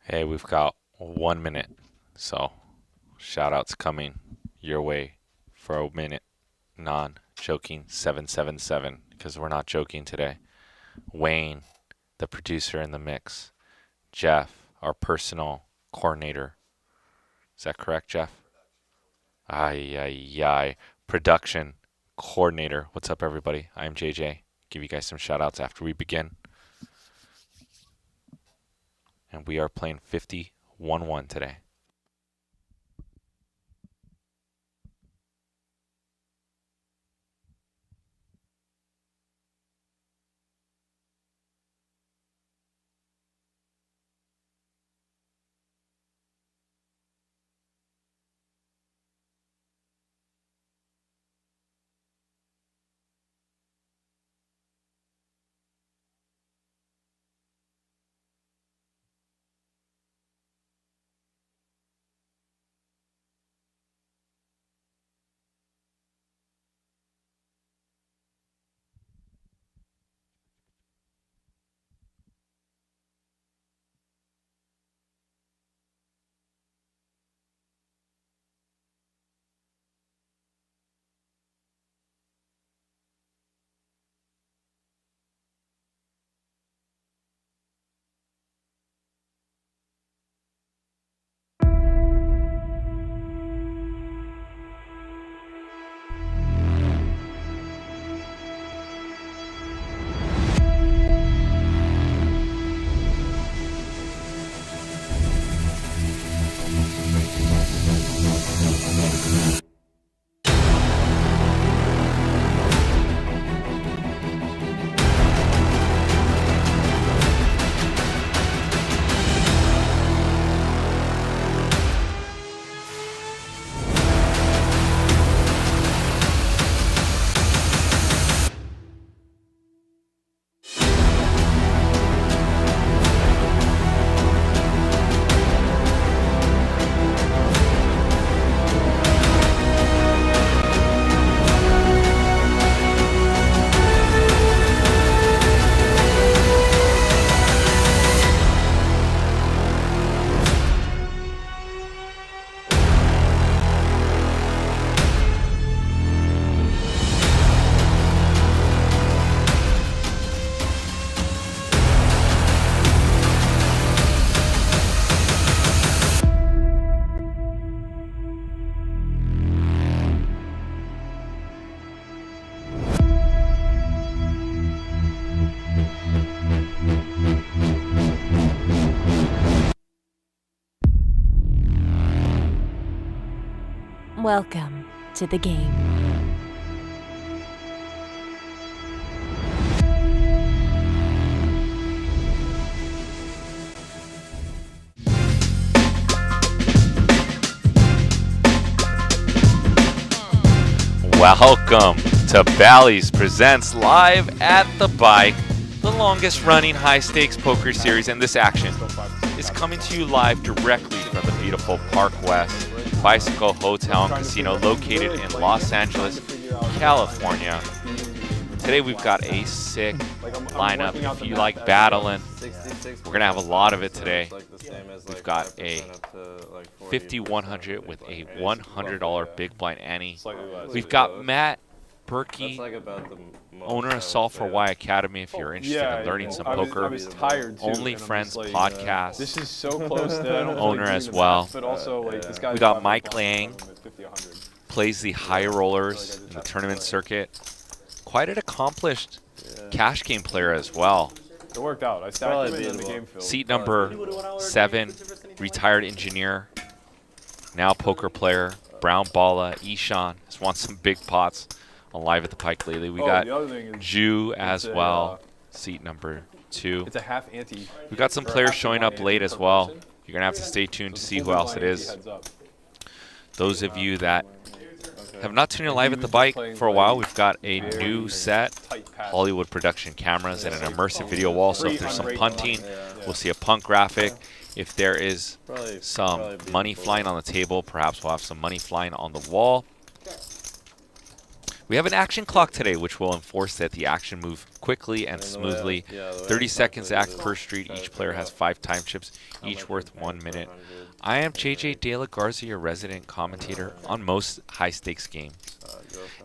Hey, we've got 1 minute, so shout outs coming your way for a minute. Non-joking 777 because we're not joking today. Wayne, the producer in the mix. Jeff, our personal coordinator. Is that correct, Jeff? Ay, ay, ay. Production coordinator. What's up, everybody? I'm JJ. Give you guys some shout outs after we begin. And we are playing 50-1-1 today. Welcome to the game. Welcome to Bally's Presents Live at the Bike, the longest running high stakes poker series, and this action is coming to you live directly from the beautiful Park West Bicycle Hotel and Casino located in Los Angeles, California. Today we've got a sick lineup. If you like battling, we're going to have a lot of it today. We've got a 50-100 with a $100 big blind ante. We've got Matt Berkey, owner of Solve for Why Academy, if you're interested in learning some poker. Only Friends podcast. This is so close that owner as well. But also, like, this guy's We got Mike Lang, plays the high rollers in the tournament circuit. Quite an accomplished cash game player as well. It worked out. I stacked him in the game field. Seat number 7, retired engineer, now poker player. Brown Balla, Ishan has won some big pots on Live at the Pike lately. We got Ju as well, seat number 2. It's a half ante. We got some players showing up late as well. You're gonna have to stay tuned to see who else it is. Those of you that have not tuned in Live at the Bike for a while, we've got a new set, Hollywood production cameras and an immersive video wall. So if there's some punting, we'll see a punt graphic. If there is some money flying on the table, perhaps we'll have some money flying on the wall. We have an action clock today, which will enforce that the action move quickly and smoothly. 30 seconds act per street. Each player has 5 time chips, each worth 1 minute. I am JJ De La Garza, your resident commentator on most high-stakes games.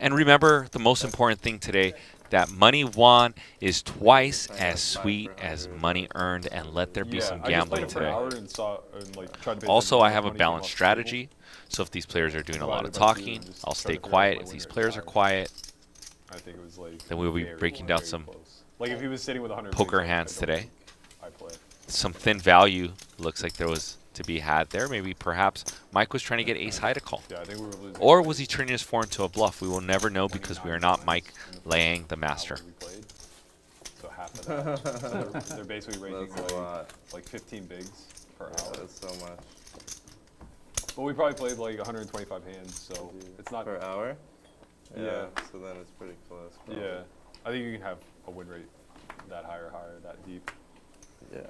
And remember, the most important thing today, that money won is twice as sweet as money earned, and let there be some gambling today. Also, I have a balanced strategy. So if these players are doing a lot of talking, I'll stay quiet. If these players are quiet, then we'll be breaking down some poker hands today. Some thin value looks like there was to be had there. Maybe perhaps Mike was trying to get ace high to call. Or was he turning his 4 into a bluff? We will never know because we are not Mike Lang, the master. So half of that. They're basically raising like 15 bigs per hour. That's so much. Well, we probably played like 125 hands, so it's not per hour. Yeah. So then it's pretty close. Probably. Yeah. I think you can have a win rate that high or higher, that deep. Yeah.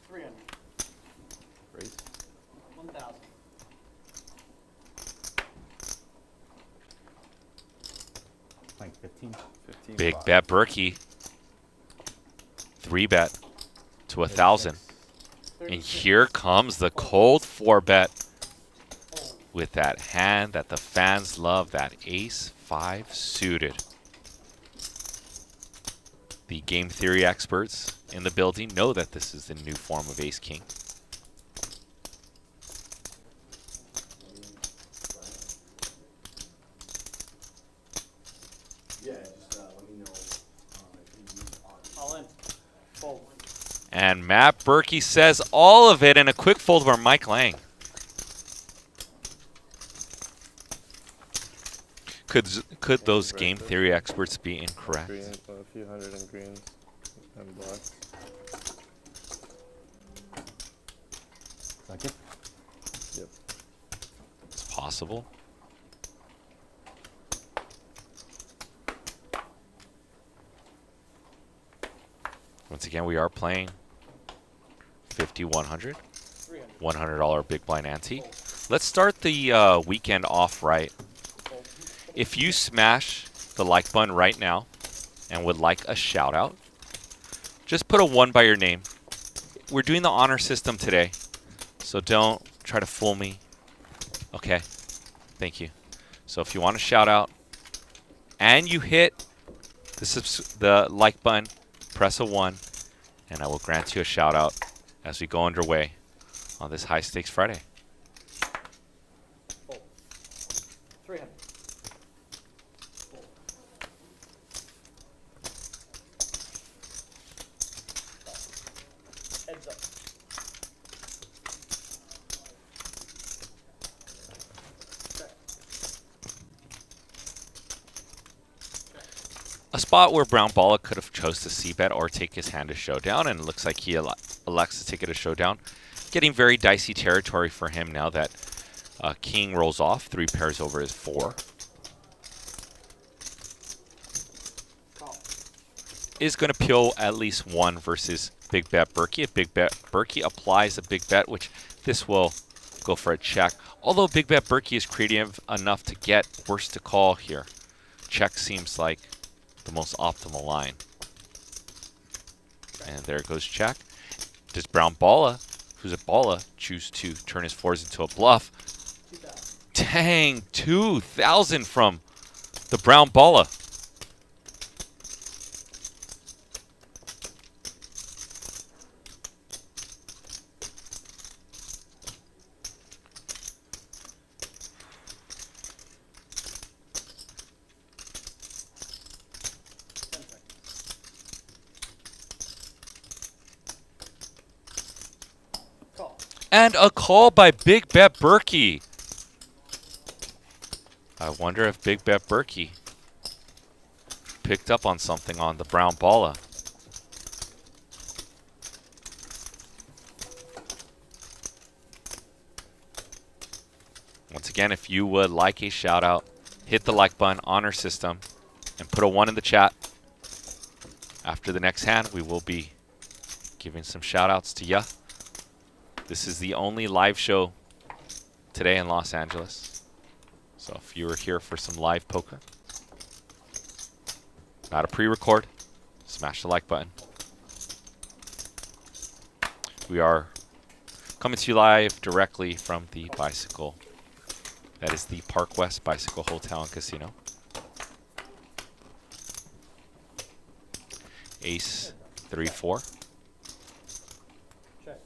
300. Raise. 1,000. Like 15. 15. Big bet Berkey. 3 bet to 1,000. And here comes the cold 4 bet with that hand that the fans love, that ace 5 suited. The game theory experts in the building know that this is the new form of ace king. All in. Fold. And Matt Berkey says all of it in a quick fold for Mike Lang. Could those game theory experts be incorrect? Green, a few hundred in greens and blacks. Like it? Yep. It's possible. Once again, we are playing 50, 100. $100 big blind ante. Let's start the weekend off right. If you smash the like button right now and would like a shout out, just put a 1 by your name. We're doing the honor system today, so don't try to fool me. Okay, thank you. So if you want a shout out and you hit the like button, press a 1, and I will grant you a shout out as we go underway on this high stakes Friday. Fold. 300. Fold. Heads up. A spot where Brown Balla could have chose to c-bet or take his hand to showdown, and it looks like he elects to take it to showdown. Getting very dicey territory for him now that king rolls off, 3 pairs over his 4. Call. Is going to peel at least 1 versus big bet Berkey. If big bet Berkey applies a big bet, which this will go for a check. Although big bet Berkey is creative enough to get worse to call here. Check seems like the most optimal line. And there goes check. Does Brown Balla, who's a Balla, choose to turn his 4s into a bluff? 2,000. Dang, 2,000 from the Brown Balla. Call. And a call by Big Bet Berkey. I wonder if Big Bet Berkey picked up on something on the Brown Balla. Once again, if you would like a shout out, hit the like button, honor system, and put a 1 in the chat. After the next hand, we will be giving some shout outs to ya. This is the only live show today in Los Angeles. So if you were here for some live poker, not a pre-record, smash the like button. We are coming to you live directly from the bicycle. That is the Park West Bicycle Hotel and Casino. Ace 3-4. Check.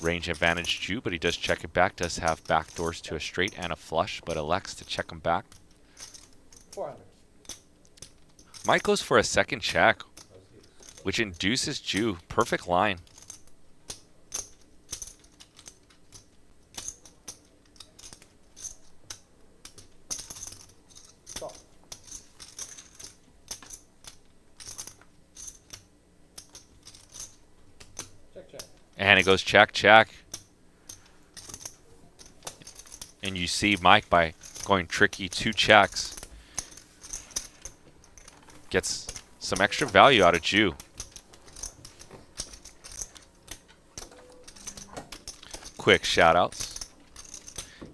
Range advantage Jew, but he does check it back. Does have backdoors to a straight and a flush, but elects to check him back. 400. Mike goes for a second check, which induces Jew. Perfect line. Call. Check, check. And it goes check, check. And you see Mike, by going tricky 2 checks, gets some extra value out of Jew. Quick shout outs.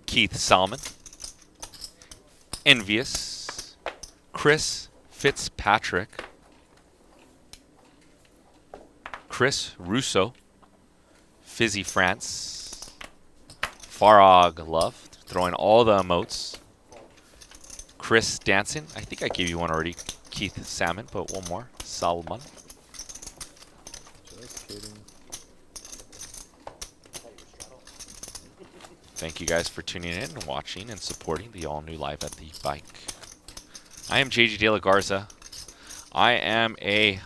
Keith Salmon, Envious, Chris Fitzpatrick, Chris Russo, Fizzy France, Farog Love, throwing all the emotes. Chris Danson, I think I gave you one already. Keith Salmon, but one more. Salmon. Just kidding. Thank you guys for tuning in and watching and supporting the all-new Live at the Bike. I am JG De La Garza. I am a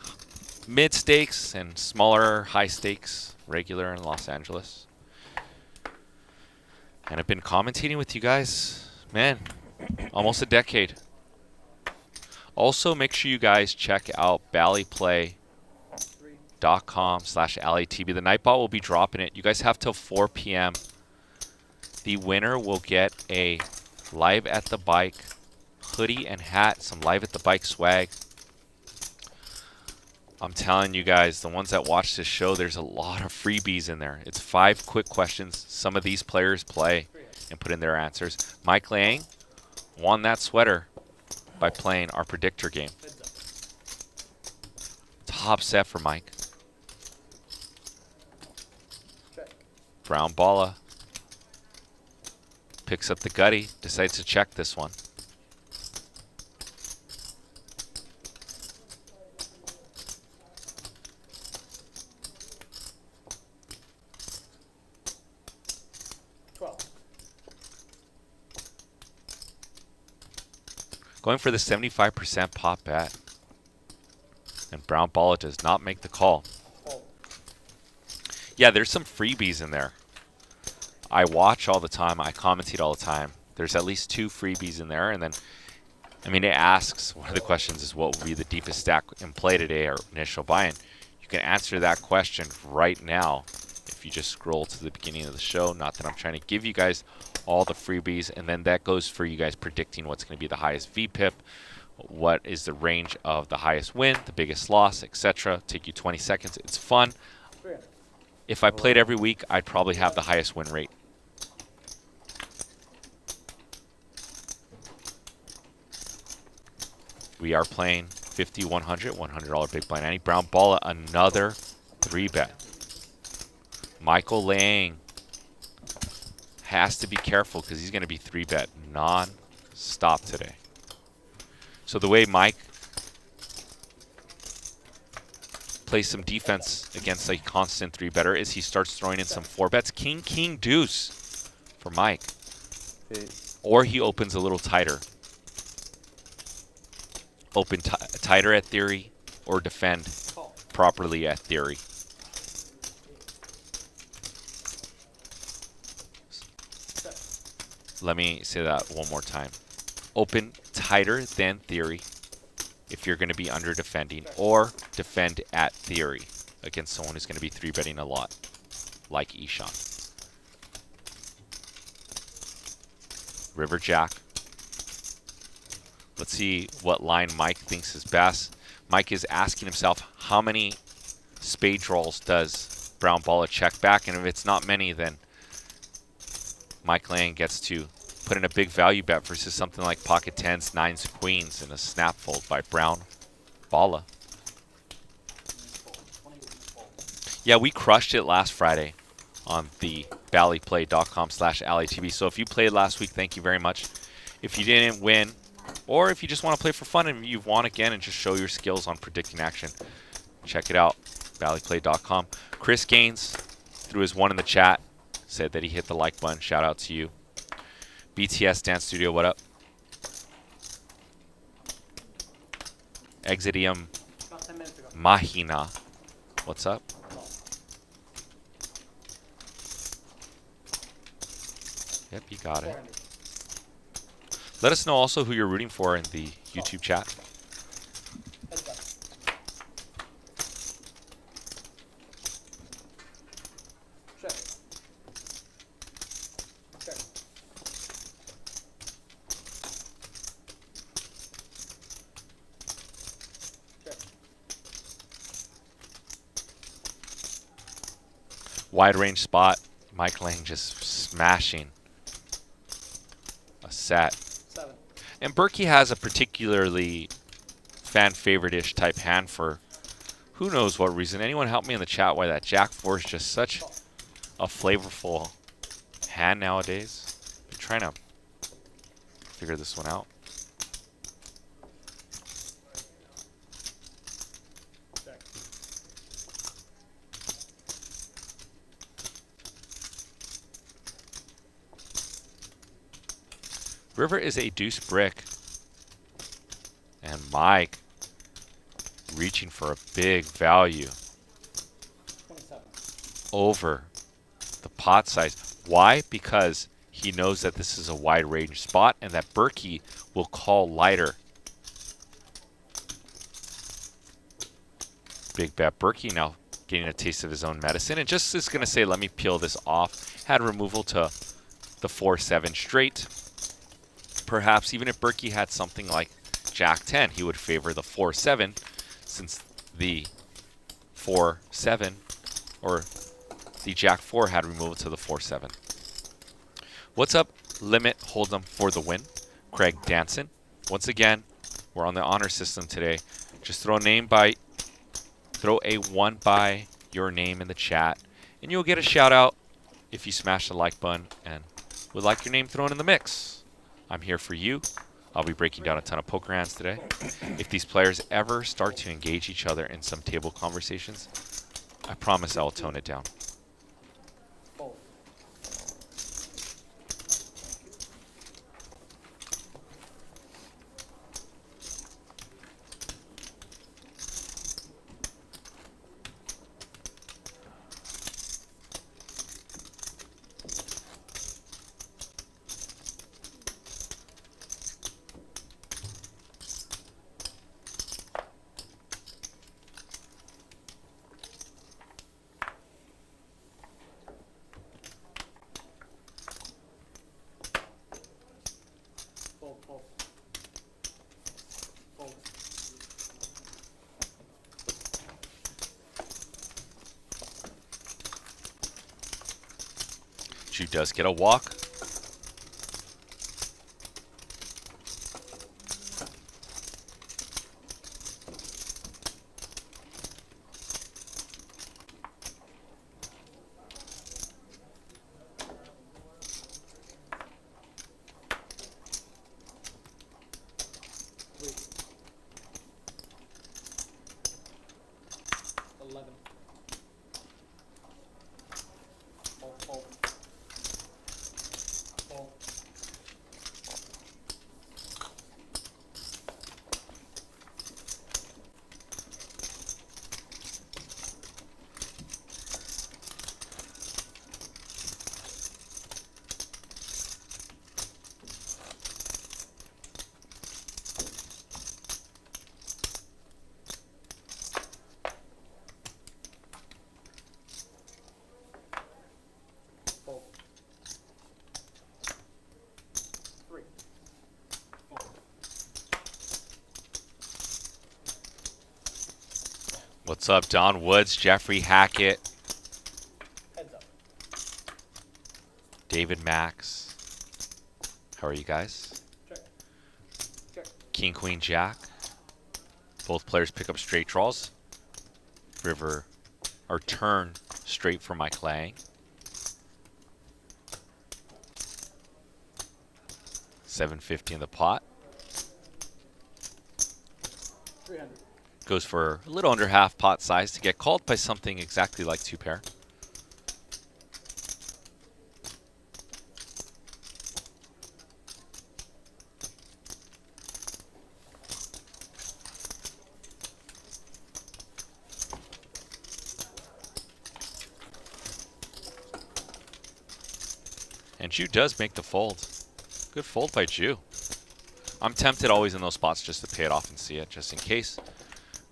mid-stakes and smaller high-stakes regular in Los Angeles. And I've been commentating with you guys, man, almost a decade. Also, make sure you guys check out ballyplay.com/LATB. The Nightbot will be dropping it. You guys have till 4 p.m. The winner will get a Live at the Bike hoodie and hat, some Live at the Bike swag. I'm telling you guys, the ones that watch this show, there's a lot of freebies in there. It's 5 quick questions. Some of these players play and put in their answers. Mike Lang won that sweater by playing our predictor game. Top set for Mike. Check. Brown Balla picks up the gutty, decides to check this one. Going for the 75% pop bet. And Brown Balla does not make the call. Yeah, there's some freebies in there. I watch all the time. I commentate all the time. There's at least 2 freebies in there. And then, I mean, it asks, one of the questions is what will be the deepest stack in play today or initial buy-in. You can answer that question right now if you just scroll to the beginning of the show. Not that I'm trying to give you guys all the freebies. And then that goes for you guys predicting what's going to be the highest VPIP, what is the range of the highest win, the biggest loss, etc. Take you 20 seconds. It's fun. 300. If I played every week, I'd probably have the highest win rate. We are playing 50, 100, $100 big blind ante. Brown Balla, another 3-bet. Michael Lang has to be careful because he's going to be 3-bet non-stop today. So the way Mike plays some defense against a constant 3-better is he starts throwing in some 4-bets. King, king, deuce for Mike. Or he opens a little tighter. Open tighter at theory or defend properly at theory. Let me say that one more time. Open tighter than theory if you're going to be under defending, or defend at theory against someone who's going to be 3-betting a lot, like Ishan. River Jack. Let's see what line Mike thinks is best. Mike is asking himself, how many spade draws does Brown Balla check back? And if it's not many, then Mike Lang gets to put in a big value bet versus something like pocket tens, nines, queens in a snap fold by Brown Bala. Yeah, we crushed it last Friday on the ballyplay.com/AlleyTV. So if you played last week, thank you very much. If you didn't win, or if you just want to play for fun and you've won again and just show your skills on predicting action, check it out, ballyplay.com. Chris Gaines threw his one in the chat, said that he hit the like button. Shout out to you. BTS Dance Studio, what up? Exidium About 10 minutes ago. Mahina, what's up? Yep, you got it. 400. Let us know also who you're rooting for in the YouTube chat. Heads up. Check. Check. Check. Wide range spot. Mike Lang just smashing a set. 7. And Berkey has a particularly fan favorite-ish type hand for who knows what reason. Anyone help me in the chat why that Jack 4 is just such a flavorful hand nowadays? I'm trying to figure this one out. Check. River is a deuce brick. And Mike reaching for a big value 27. over the pot size. Why? Because he knows that this is a wide range spot and that Berkey will call lighter. Big bet. Berkey now getting a taste of his own medicine and just is going to say, let me peel this off. Had removal to the 4-7 straight. Perhaps even if Berkey had something like Jack 10, he would favor the 4-7 since the 4-7 or the Jack 4 had removal to the 4-7. What's up, Limit Hold'em for the win? Craig Danson. Once again, we're on the honor system today. Just throw a 1 by your name in the chat, and you'll get a shout out if you smash the like button and would like your name thrown in the mix. I'm here for you. I'll be breaking down a ton of poker hands today. If these players ever start to engage each other in some table conversations, I promise I'll tone it down. Fold. Fold, fold. Fold. Drew does get a walk. Three. 11. Fold, fold. Fold. Fold. 3. Fold. What's up, Don Woods, Jeffrey Hackett, Heads up. David Max. How are you guys? Check. Check. King, queen, jack. Both players pick up straight draws. River, or turn straight for my clang. $750 in the pot. 300. Goes for a little under half pot size to get called by something exactly like two pair. And Jew does make the fold. Good fold by Jew. I'm tempted always in those spots just to pay it off and see it, just in case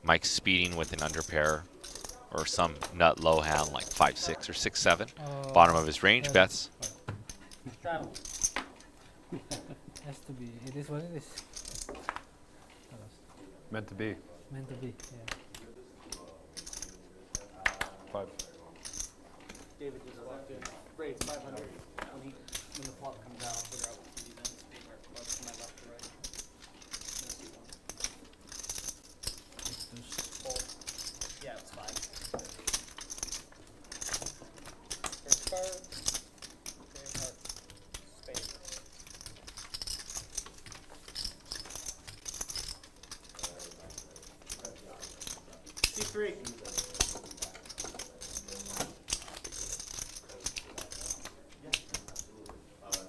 Mike's speeding with an underpair or some nut low hand like 5-6 or 6-7. Bottom of his range bets. Straddle. Has to be. It is what it is. Meant to be. Meant to be. Yeah. 5. David just left in. Raise 500. When the flop comes out, I'll figure out what to do then. Speed or clubs from my left to right. Fold. Yeah, it's 5. First card. Second card. Spade. C3.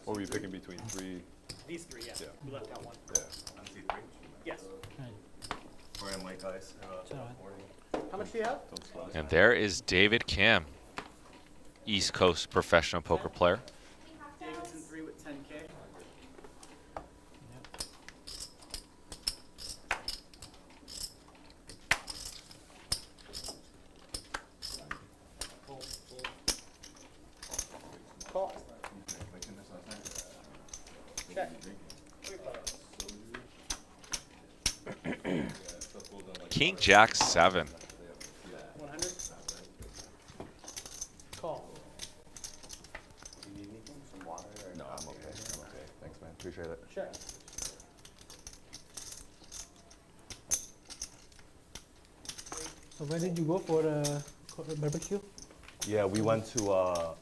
What were you picking between 3? These 3, yeah. Yeah. You left out 1. Yeah. Yes. Right. It's alright. How much do you have? Don't slow. And there is David Kim, East Coast professional poker player. David's in 3 with 10K. Fold, fold. Call. Check. King Jack 7. 100. Call. No, I'm okay. Thanks, man. Appreciate it. Check. So where did you go for barbecue? Yeah, we went to No.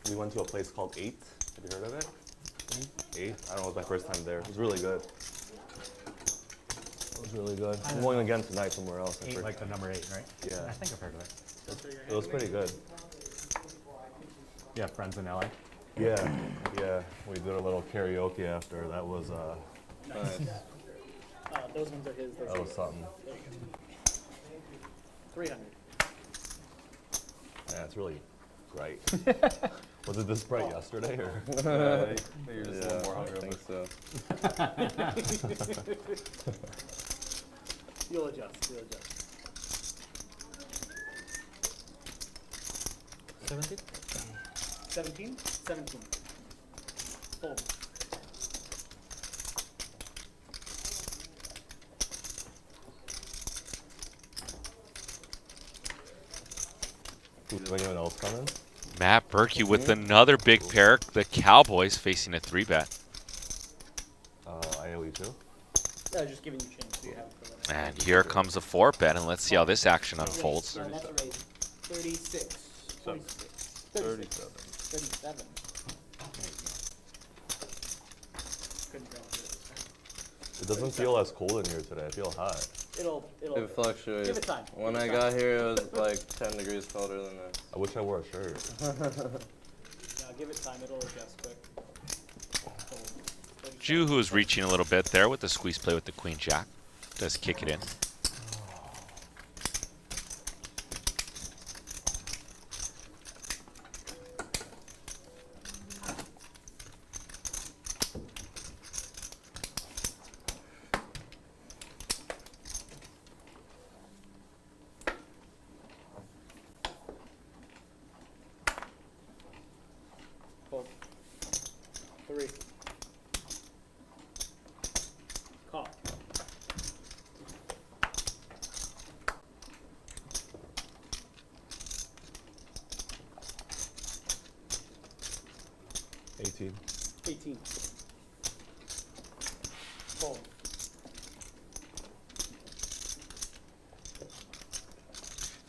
we went to a place called 8. Have you heard of it? 8? I don't know. It was my first time there. It was really good. It was really good. I'm going again tonight somewhere else. I 8, forget. like the number 8, right? Yeah. I think I've heard of it. It was pretty good. Yeah, friends in LA. Yeah, yeah. We did a little karaoke after. That was Nice. Those ones are his. Those that are was yours. something. 300. Yeah, it's really bright. Was it this bright yesterday or? You're just a little more I hungry. think so. You'll adjust. You'll adjust. 17? 17? 17. Fold. Is anyone else coming? Matt Berkey with another big pair. The Cowboys facing a 3-bet. AOE too. I was just giving you change so you have it for the next. And here comes a 4-bet, and let's see how this action unfolds. No, that's a raise. 36. 46. 37. 37. Couldn't go with It doesn't feel as cold in here today. I feel hot. it. It'll. It fluctuates. Give it time. When Give I it got time. here, it was like 10 degrees colder than this. I wish I wore a shirt. No, give it time. It'll adjust quick. Fold. 37. Jew, who is reaching a little bit there with the squeeze play with the Queen Jack, does kick it in. Fold. 3. Call. $18. 18. Fold.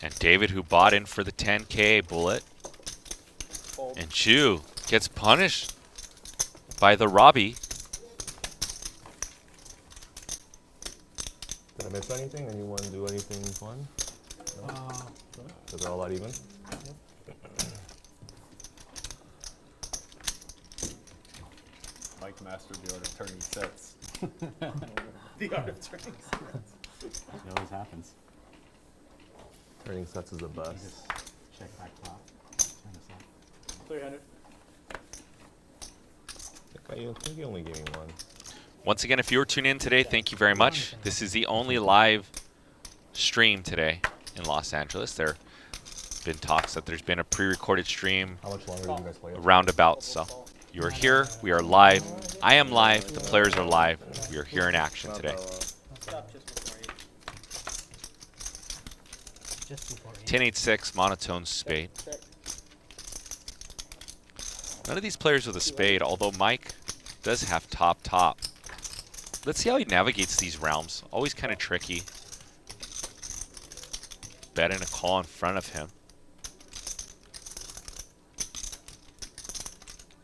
And David, who bought in for the 10K bullet. Fold. And Chu gets punished by the Robbie. Did I miss anything? Anyone do anything fun? So they're all out even? Mike mastered the art of turning sets. The art of turning. It always happens. Turning sets is the You best. just check back top. Turn this off. 300. I think you only gave me one. Once again, if you were tuning in today, thank you very much. This is the only live stream today in Los Angeles. There have been talks that there's been a pre-recorded stream How much longer do you guys play? roundabout. So you are here. We are live. I am live. The players are live. We are here in action Not today. that long. Stop just before 8. Just before 8. 10-8-6, monotone spade. Check. None of these players with a spade, although Mike does have top. Let's see how he navigates these realms. Always kind of tricky. Bet in a call in front of him.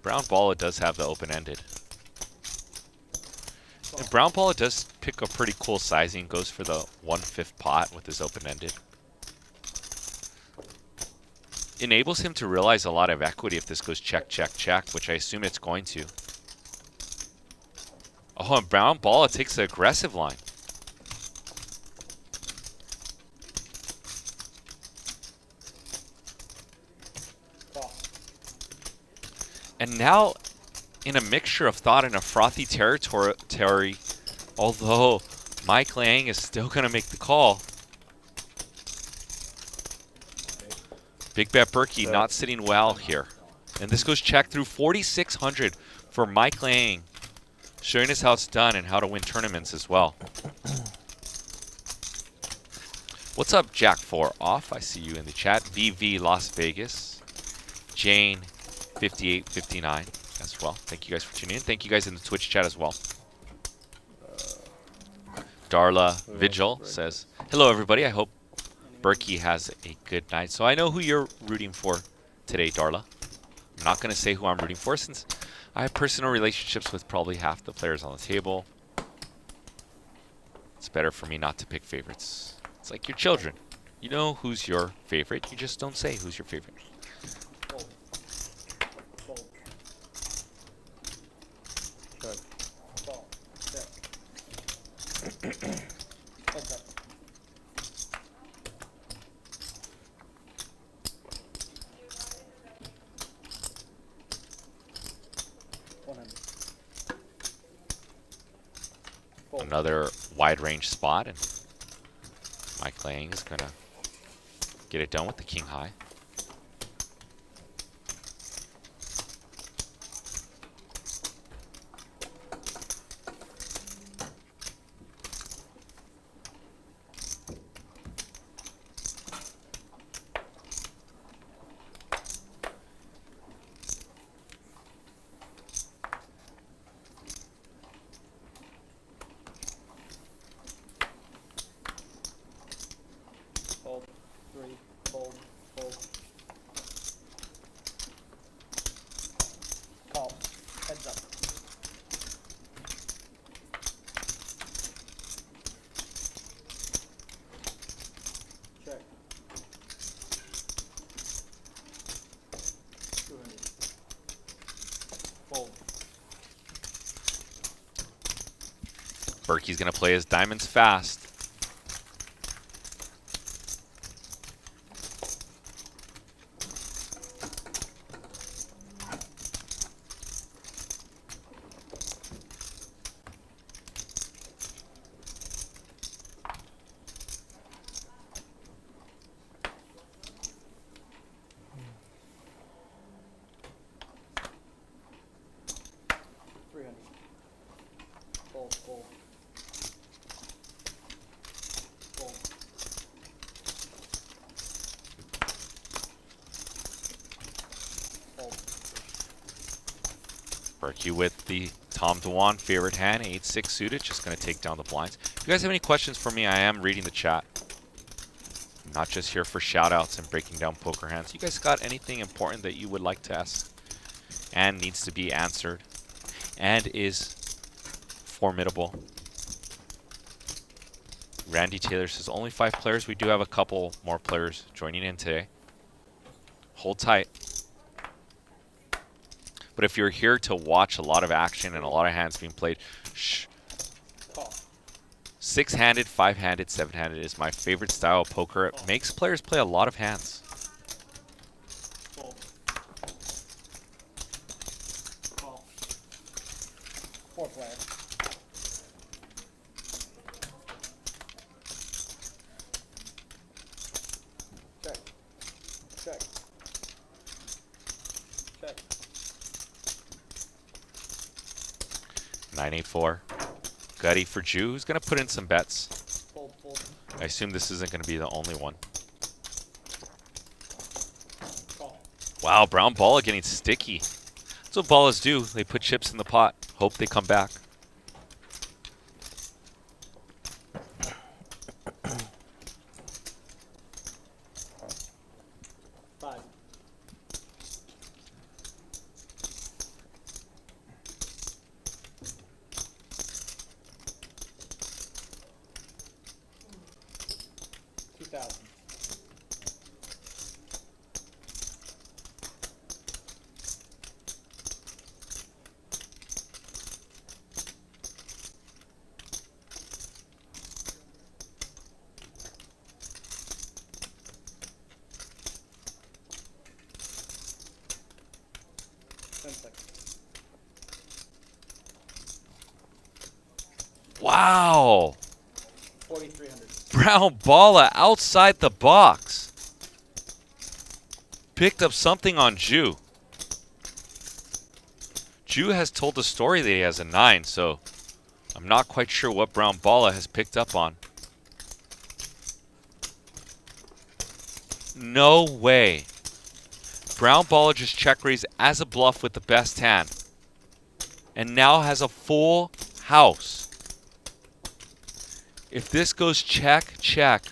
Brown Balla does have the open-ended. And Brown Balla does pick a pretty cool sizing. Goes for the 1/5 pot with his open-ended. Enables him to realize a lot of equity if this goes check, which I assume it's going to. Oh, and Brown Balla takes the aggressive line. Call. And now, in a mixture of thought and a frothy territory, although Mike Lang is still going to make the call. Big Bet Berkey not sitting well here. And this goes check through 4,600 for Mike Lang, showing us how it's done and how to win tournaments as well. What's up, Jack 4 off? I see you in the chat. VV Las Vegas. Jane 5859 as well. Thank you guys for tuning in. Thank you guys in the Twitch chat as well. Darla Vigil says, hello everybody. I hope Berkey has a good night. So I know who you're rooting for today, Darla. I'm not going to say who I'm rooting for since I have personal relationships with probably half the players on the table. It's better for me not to pick favorites. It's like your children. You know who's your favorite. You just don't say who's your favorite. Fold. Fold. Check. Call. Check. Heads up. Another wide range spot, and Mike Lang is gonna get it done with the king high. Fold. 3. Fold. Fold. Call. Heads up. Check. 200. Fold. Berkey's gonna play his diamonds fast. Fold. Fold. Fold. Fold. Berkey with the Tom DeWan, favorite hand, 8-6 suited, just going to take down the blinds. If you guys have any questions for me, I am reading the chat. I'm not just here for shout-outs and breaking down poker hands. You guys got anything important that you would like to ask and needs to be answered and is formidable? Randy Taylor says only 5 players. We do have a couple more players joining in today. Hold tight. But if you're here to watch a lot of action and a lot of hands being played, shh. 6-handed, 5-handed, 7-handed is my favorite style of poker. It makes players play a lot of hands. Fold. Call. 4 player. Check. Check. Check. 9-8-4. Gutty for Jew, who's going to put in some bets. Fold, fold. I assume this isn't going to be the only one. Call. Wow, brown balla getting sticky. That's what ballas do. They put chips in the pot. Hope they come back. Five. $2,000. Wow. 4,300. Brown balla outside the box. Picked up something on Jew. Jew has told the story that he has a 9, so I'm not quite sure what brown balla has picked up on. No way. Brown balla just check raised as a bluff with the best hand. And now has a full house. If this goes check, check,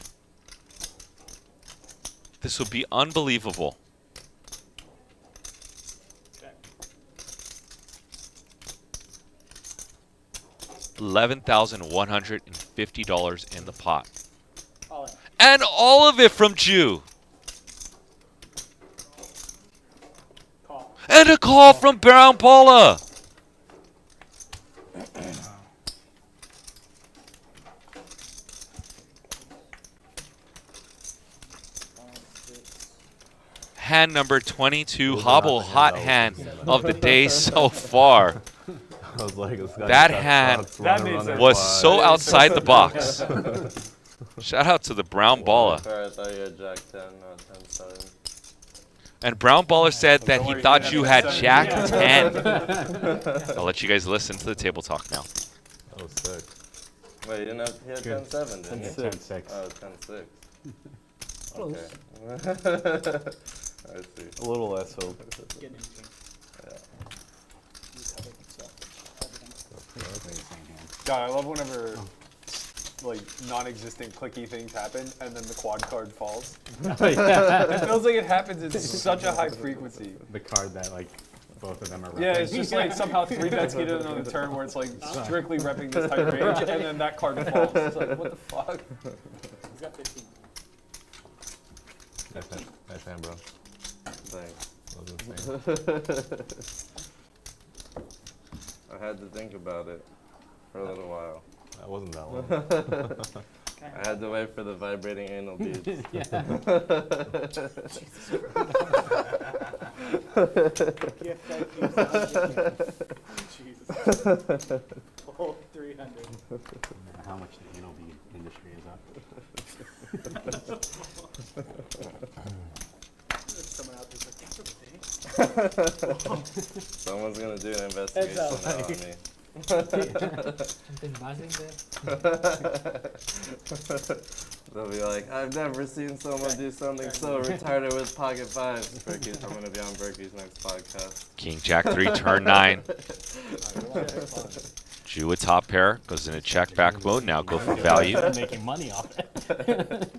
this would be unbelievable. Check. $11,150 in the pot. All in. And all of it from Jew. Call. And a call from Brown balla. Hand number 22, hobble hot hand of the day so far. I was like, this guy That got hand shots running made on sense. the was fly. so outside the box. Shout out to the brown balla. Sorry, I thought you had Jack 10, not 10 7. And brown baller said that Don't he worry, thought he you had had 7. Jack Yeah. 10. I'll let you guys listen to the table talk now. That was sick. Wait, you didn't have, he had Good. 10 7, didn't you? 10-6. Oh, 10 6. Close. Okay. I see. A little less hope. Getting anything. Yeah. You cover, so everything. Basically the same hand. God, I love whenever like non-existent clicky things happen and then the quad card falls. It feels like it happens in such a high frequency. The card that like both of them are. Yeah, it's repping. just like somehow 3 bets get in on the turn where it's like strictly repping this type range and then that card falls. It's like, what the fuck? He's got 15. Nice hand, bro. Thanks. That was insane. I had to think about it for a little while. That wasn't that long. I had to wait for the vibrating anal beads. Jesus. Oh, 300. How much the anal bead industry is up. Someone out there's like, that's a thing. Someone's gonna do an investigation up. now on me. Something buzzing there. They'll be like, I've never seen someone do something so retarded with pocket fives. I'm gonna be on Berkey's next podcast. King Jack 3, turn 9. Jew a top pair, goes into check back mode, now go for value. Making money off it.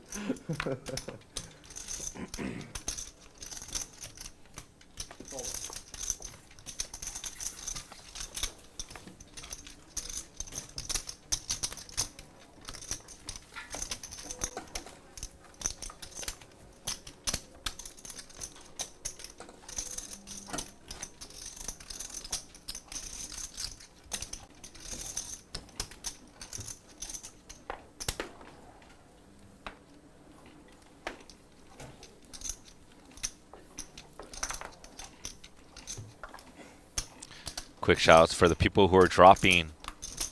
Quick shout outs for the people who are dropping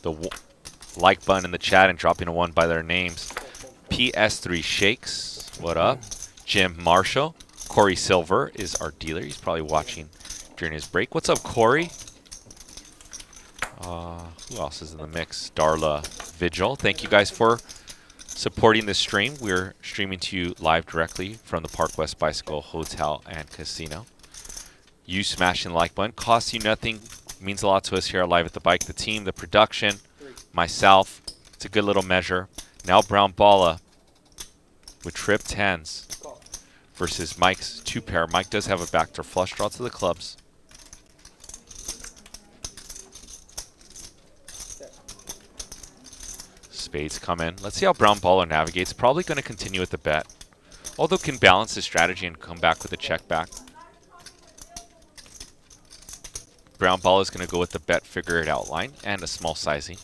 the like button in the chat and dropping a 1 by their names. PS3 Shakes, what up? Jim Marshall. Corey Silver is our dealer. He's probably watching during his break. What's up, Corey? Who else is in the mix? Darla Vigil. Thank you guys for supporting this stream. We're streaming to you live directly from the Park West Bicycle Hotel and Casino. You smashing the like button costs you nothing. Means a lot to us here at Live at the Bike. The team, the production, myself. It's a good little measure. Now Brown Balla with trip 10s versus Mike's 2 pair. Mike does have a backdoor flush draw to the clubs. Spades come in. Let's see how Brown Balla navigates. Probably going to continue with the bet. Although can balance his strategy and come back with a check back. Brown Balla is going to go with the bet, figure it out line and a small sizing.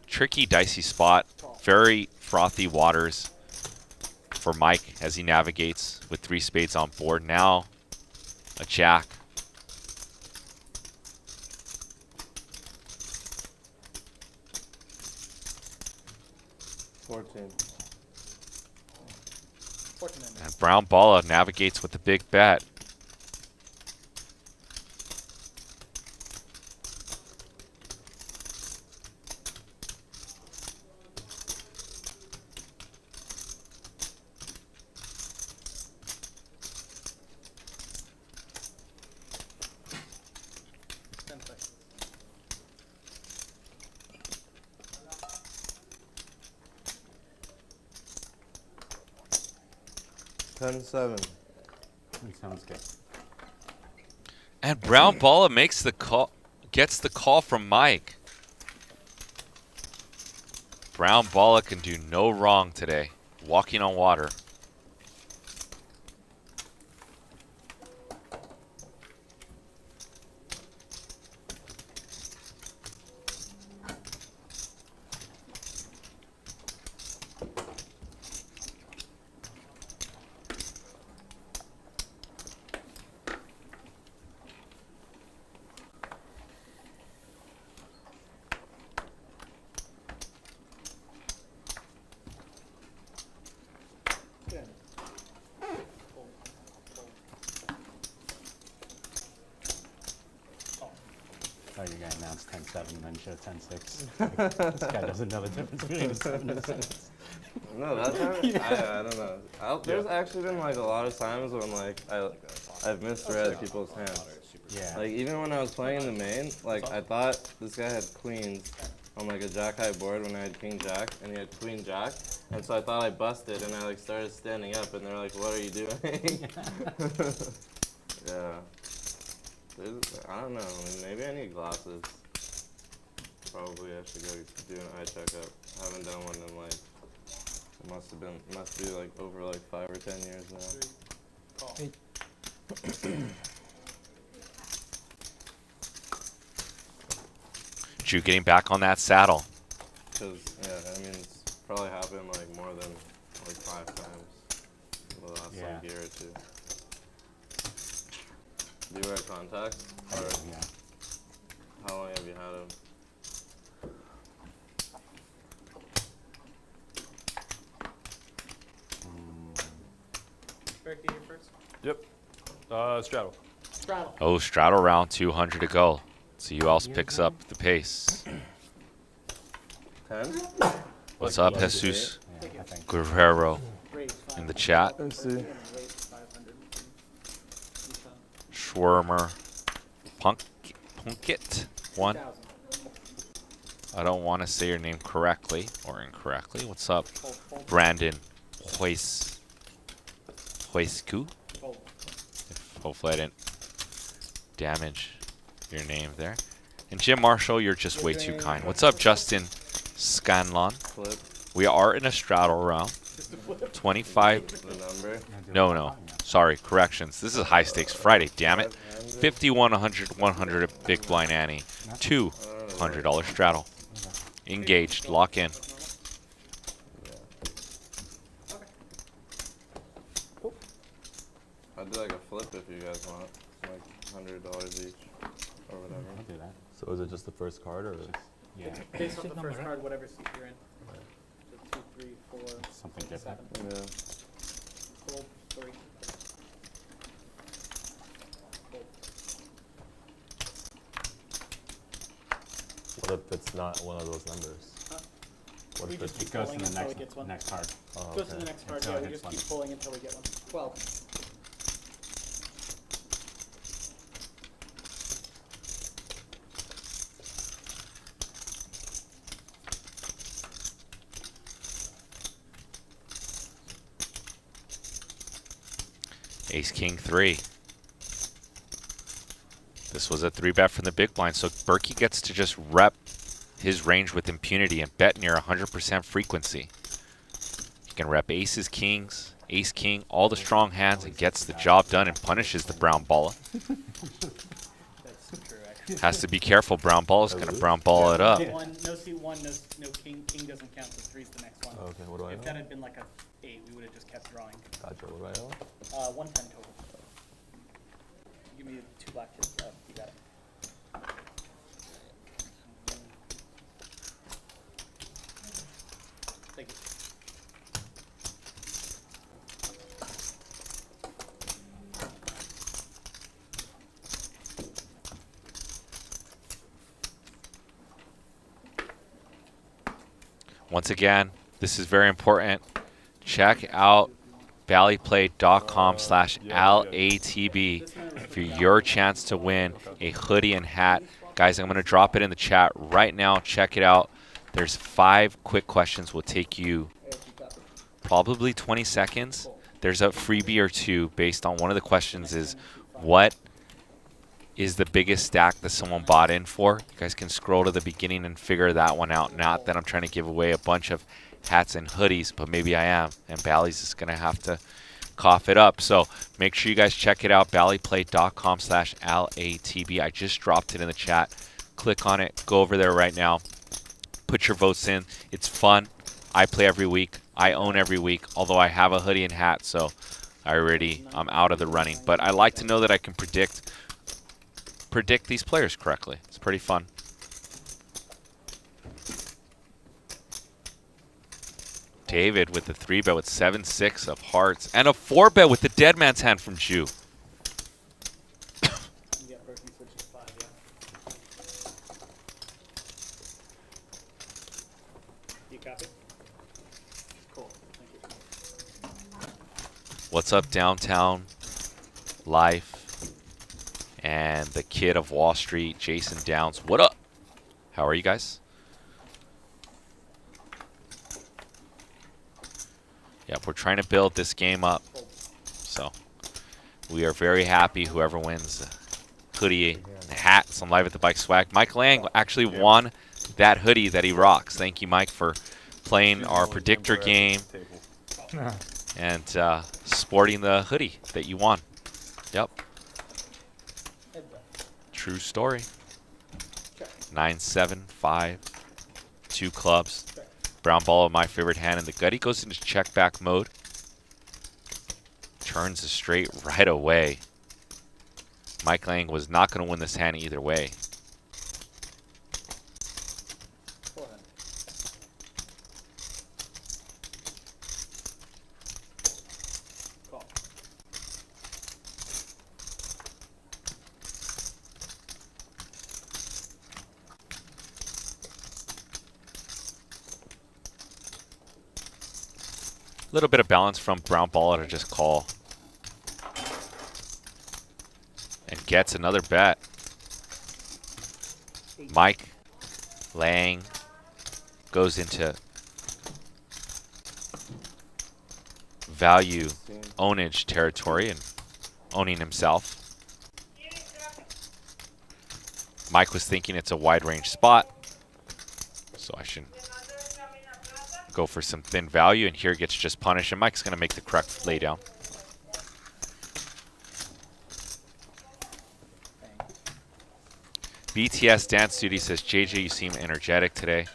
Tricky, dicey spot. Very frothy waters for Mike as he navigates with 3 spades on board. Now a jack. And Brown Balla navigates with the big bet. $10-7. Sounds good. And Brown Balla makes the call, gets the call from Mike. Brown Balla can do no wrong today. Walking on water. Oh, you're going to announce 10-7 and then show 10-6. This guy doesn't know the difference between a 7 and a 6. No, that time, I don't know. There's actually been like a lot of times when like I've misread people's hands. Yeah. Like even when I was playing in the main, like I thought this guy had queens on like a jack high board when I had king jack, and he had queen jack, and so I thought I busted, and I like started standing up, and they're like, "What are you doing?" Yeah. I don't know. I mean, maybe I need glasses. Probably I should go do an eye checkup. I haven't done one in like must be like over like 5 or 10 years now. Drew getting back on that saddle. Cause yeah, I mean it's probably happened like more than like 5 times in the last like year or 2. Do you wear contacts? Or Yeah. how long have you had them? Becky, you first. Yep. Straddle. Straddle. Oh, straddle round, 200 to go. See who else picks up the pace. 10? What's up, Jesus Yeah, I think. Guerrero Raise in the chat? Let's see. 500. Schwarmer. Uncut. 1. 2,000. I don't want to say your name correctly or incorrectly. What's up, Fold, fold, Brandon Hoisku? fold. Hopefully I didn't damage your name there. And Jim Marshall, you're just way too kind. What's up, Justin Scanlon? Flip We are in a straddle round. 25. the number. No. Sorry, corrections. This is High Stakes Friday, damn it. 51, 100, 100 at Big Blind Annie. $200 straddle. Engaged. Lock in. I'll do like a flip if you guys want. Like $100 each or whatever. I'll do that. So is it just the first card or? Yeah, Based off the Number, first right? card, whatever seat you're in. So 2, 3, 4, something different. 7. Yeah. Fold, 3. Fold. What if it's not one of those numbers? Huh? What We if just it's It goes to Pulling the until next it gets one. next card. oh, Goes to okay. the next card, Until yeah, it we hits just keep pulling until we get one. 12. Ace King 3. This was a 3-bet from the big blind, so Berkey gets to just rep his range with impunity and bet near 100% frequency. He can rep aces, kings, ace, king, all the strong hands, and gets the job done and punishes the brown ball. That's true, actually. Has to be careful. Brown ball is going to brown ball it up. One, no seat 1, no king. King doesn't count, so 3's the next one. Okay, what do I If know? that had been like a 8, we would have just kept drawing. Gotcha, what do I know? 110 total. Give me 2 black chips. You got it. Thank you. Once again, this is very important. Check out valleyplay.com/LATB for your chance to win a hoodie and hat. Guys, I'm going to drop it in the chat right now. Check it out. There's 5 quick questions. Will take you probably 20 seconds. There's a freebie or 2 based on one of the questions is what is the biggest stack that someone bought in for. You guys can scroll to the beginning and figure that one out. Not that I'm trying to give away a bunch of hats and hoodies, but maybe I am. And Bally's is going to have to cough it up. So make sure you guys check it out, valleyplay.com/LATB. I just dropped it in the chat. Click on it. Go over there right now. Put your votes in. It's fun. I play every week. I own every week, although I have a hoodie and hat, so I'm out of the running. But I like to know that I can predict these players correctly. It's pretty fun. David with the 3-bet with 7-6 of hearts and a 4-bet with the dead man's hand from Jew. You get Berkey switches 5, yeah. You copy? Cool. Thank you. What's up, Downtown Life and the kid of Wall Street, Jason Downs? What up? How are you guys? Yep, we're trying to build this game up. So we are very happy whoever wins the hoodie and hats on Live at the Bike swag. Mike Lang actually won that hoodie that he rocks. Thank you, Mike, for playing our predictor game and sporting the hoodie that you won. Yep. True story. 9-7-5. 2 clubs. Brown ball of my favorite hand in the gut. He goes into check back mode. Turns the straight right away. Mike Lang was not going to win this hand either way. A little bit of balance from brown baller to just call. And gets another bet. Mike laying, goes into value ownage territory and owning himself. Mike was thinking it's a wide range spot, so I should go for some thin value, and here gets just punished, and Mike's going to make the correct laydown. BTS Dance Duty says, JJ, you seem energetic today.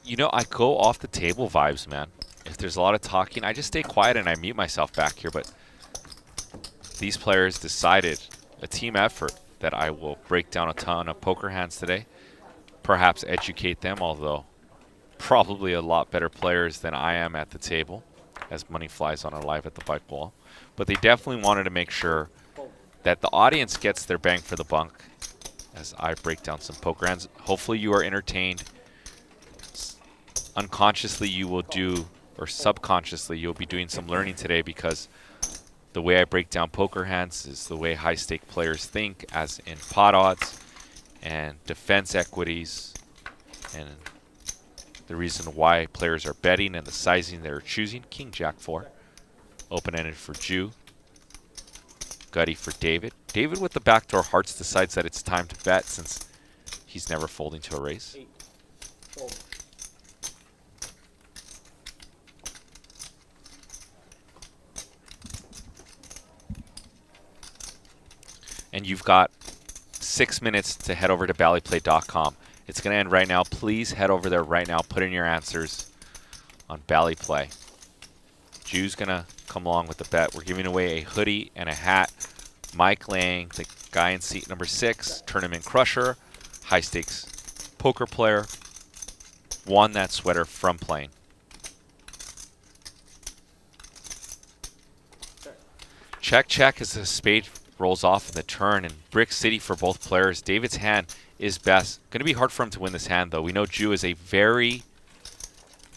You know, I go off the table vibes, man. If there's a lot of talking, I just stay quiet and I mute myself back here, but these players decided, a team effort, that I will break down a ton of poker hands today. Perhaps educate them, although probably a lot better players than I am at the table, as money flies on our live at the bike wall. But they definitely wanted to make sure that the audience gets their bang for the buck as I break down some poker hands. Hopefully you are entertained. Unconsciously you will do, or subconsciously you'll be doing some learning today, because the way I break down poker hands is the way high-stake players think, as in pot odds and defense equities, and the reason why players are betting and the sizing they're choosing. King Jack 4, open-ended for Jew, gutty for David. David with the backdoor hearts decides that it's time to bet, since he's never folding to a raise. 8. Fold. And you've got 6 minutes to head over to ballyplay.com. It's going to end right now. Please head over there right now. Put in your answers on Ballyplay. Jew's going to come along with the bet. We're giving away a hoodie and a hat. Mike Lang, the guy in seat number 6, tournament crusher, high stakes poker player, won that sweater from playing. Check, check as the spade rolls off in the turn, and Brick City for both players. David's hand is best. Going to be hard for him to win this hand, though. We know Jew is a very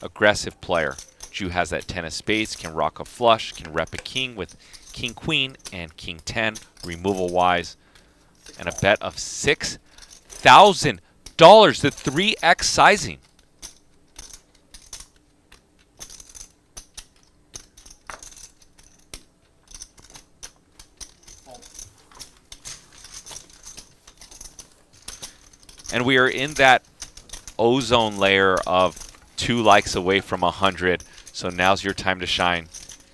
aggressive player. Jew has that 10 of spades, can rock a flush, can rep a king with king queen and king 10, removal wise, and a bet of $6,000, the 3x sizing. And we are in that ozone layer of 2 likes away from 100. So now's your time to shine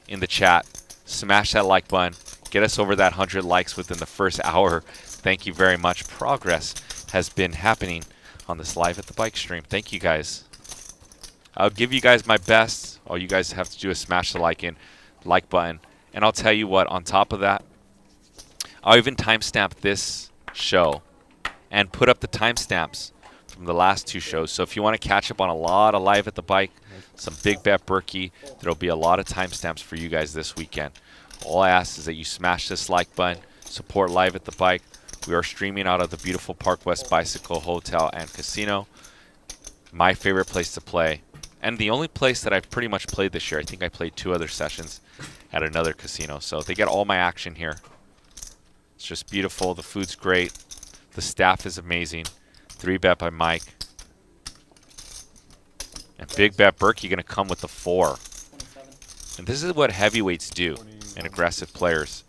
in the chat. Smash that like button. Get us over that 100 likes within the first hour. Thank you very much. Progress has been happening on this live at the bike stream. Thank you guys. I'll give you guys my best. All you guys have to do is smash the like button. And I'll tell you what, on top of that, I'll even timestamp this show and put up the timestamps from the last 2 shows. So if you want to catch up on a lot of live at the bike, some big bet Berkey, there'll be a lot of timestamps for you guys this weekend. All I ask is that you smash this like button, support live at the bike. We are streaming out of the beautiful Park West Bicycle Hotel and Casino. My favorite place to play, and the only place that I've pretty much played this year. I think I played 2 other sessions at another casino. So they get all my action here. It's just beautiful. The food's great. The staff is amazing. 3-bet by Mike. And big bet Berkey going to come with the 4. 27. And this is what heavyweights do and aggressive players.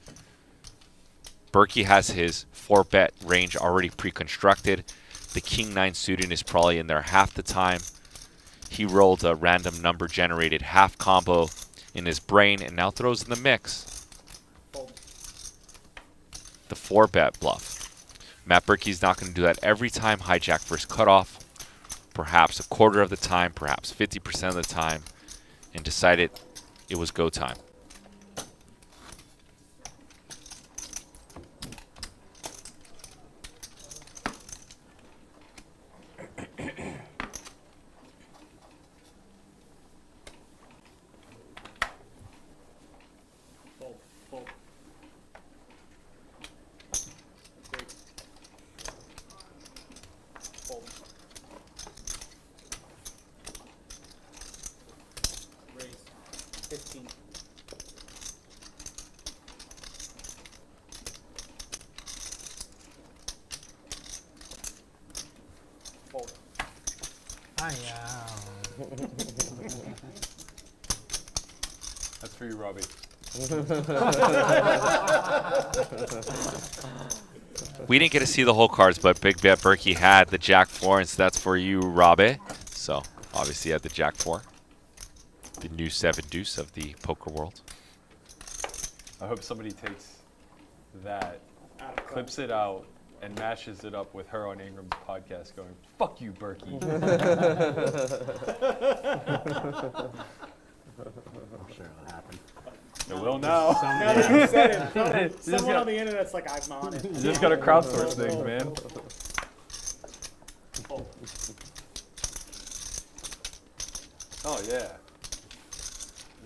Berkey has his 4-bet range already pre-constructed. The King-9 suited is probably in there half the time. He rolled a random number generated half combo in his brain and now throws in the mix Fold. the 4-bet bluff. Matt Berkey's not going to do that every time. Hijack versus cutoff. Perhaps a quarter of the time, perhaps 50% of the time, and decided it was go time. Fold. Fold. Great. Fold. Raise. 15. That's for you, Robbie. We didn't get to see the whole cards, but Big Bet Berkey had the Jack 4, and so that's for you, Robbie. So, obviously, he had the Jack 4. The new 7 deuce of the poker world. I hope somebody takes that, clips it out, and mashes it up with her on Ingram's podcast going, "Fuck you, Berkey." I'm sure it'll happen. It will now. Now that you said it, someone on the internet's like, I'm on it. You just gotta crowdsource things, man. Oh yeah.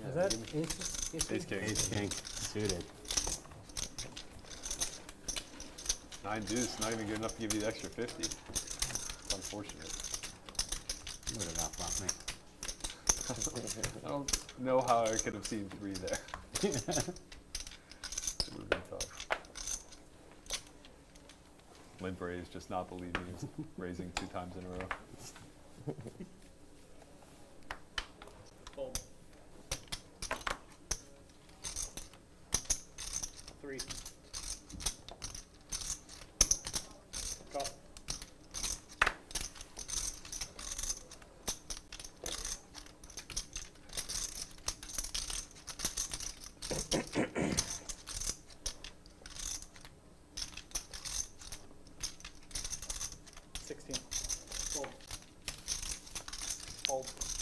Is that ace? Ace king. Ace king suited. 9 deuce, not even good enough to give you the extra 50. It's unfortunate. You would have outflopped me. I don't know how I could have seen 3 there. It would have been tough. Limp raise, just not believing he's raising 2 times in a row. Fold. 3. Call.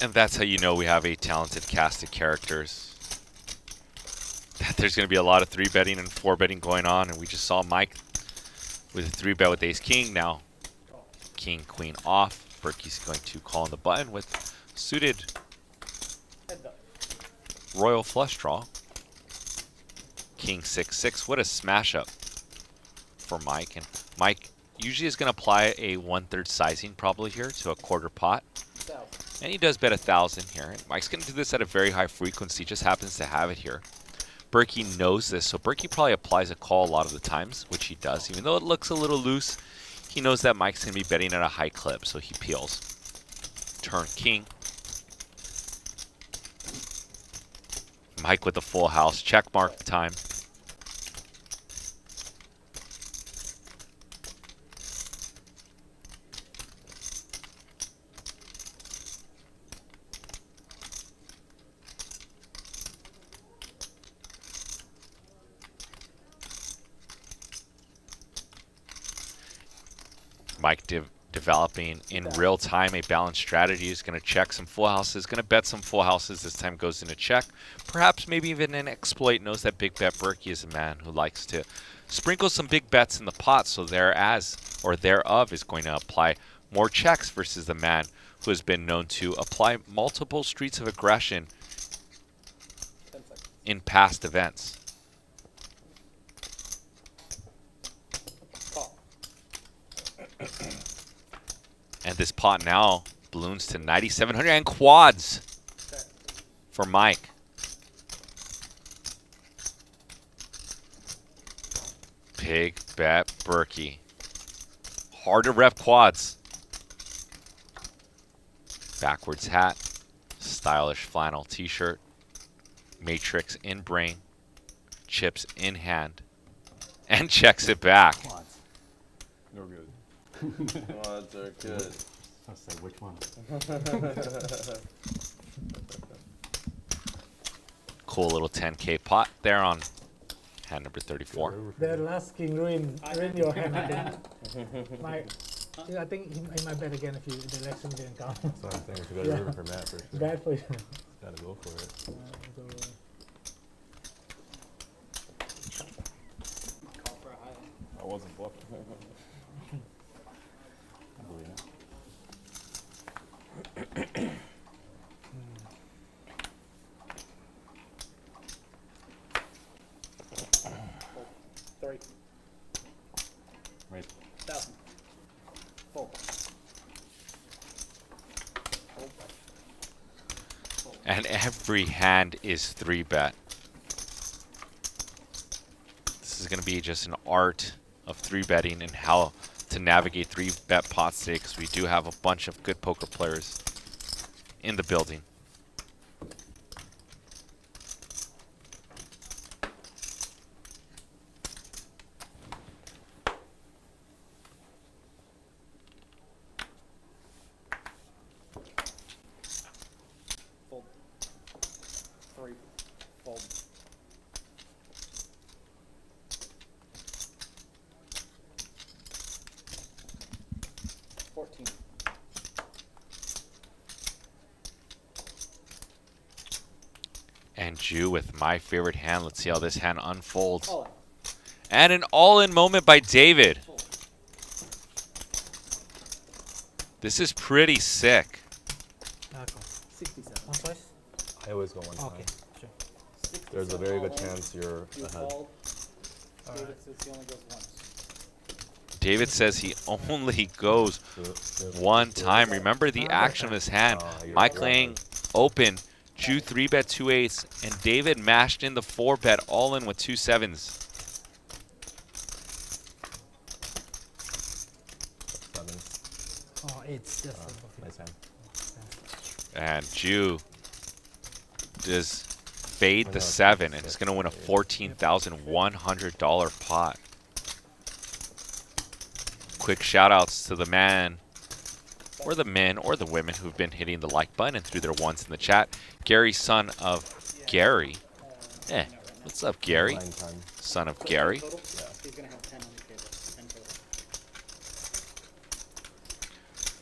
And that's how you know we have a talented cast of characters. That there's going to be a lot of 3-betting and 4-betting going on, and we just saw Mike with a 3-bet with ace king. Now king queen off. Berkey's going to call on the button with suited royal flush draw. King 6-6. What a smash up for Mike. And Mike usually is going to apply a 1/3 sizing probably here to a quarter pot. And he does bet 1,000 here. And Mike's going to do this at a very high frequency, just happens to have it here. Berkey knows this, so Berkey probably applies a call a lot of the times, which he does. Even though it looks a little loose, he knows that Mike's going to be betting at a high clip, so he peels. Turn king. Mike with the full house. Check mark time. Mike developing in real time a balanced strategy. Is going to check some full houses, going to bet some full houses. This time goes into check. Perhaps maybe even an exploit. Knows that Big Bet Berkey is a man who likes to sprinkle some big bets in the pot. So thereof is going to apply more checks versus the man who has been known to apply multiple streets of aggression in past events. And this pot now balloons to 9,700 and quads for Mike. Big Bet Berkey. Hard to rep quads. Backwards hat. Stylish flannel t-shirt. Matrix in brain. Chips in hand. And checks it back. No good. Quads are good. I'll say which one. Cool little 10K pot there on hand number 34. The last king ruin your hand again. I think he might bet again if the election didn't count. So I'm saying we should go to river for Matt for sure. Bad for you. Gotta go for it. Call for a high. I wasn't bluffing. I believe it. 3. Right. 1,000. Fold. And every hand is 3-bet. This is going to be just an art of 3-betting and how to navigate 3-bet pots today because we do have a bunch of good poker players in the building. Fold. 3. Fold. 14. And Jew with my favorite hand. Let's see how this hand unfolds. All in. And an all-in moment by David. This is pretty sick. Call. 67. One choice? I always go one time. Okay, sure. There's a very good chance you're You ahead. fold. David says he only goes once. David says he only goes one time. Remember the action of his hand. Mike Lang open, Jew 3-bet 2-8s, and David mashed in the 4-bet all in with 2 7s. Oh, it's just Nice hand. And Jew does fade the 7 and is going to win a $14,100 pot. Quick shout outs to the man, or the men, or the women who've been hitting the like button and threw their ones in the chat. Gary, son of Gary. What's up, Gary? 9 time. Son of Gary. Total? Yeah. He's going to have 10 on the table. 10 total.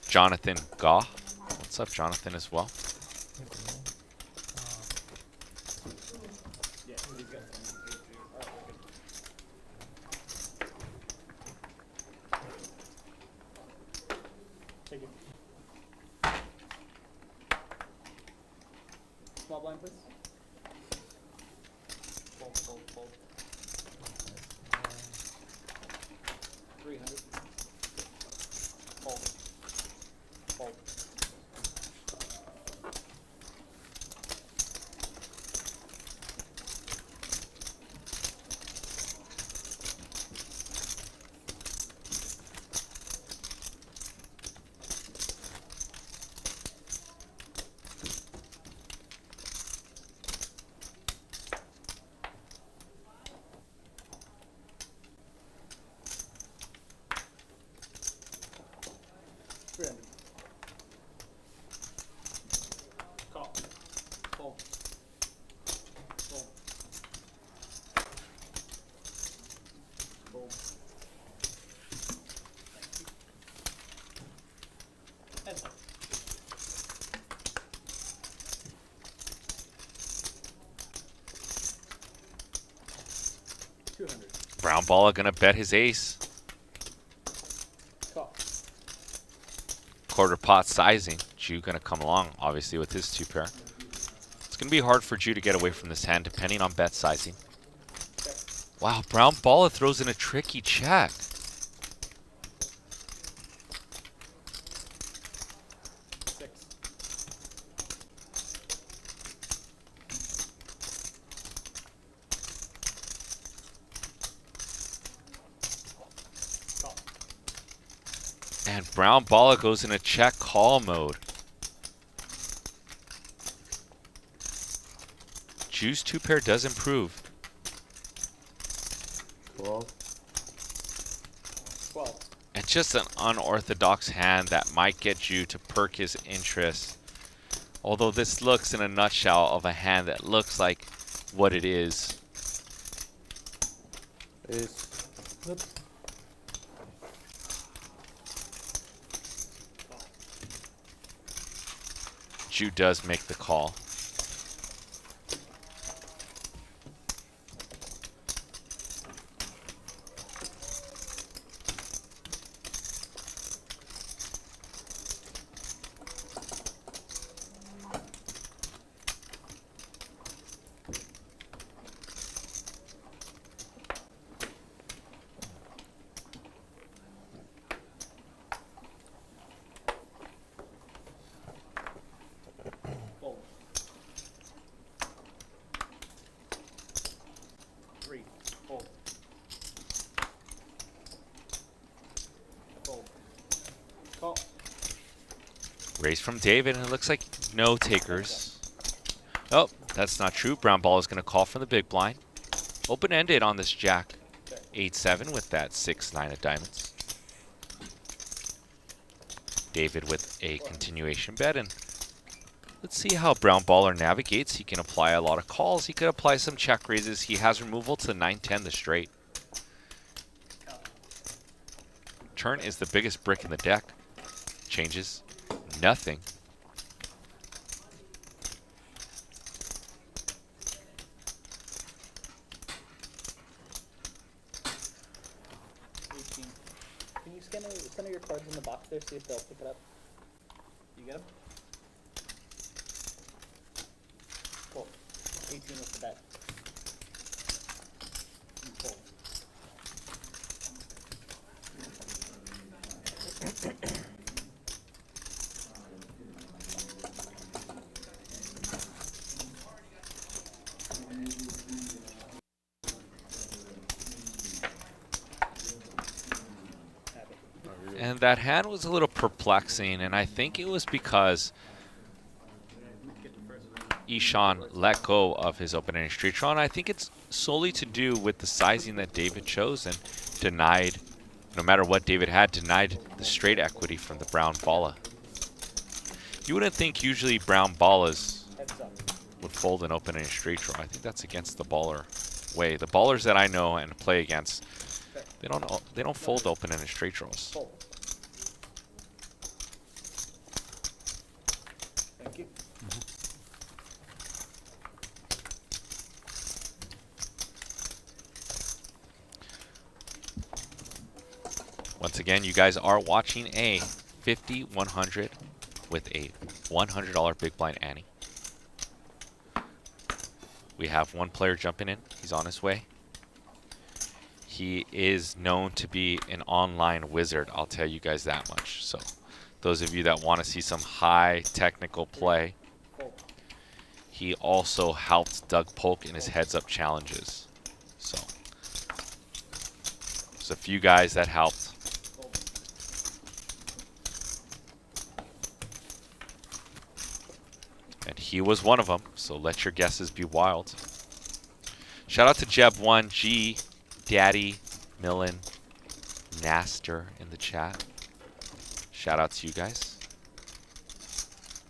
Jonathan Goh. What's up, Jonathan, as well? Yeah, he's got 10 on the table. All right, good. Take it. Small blind, please. Fold, fold, fold. 300. Fold. Fold. Call. Fold. Fold. Fold. Heads up. $200. Brown Balla going to bet his ace. Call. Quarter pot sizing. Jew going to come along, obviously, with his 2-pair. It's going to be hard for Jew to get away from this hand, depending on bet sizing. Wow, Brown Balla throws in a tricky check. Six. Call. And Brown Balla goes in a check call mode. Jew's 2-pair does improve. 12. 12. And just an unorthodox hand that might get Jew to perk his interest. Although this looks in a nutshell of a hand that looks like what it is. Ace. good. Jew does make the call. Fold. Raise from David, and it looks like no takers. Oh, that's not true. Brown ball is going to call from the big blind. Open-ended on this jack. 8-7 with that 6-9 of diamonds. David with a continuation bet, and let's see how brown baller navigates. He can apply a lot of calls. He could apply some check raises. He has removal to 9-10 the straight. Turn is the biggest brick in the deck. Changes nothing. Can you scan center your cards in the box there, see if they'll pick it up? You get them? Cool. 18 with the bet. You fold. And that hand was a little perplexing, and I think it was because Ishan let go of his open-ended straight draw, and I think it's solely to do with the sizing that David chose and denied, no matter what David had, denied the straight equity from the brown balla. You wouldn't think usually brown ballas would fold an open-ended straight draw. I think that's against the baller way. The ballers that I know and play against, they don't fold open-ended straight draws. Thank you. Once again, you guys are watching a 50-100 with a $100 big blind ante. We have one player jumping in. He's on his way. He is known to be an online wizard, I'll tell you guys that much. So those of you that want to see some high technical play, he also helped Doug Polk in his heads-up challenges. So there's a few guys that helped. And he was one of them, so let your guesses be wild. Shout out to Jeb1, G, Daddy, Millen, Naster in the chat. Shout out to you guys.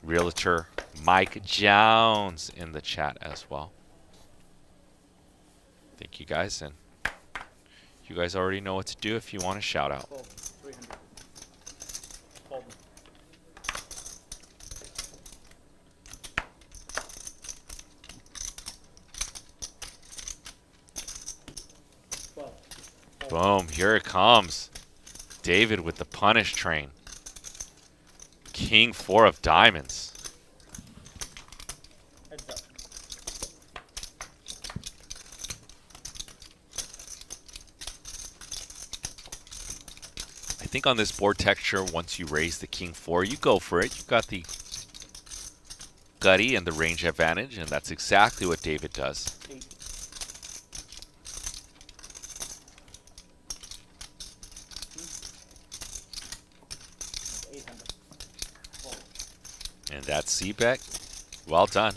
Realtor Mike Jones in the chat as well. Thank you guys, and you guys already know what to do if you want a shout out. Fold. 300. Fold. Boom, here it comes. David with the punish train. King 4 of diamonds. Heads up. I think on this board texture, once you raise the King 4, you go for it. You've got the gutty and the range advantage, and that's exactly what David does. 8. And that's C-bet. Well done.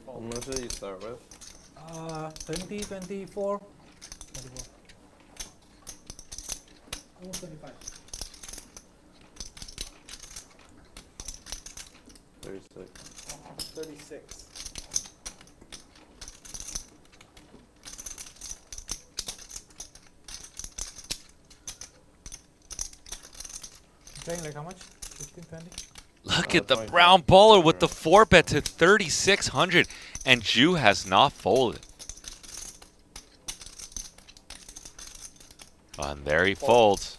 How much did you start with? 20, 24. 24. Almost 25. 36. 36. Playing like how much? 15, 20? Look at the brown baller with the 4-bet to 3,600, and Jew has not folded. And there he folds.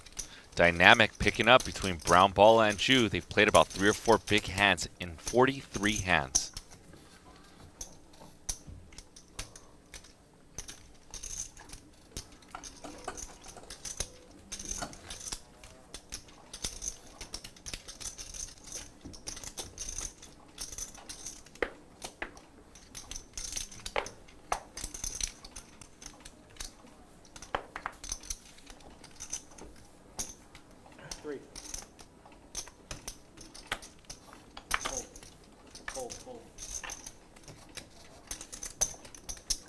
Dynamic picking up between Brown Balla and Jew. They've played about 3 or 4 big hands in 43 hands. Three. Hold. Hold, hold.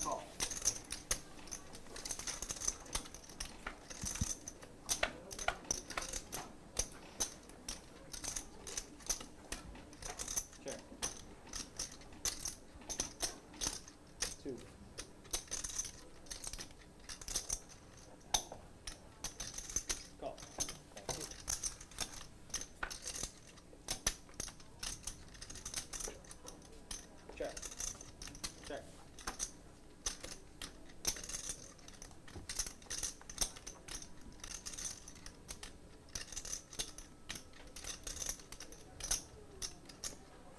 Call. Check. Two. Call. Check. Check.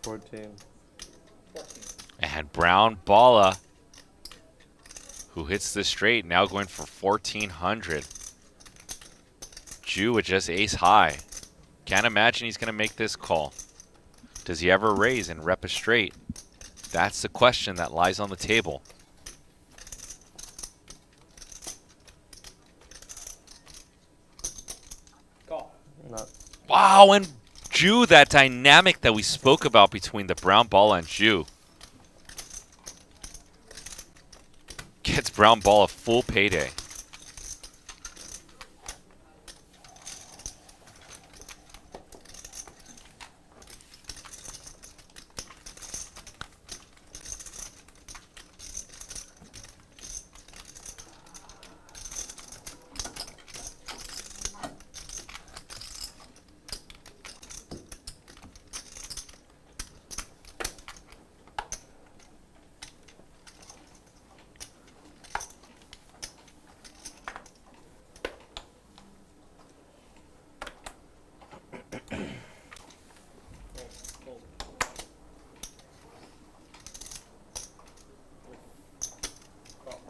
$14. 14. And Brown Balla, who hits the straight, now going for 1,400. Jew with just ace high. Can't imagine he's going to make this call. Does he ever raise and rep a straight? That's the question that lies on the table. Call. Not. Wow, and Jew, that dynamic that we spoke about between the Brown Balla and Jew. Gets Brown Balla full payday. Hold. Call.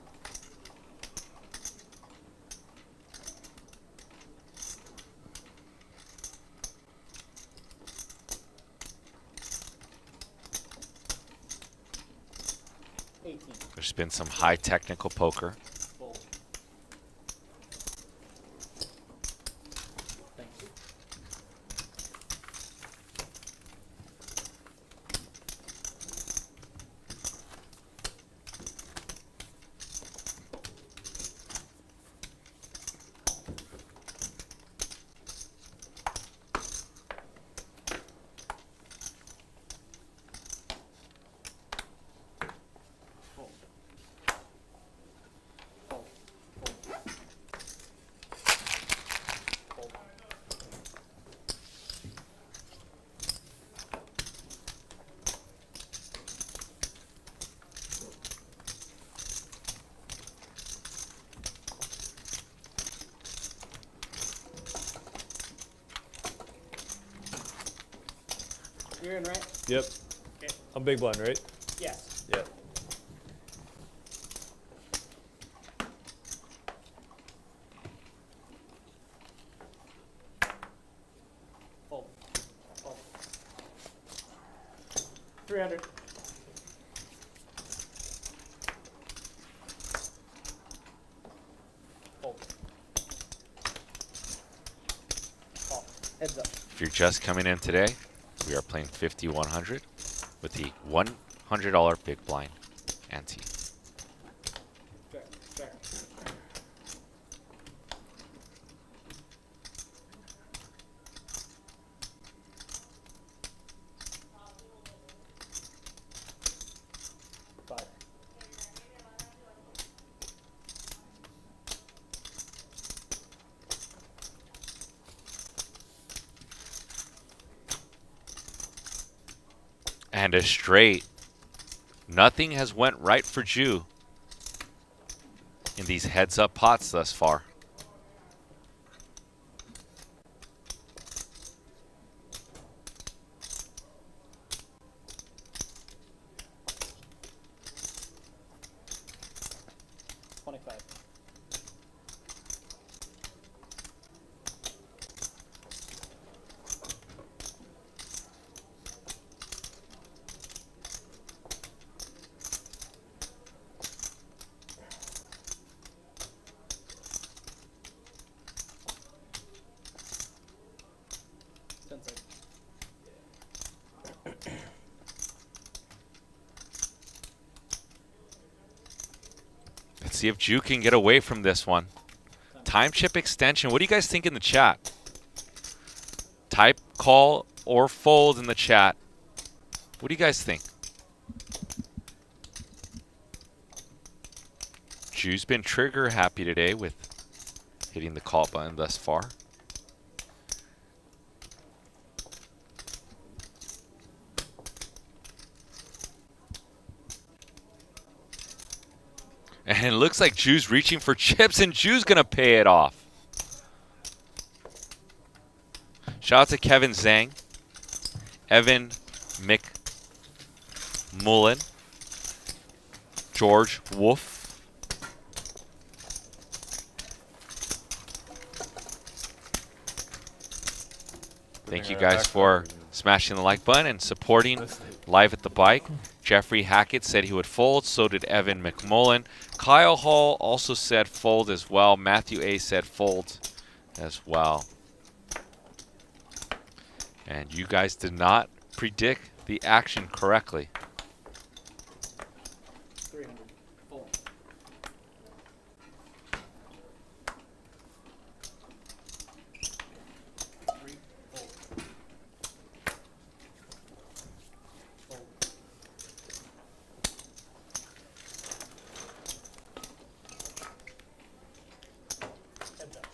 There's been some high technical poker. Fold. Thank you. Fold. Fold. Fold. Fold. You're in, right? Yep. Okay. I'm big blind, right? Yes. Yep. Fold. Fold. 300. Fold. Call. Heads up. If you're just coming in today, we are playing 5,100 with the $100 big blind ante. Fair. Fair. Five. And a straight. Nothing has went right for Jew in these heads-up pots thus far. 25. Let's see if Ju can get away from this one. Time chip extension. What do you guys think in the chat? Type, call, or fold in the chat. What do you guys think? Ju's been trigger happy today with hitting the call button thus far. And it looks like Ju's reaching for chips, and Ju's going to pay it off. Shout out to Kevin Zhang, Evan McMullen, George Wolf, thank you guys for smashing the like button and supporting Live at the Bike. Jeffrey Hackett said he would fold, so did Evan McMullen. Kyle Hall also said fold as well. Matthew A said fold as well. And you guys did not predict the action correctly. 300. Full. Three. Full. Full. Heads up.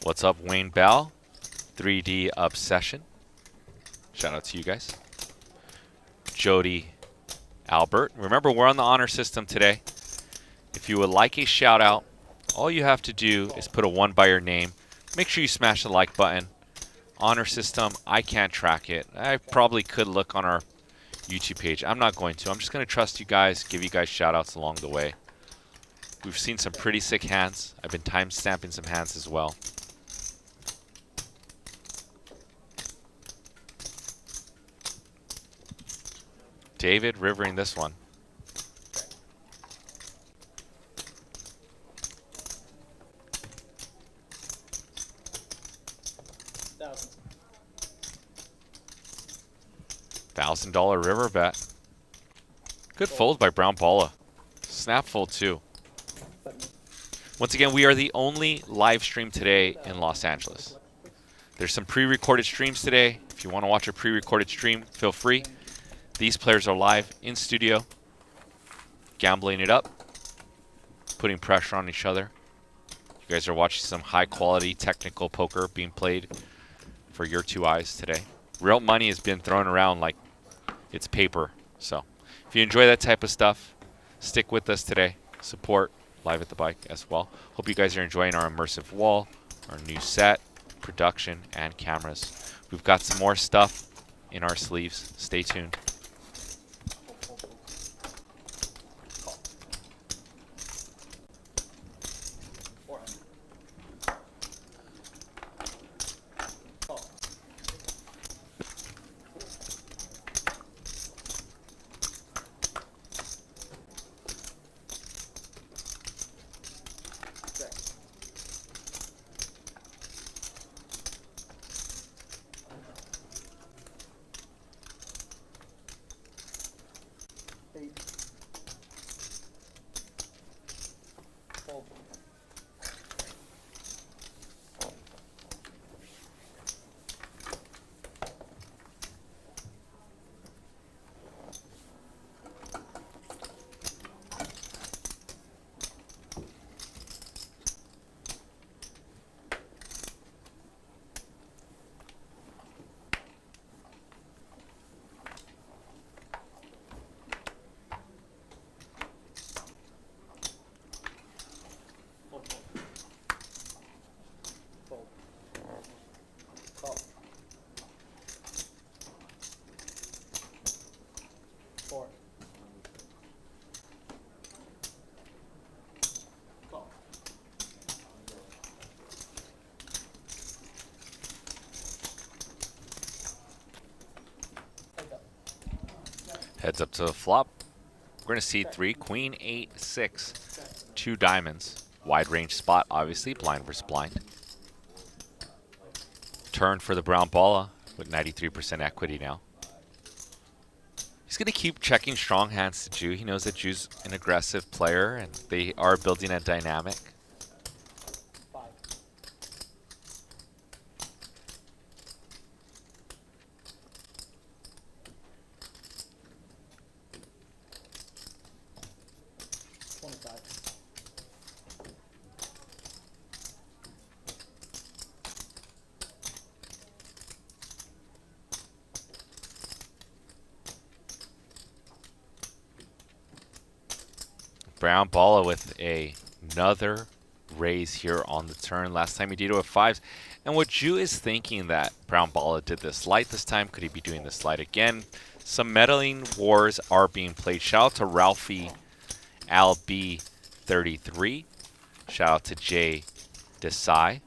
What's up, Wayne Bell? 3D Obsession. Shout out to you guys. Jody Albert. Remember, we're on the honor system today. If you would like a shout out, all you have to do is put a 1 by your name. Make sure you smash the like button. Honor system, I can't track it. I probably could look on our YouTube page. I'm not going to. I'm just going to trust you guys, give you guys shout outs along the way. We've seen some pretty sick hands. I've been time stamping some hands as well. David rivering this one. $1,000 river bet. Good fold by Brown Balla. Snap fold too. Once again, we are the only live stream today in Los Angeles. There's some pre-recorded streams today. If you want to watch a pre-recorded stream, feel free. These players are live in studio, gambling it up, putting pressure on each other. You guys are watching some high-quality technical poker being played for your two eyes today. Real money has been thrown around like it's paper. So if you enjoy that type of stuff, stick with us today. Support Live at the Bike as well. Hope you guys are enjoying our immersive wall, our new set, production, and cameras. We've got some more stuff in our sleeves. Stay tuned. Heads up to the flop. We're going to see 3, queen, 8, 6, 2 diamonds. Wide range spot, obviously, blind versus blind. Turn for the brown balla with 93% equity now. He's going to keep checking strong hands to Jew. He knows that Jew's an aggressive player, and they are building a dynamic. 5. Brown balla with another raise here on the turn. Last time he did it with 5s. And what Jew is thinking that brown balla did this light this time. Could he be doing this light again? Some meddling wars are being played. Shout out to Ralphie LB33. Shout out to Jay Desai,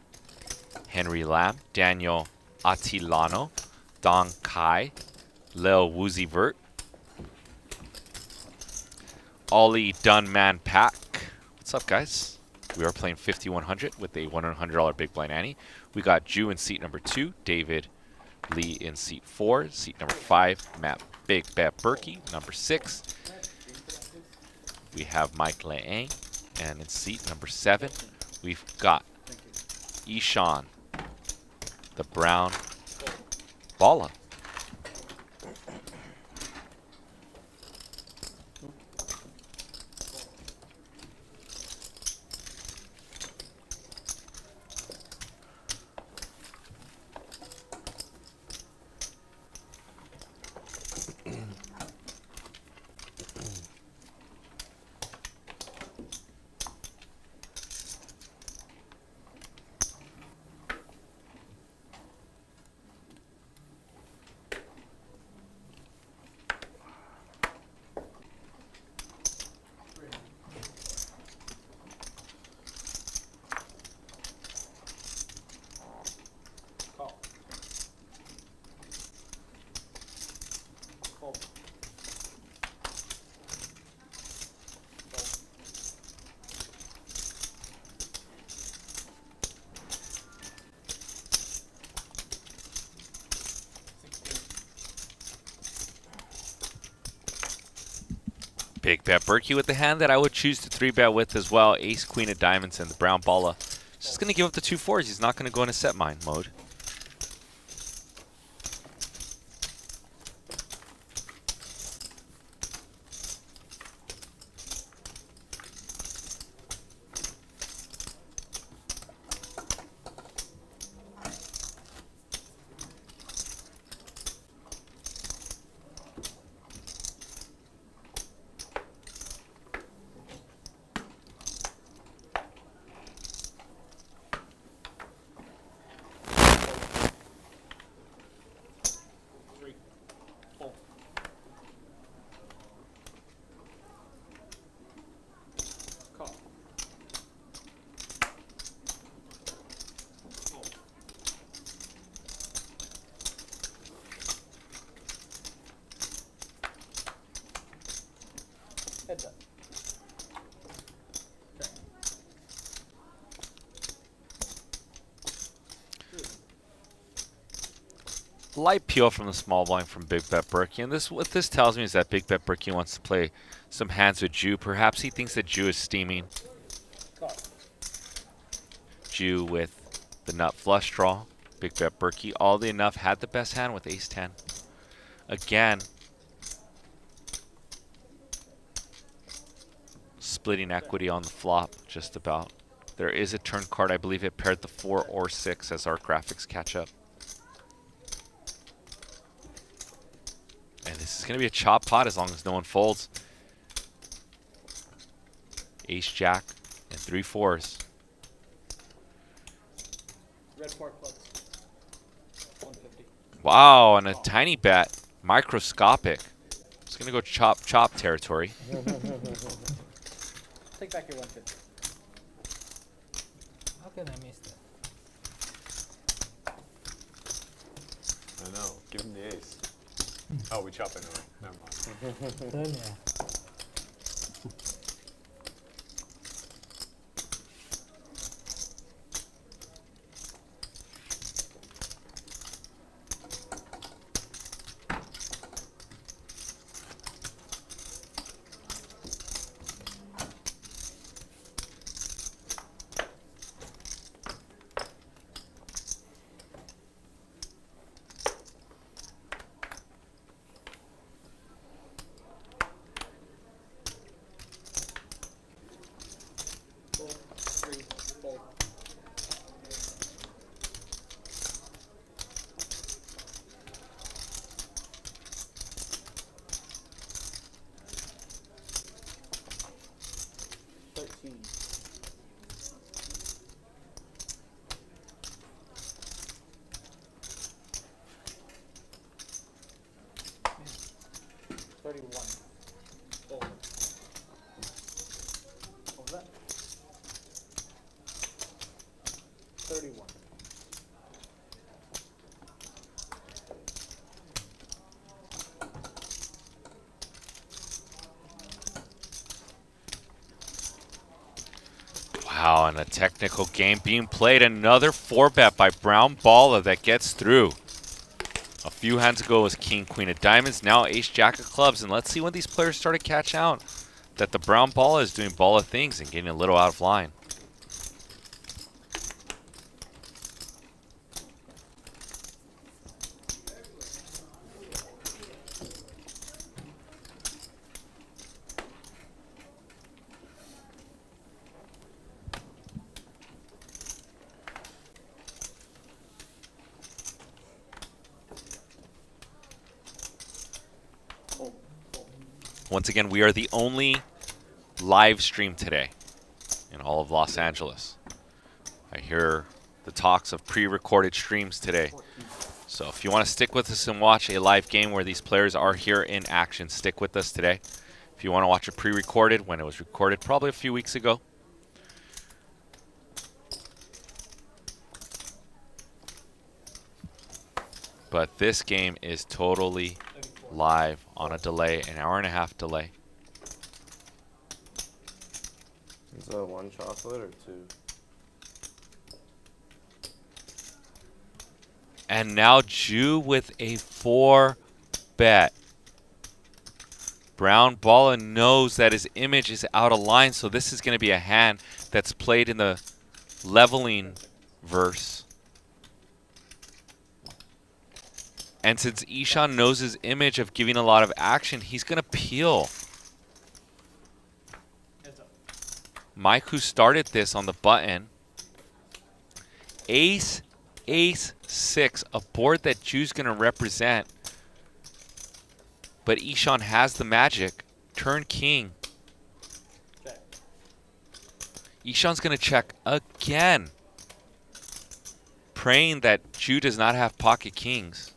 Henry Lam, Daniel Atilano, Don Kai, Lil Woozy Vert, Ollie Dunman Pack. What's up, guys? We are playing 5100 with a $100 Big Blind Ante. We got Jew in seat number 2, David Lee in seat 4, seat number 5, Matt Big Bet Berkey, number 6. We have Mike Leang, and in seat number 7, we've got Ishan, the brown balla. Big bet Berkey with the hand that I would choose to 3-bet with as well. Ace, queen of diamonds, and the brown balla. Just going to give up the 2 4s. He's not going to go into set mine mode. Heads up. Light peel from the small blind from Big Bet Berkey. And this, what this tells me is that Big Bet Berkey wants to play some hands with Jew. Perhaps he thinks that Jew is steaming. Jew with the nut flush draw. Big Bet Berkey, all the enough, had the best hand with ace 10. Again, splitting equity on the flop, just about. There is a turn card. I believe it paired the 4 or 6 as our graphics catch up. And this is going to be a chop pot as long as no one folds. Ace, jack, and 3 4s. Red 4 clubs. 150. Wow, and a tiny bet. Microscopic. It's going to go chop, chop territory. Take back your 150. How can I miss that? I know. Give him the ace. Oh, we chop it away. Never mind. Turn, yeah. Fold. 3. Fold. $13. $31. Fold. What was that? 31. Wow, and a technical game being played. Another 4-bet by Brown Balla that gets through. A few hands ago was King, Queen of Diamonds, now Ace, Jack of Clubs. And let's see when these players start to catch out that the Brown Balla is doing Balla things and getting a little out of line. Fold. Fold. Once again, we are the only live stream today in all of Los Angeles. I hear the talks of pre-recorded streams today. So if you want to stick with us and watch a live game where these players are here in action, stick with us today. If you want to watch it pre-recorded, when it was recorded probably a few weeks ago. But this game is totally live on a delay, an hour-and-a-half delay. Is that 1 chocolate or 2? And now Jew with a 4-bet. Brown Balla knows that his image is out of line, so this is going to be a hand that's played in the leveling verse. And since Ishan knows his image of giving a lot of action, he's going to peel. Heads up. Mike, who started this on the button. Ace, Ace, 6, a board that Jew's going to represent. But Ishan has the magic. Turn king. Check. Ishan's going to check again. Praying that Jew does not have pocket kings.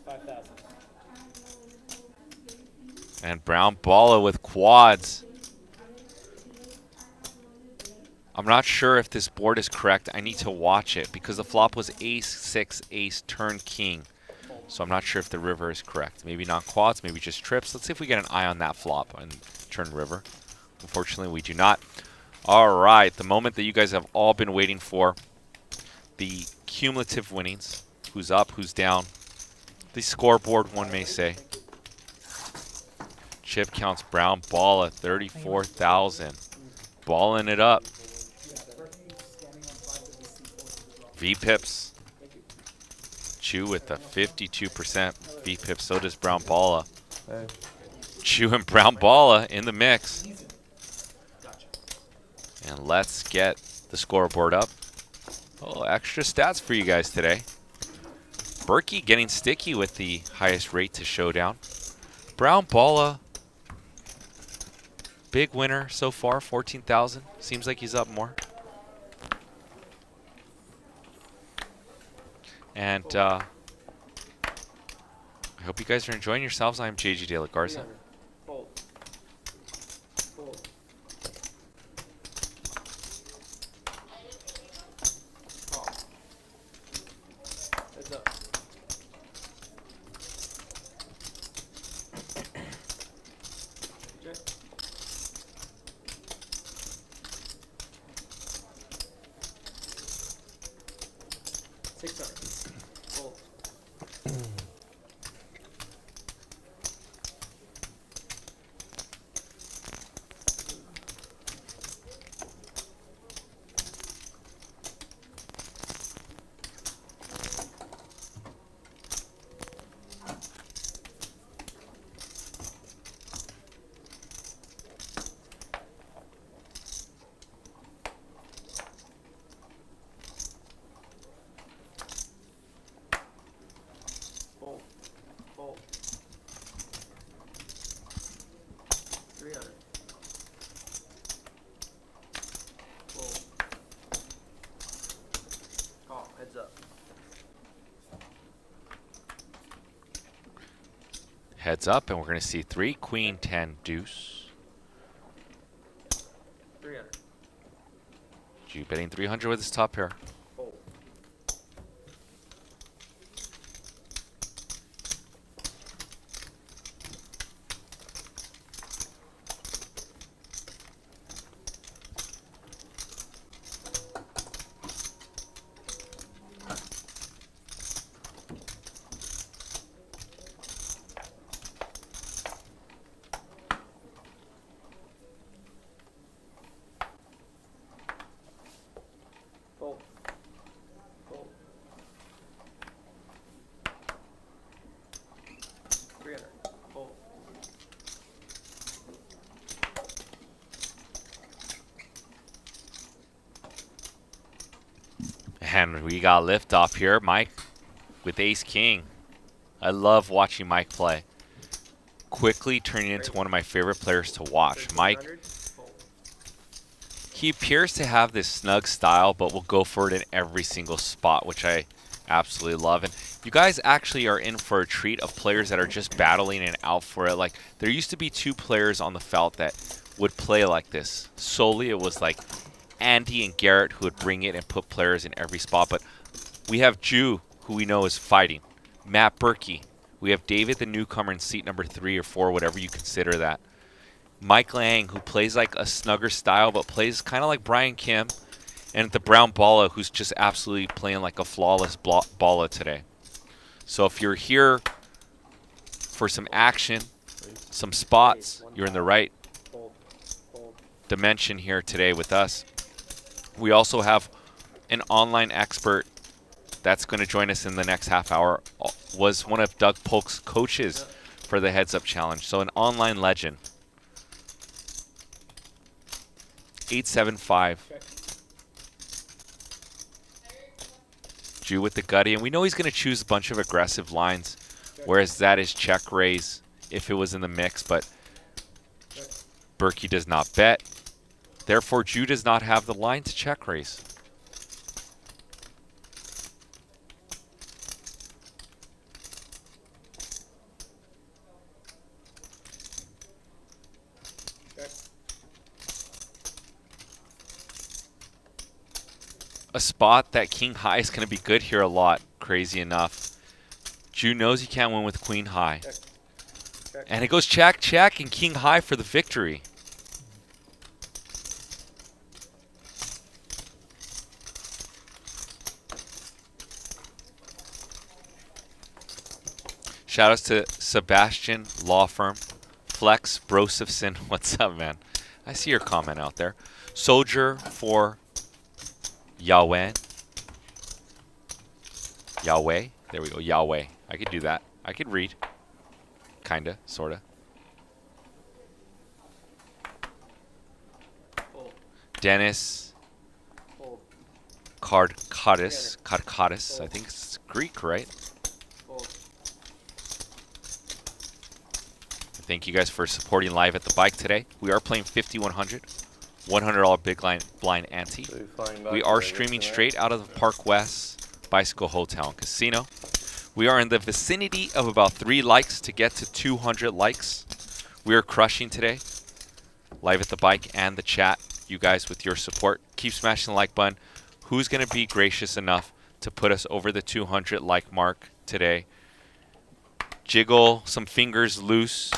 $5,000. And Brown Balla with quads. I'm not sure if this board is correct. I need to watch it because the flop was ace, 6, ace, turn, king. So I'm not sure if the river is correct. Maybe not quads, maybe just trips. Let's see if we get an eye on that flop and turn river. Unfortunately, we do not. All right, the moment that you guys have all been waiting for. The cumulative winnings. Who's up, who's down. The scoreboard, one may say. Chip counts Brown Balla, 34,000. Balling it up. V-Pips. Chew with a 52% V-Pips. So does Brown Balla. Hey. Chew and Brown Balla in the mix. And let's get the scoreboard up. Oh, extra stats for you guys today. Berkey getting sticky with the highest rate to showdown. Brown Balla, big winner so far, 14,000. Seems like he's up more. And I hope you guys are enjoying yourselves. I'm JG De La Garza. Fold. Fold. up. Check. 600. Fold. Fold. Fold. 300. Fold. Call. Heads up. Heads up, and we're going to see 3, queen, 10, deuce. 300. Jew betting 300 with his top pair. Fold. Fold. Fold. 300. Fold. And we got lift off here, Mike, with ace king. I love watching Mike play. Quickly turning into one of my favorite players to watch. Mike, 1300. Fold. he appears to have this snug style, but will go for it in every single spot, which I absolutely love. And you guys actually are in for a treat of players that are just battling and out for it. Like, there used to be 2 players on the felt that would play like this. Solely, it was like Andy and Garrett who would bring it and put players in every spot. But we have Jew, who we know is fighting. Matt Berkey. We have David, the newcomer, in seat number 3 or 4, whatever you consider that. Mike Lang, who plays like a snugger style, but plays kind of like Brian Kim. And the Brown Balla, who's just absolutely playing like a flawless Balla today. So if you're here for some action, some spots, you're in the right Fold. Fold. dimension here today with us. We also have an online expert that's going to join us in the next half hour. Was one of Doug Polk's coaches for the Heads Up Challenge. So an online legend. 875. Check. Jew with the gutty. And we know he's going to choose a bunch of aggressive lines. Whereas that is check raise if it was in the mix. But Berkey does not bet. Therefore, Jew does not have the line to check raise. A spot that king high is going to be good here a lot, crazy enough. Jew knows he can't win with queen high. Check. Check. And it goes check, check, and king high for the victory. Shout outs to Sebastian Law Firm. Flex Brosefson. What's up, man? I see your comment out there. Soldier for Yahweh. Yahweh. There we go. Yahweh. I could do that. I could read. Kinda. Sorta. Fold. Dennis Fold. Karkadis. I think it's Greek, right? Fold. Thank you guys for supporting live at the bike today. We are playing 5100. $100 big line blind ante. So you're flying back We to are Vegas streaming tonight? straight out of the Park West Bicycle Hotel and Casino. We are in the vicinity of about 3 likes to get to 200 likes. We are crushing today. Live at the bike and the chat. You guys with your support. Keep smashing the like button. Who's going to be gracious enough to put us over the 200 like mark today. Jiggle some fingers loose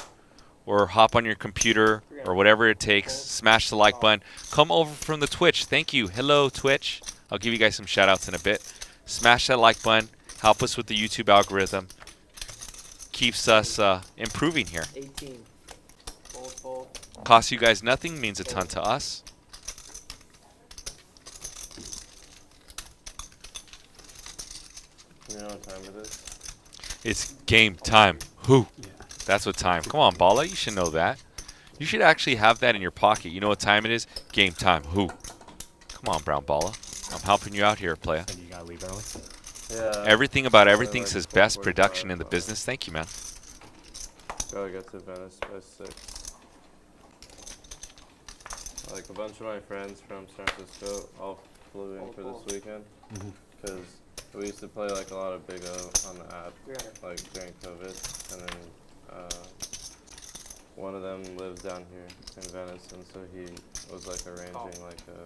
or hop on your computer or whatever it takes. Smash the like button. Come over from the Twitch. Thank you. Hello, Twitch. I'll give you guys some shout outs in a bit. Smash that like button. Help us with the YouTube algorithm. Keeps us improving here. 18. Fold. Costs you guys nothing, means a ton to us. You know what time it is? It's game time. Who? Yeah. That's what time. Come on, Bala. You should know that. You should actually have that in your pocket. You know what time it is? Game time. Who? Come on, Brown Bala. I'm helping you out here, playa. And you gotta leave early. Yeah. Everything about Only everything like says 4:45, best production in the but business. Thank you, man. Gotta get to Venice by 6. Like a bunch of my friends from San Francisco all flew in for this weekend because we used to play like a lot of Big O on the app, like during COVID, and then one of them lives down here in Venice, and so he was like arranging like a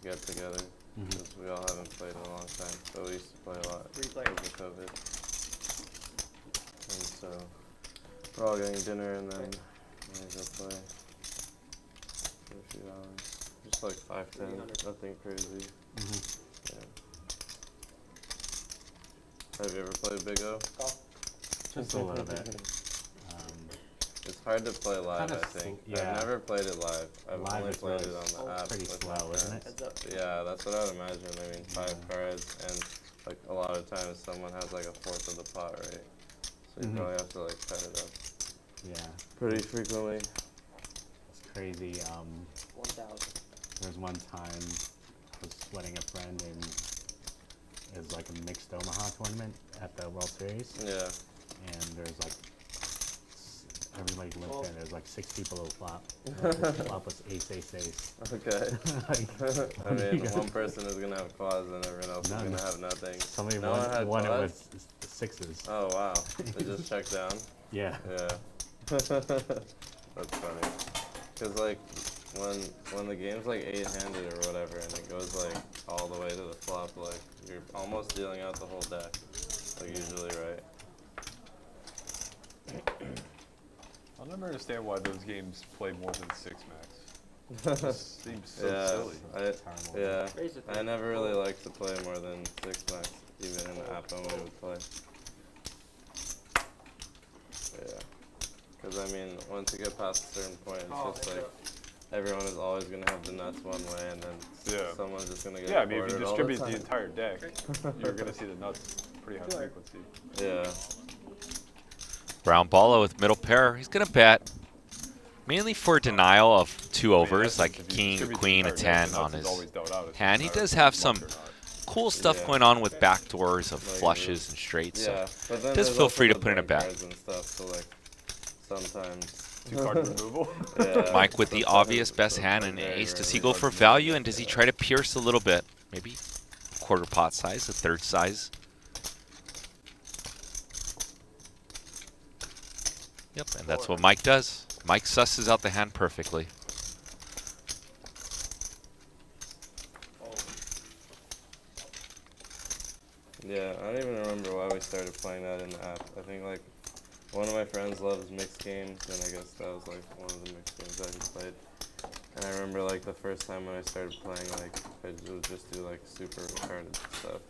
get together because we all haven't played in a long time, so we used to play a lot over COVID, and so we're all getting dinner and then we're gonna go play for a few hours, just like 5-10, nothing crazy. Yeah. Have you ever played Big O? Just a little bit. It's hard to play live, Kinda I think. yeah. I've never played it live. I've Live only is played really it on the app. pretty with slow, my isn't friends. it? Yeah, that's what I would imagine. I mean, 5 cards, and like a lot of times someone has like a fourth of the pot, right? So you probably have to like cut it up Yeah. pretty frequently. It's crazy. 1,000. There was one time I was sweating a friend and it was like a mixed Omaha tournament at the World Series. Yeah. And there's like everybody limped in. There's like 6 people who flop. The flop was ace. Okay. Like, I mean, one person is gonna have quads and everyone else is None. gonna have nothing. somebody No one had won it quads? with 6s. Oh wow. They just checked down. Yeah. Yeah. That's funny. Cause like when the game's like 8-handed or whatever and it goes like all the way to the flop, like you're almost dealing out the whole deck. Like usually, right? I'll never understand why those games play more than 6 max. It seems so Yeah. silly. Basically. I never really like to play more than 6 max, even in the app only would play. Yeah. Cause I mean, once you get past a certain point, it's just like everyone is always gonna have the nuts one way, and then someone's just gonna get Yeah, I mean, if you boarded all the distribute the time. entire deck, you're going to see the nuts pretty high frequency. Yeah. Brown Bala with middle pair. He's going to bet. Mainly for denial of 2 overs, like king, queen, a 10 on his hand. He does have some cool stuff going on with backdoors of flushes and straights. Yeah, So but then just there's feel also free to the put in a blank bet. cards and stuff, so like sometimes 2 card removal. Yeah, Mike with the sometimes obvious it's best so hand and very ace. Does rarely he go for value and does he try to pierce a little bit? Maybe quarter pot size, a third size. Yep, and that's what Mike does. Mike susses out the hand perfectly. Yeah, I don't even remember why we started playing that in the app. I think like one of my friends loves mixed games, and I guess that was like one of the mixed games that he played. And I remember like the first time when I started playing, like I would just do like super retarded stuff.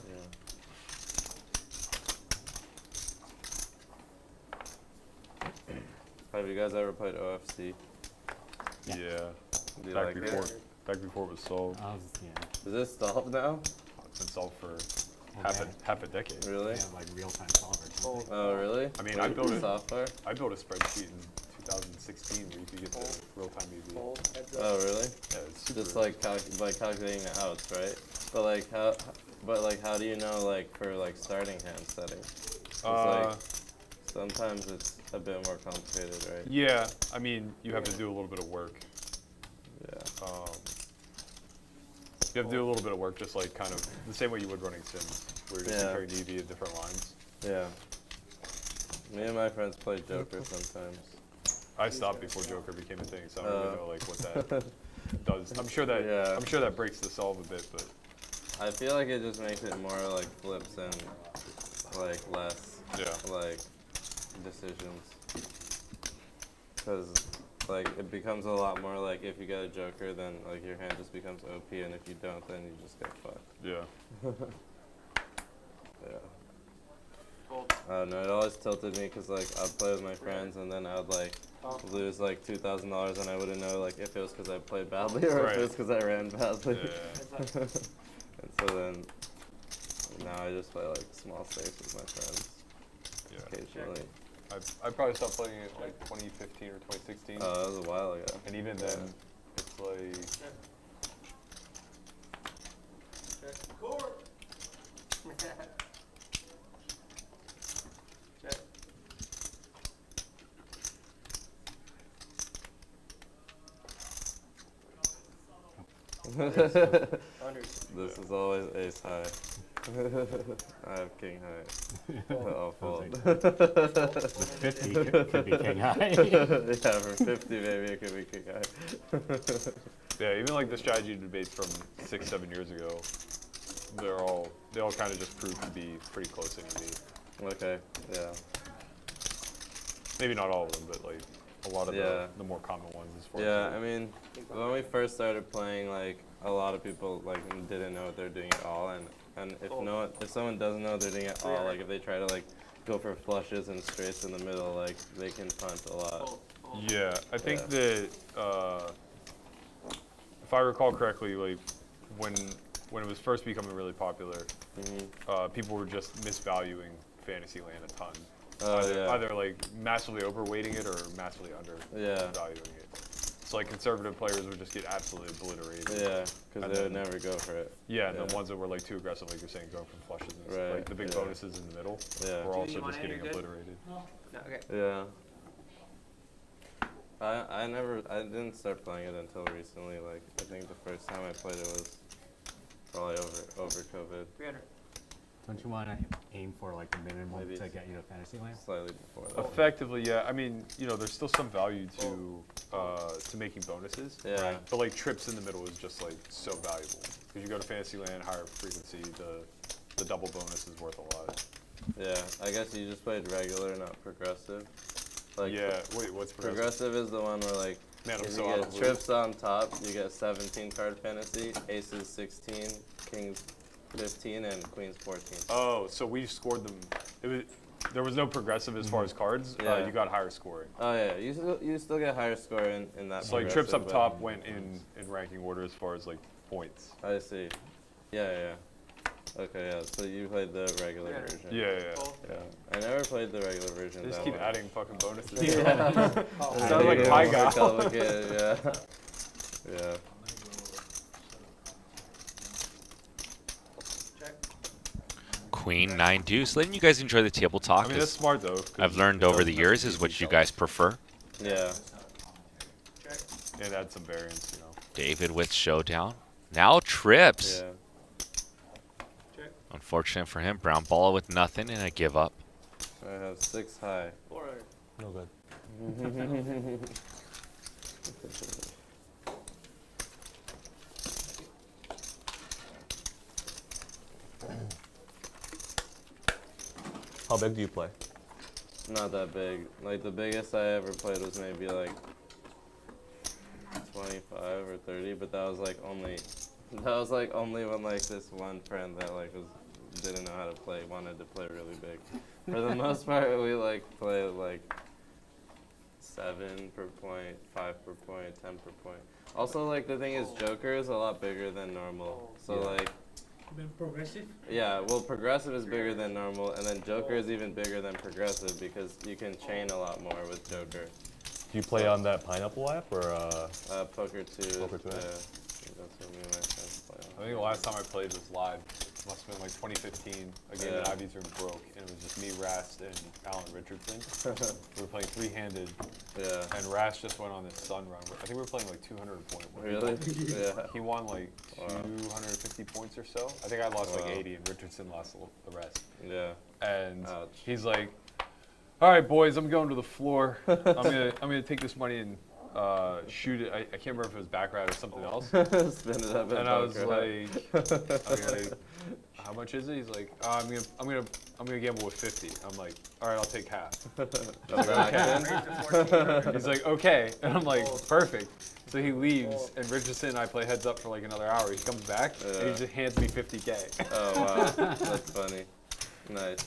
Yeah. Have you guys ever played OFC? Yeah. Do you Back like before, it? back before it was solved. Is it solved now? It's been solved for Okay. half a decade. Really? They have like real-time solvers. Oh, really? I mean, What I built it. software. I built a spreadsheet in 2016 where you could get the real-time EV. Fold. Heads up. Oh, really? Yeah, it's super. Just like by calculating the outs, right? But like how do you know like for like starting hand setting? 'Cause, like, sometimes it's a bit more complicated, right? Yeah, I mean, you have to do a little bit of work. Yeah. You have to do a little bit of work, just like kind of the same way you would running Sims, where you're Yeah. comparing EV at different lines. Yeah. Me and my friends play Joker sometimes. I stopped before Joker became a thing, so I don't really know like what that does. I'm sure that Yeah. I'm sure that breaks the solve a bit, but I feel like it just makes it more like flips and like less like decisions. Because like it becomes a lot more like if you get a joker, then like your hand just becomes OP, and if you don't, then you just get fucked. yeah. Yeah. I don't know, it always tilted me because like I'd play with my friends and then I'd like lose like $2,000 and I wouldn't know like if it was because I played badly or if it was because I ran badly. Yeah. And so then now I just play like small stakes with my friends Yeah. occasionally. I probably stopped playing it like 2015 or 2016. Oh, that was a while ago. And even then, it's like. This is always ace high. I have king high. I'll fold. With 50 could be king high. Yeah, for 50 maybe it could be king high. Yeah, even like the strategy debates from 6-7 years ago, they all kind of just proved to be pretty close anyway. Okay, yeah. Maybe not all of them, but like a lot of the more common ones as far Yeah, as. I mean, when we first started playing, like a lot of people like didn't know what they're doing at all, and if someone doesn't know what they're doing at all, like if they try to like go for flushes and straights in the middle, like they can punt a lot. Yeah, I think that if I recall correctly, like when it was first becoming really popular, people were just misvaluing Fantasyland a ton. Either like massively overweighting it or massively undervaluing it. So like conservative players would just get absolutely obliterated. Yeah, because they would never go for it. Yeah, and the ones that were like too aggressive, like you're saying, going for flushes and like the big bonuses in the middle, were also just getting obliterated. No, okay. Yeah. I didn't start playing it until recently. Like I think the first time I played it was probably over COVID. 300. Don't you want to aim for like a minimum to get you to Fantasyland? Slightly before that. Effectively, yeah. I mean, there's still some value to making bonuses. Yeah. Right? But like trips in the middle is just like so valuable because you go to Fantasyland, higher frequency, the double bonus is worth a lot. Yeah, I guess you just played regular, not progressive. Like Yeah. Wait, what's progressive? progressive is the one where like Man, I'm if so you out get of the trips on top, you get 17 card fantasy, aces 16, kings 15, and queens 14. Oh, so we scored them. There was no progressive as far as cards. Yeah. You got higher scoring. Oh yeah, you still get higher score in that. So like trips up progressive, top went in ranking order as far as like points. but I see. Yeah. Okay, yeah. So you played the regular version. Yeah. I never played the regular version. They just that keep one. adding fucking bonuses. Yeah. It sounds like my guy. Complicated, yeah. Yeah. Queen, 9 deuce. Letting you guys enjoy the table talk. I mean, that's smart though. 'cause I've learned it over does the never years keep is what each you other. guys prefer. Yeah. And add some variance, David with showdown. Now trips. Yeah. Unfortunate for him, brown ball with nothing and a give up. I have 6 high. 400. No good. How big do you play? Not that big. Like the biggest I ever played was maybe like 25 or 30, but that was like only when like this one friend that like didn't know how to play wanted to play really big. For the most part, we like play like 7 per point, 5 per point, 10 per point. Also, like the thing is, Joker is a lot bigger than normal. So like. Been progressive? Yeah, well, progressive is bigger than normal, and then Joker is even bigger than progressive because you can chain a lot more with Joker. Do you play on that Pineapple app or? Poker 2. Poker 2, Yeah, yeah. that's what me and my friends play I on. think the last time I played was live. Must have been like 2015. A game that Ivy's room broke, and it was just me, Rast, and Alan Richardson. We were playing three-handed, Yeah. and Rast just went on this sun run. I think we were playing like 200 point. Really? Yeah. He won like Wow. 250 points or so. I think I lost like Wow. 80, and Richardson lost the rest. Yeah. And Ouch. he's like, "All right, boys, I'm going to the floor. I'm gonna take this money and shoot it. I can't remember if it was backride or something else. Spin it up And I was right. like, okay, how much is it? He's like, I'm gonna gamble with 50. I'm like, all right, I'll take half. He's like, okay, and I'm like, perfect. So he leaves, and Richardson and I play heads up for like another hour. He comes back, and he just hands me 50K. Oh wow, that's funny. Nice.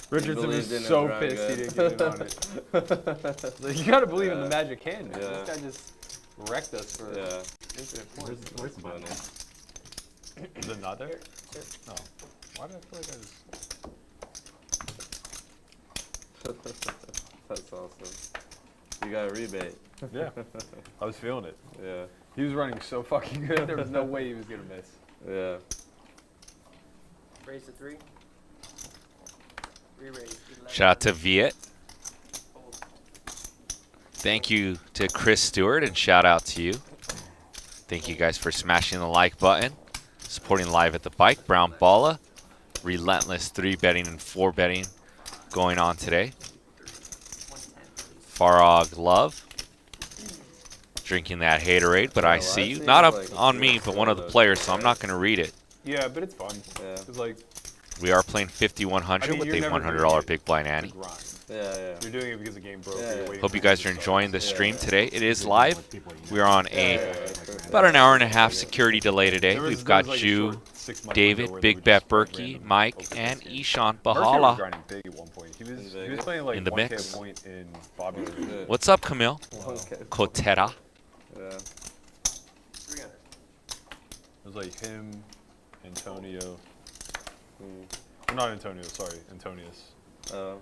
Richardson was believed in so his run pissed good. he didn't get in on it. Like, you gotta believe in the magic hand, man. Yeah. This guy just wrecked us for Yeah. infinite points. Where's the money? Is it not there? No. Why did I feel like I just... That's awesome. You got a rebate. Yeah. I was feeling it. Yeah. He was running so fucking good, there was no way he was gonna miss. Yeah. Raise to 3. Re-raise. 11. Shout out to Viet. Fold. Thank you to Chris Stewart, and shout out to you. Thank you guys for smashing the like button, supporting live at the bike. Brown Balla, relentless 3-betting and 4-betting going on today. 110. Farog Love, drinking that haterade, but I well, see I you. see Not it up like on me, but one of the players, so I'm not going to read it. Yeah, but it's fun. Yeah. It's like We are playing 5100 I mean, with you're a never $100 doing it big blind the Annie. grind. Yeah. You're doing it because the game broke. Yeah, You're yeah. waiting Hope for you it guys to are start. enjoying the stream Yeah. today. It is live. We are on Yeah. about an hour and a half security delay today. There was- We've there got was like a Jew, short 6 month window David, where Big we Bet just played Berkey, random Mike, poker and games. Ishan Berkey was Bahala grinding big at one point. He was Vegas? playing like In the 1K mix. a point in Bobby. Shit. What's up, Camille? Okay. Cotera. Yeah. 300. It was like him, Antonio. Mm. Not Antonio, sorry, Antonius. Call.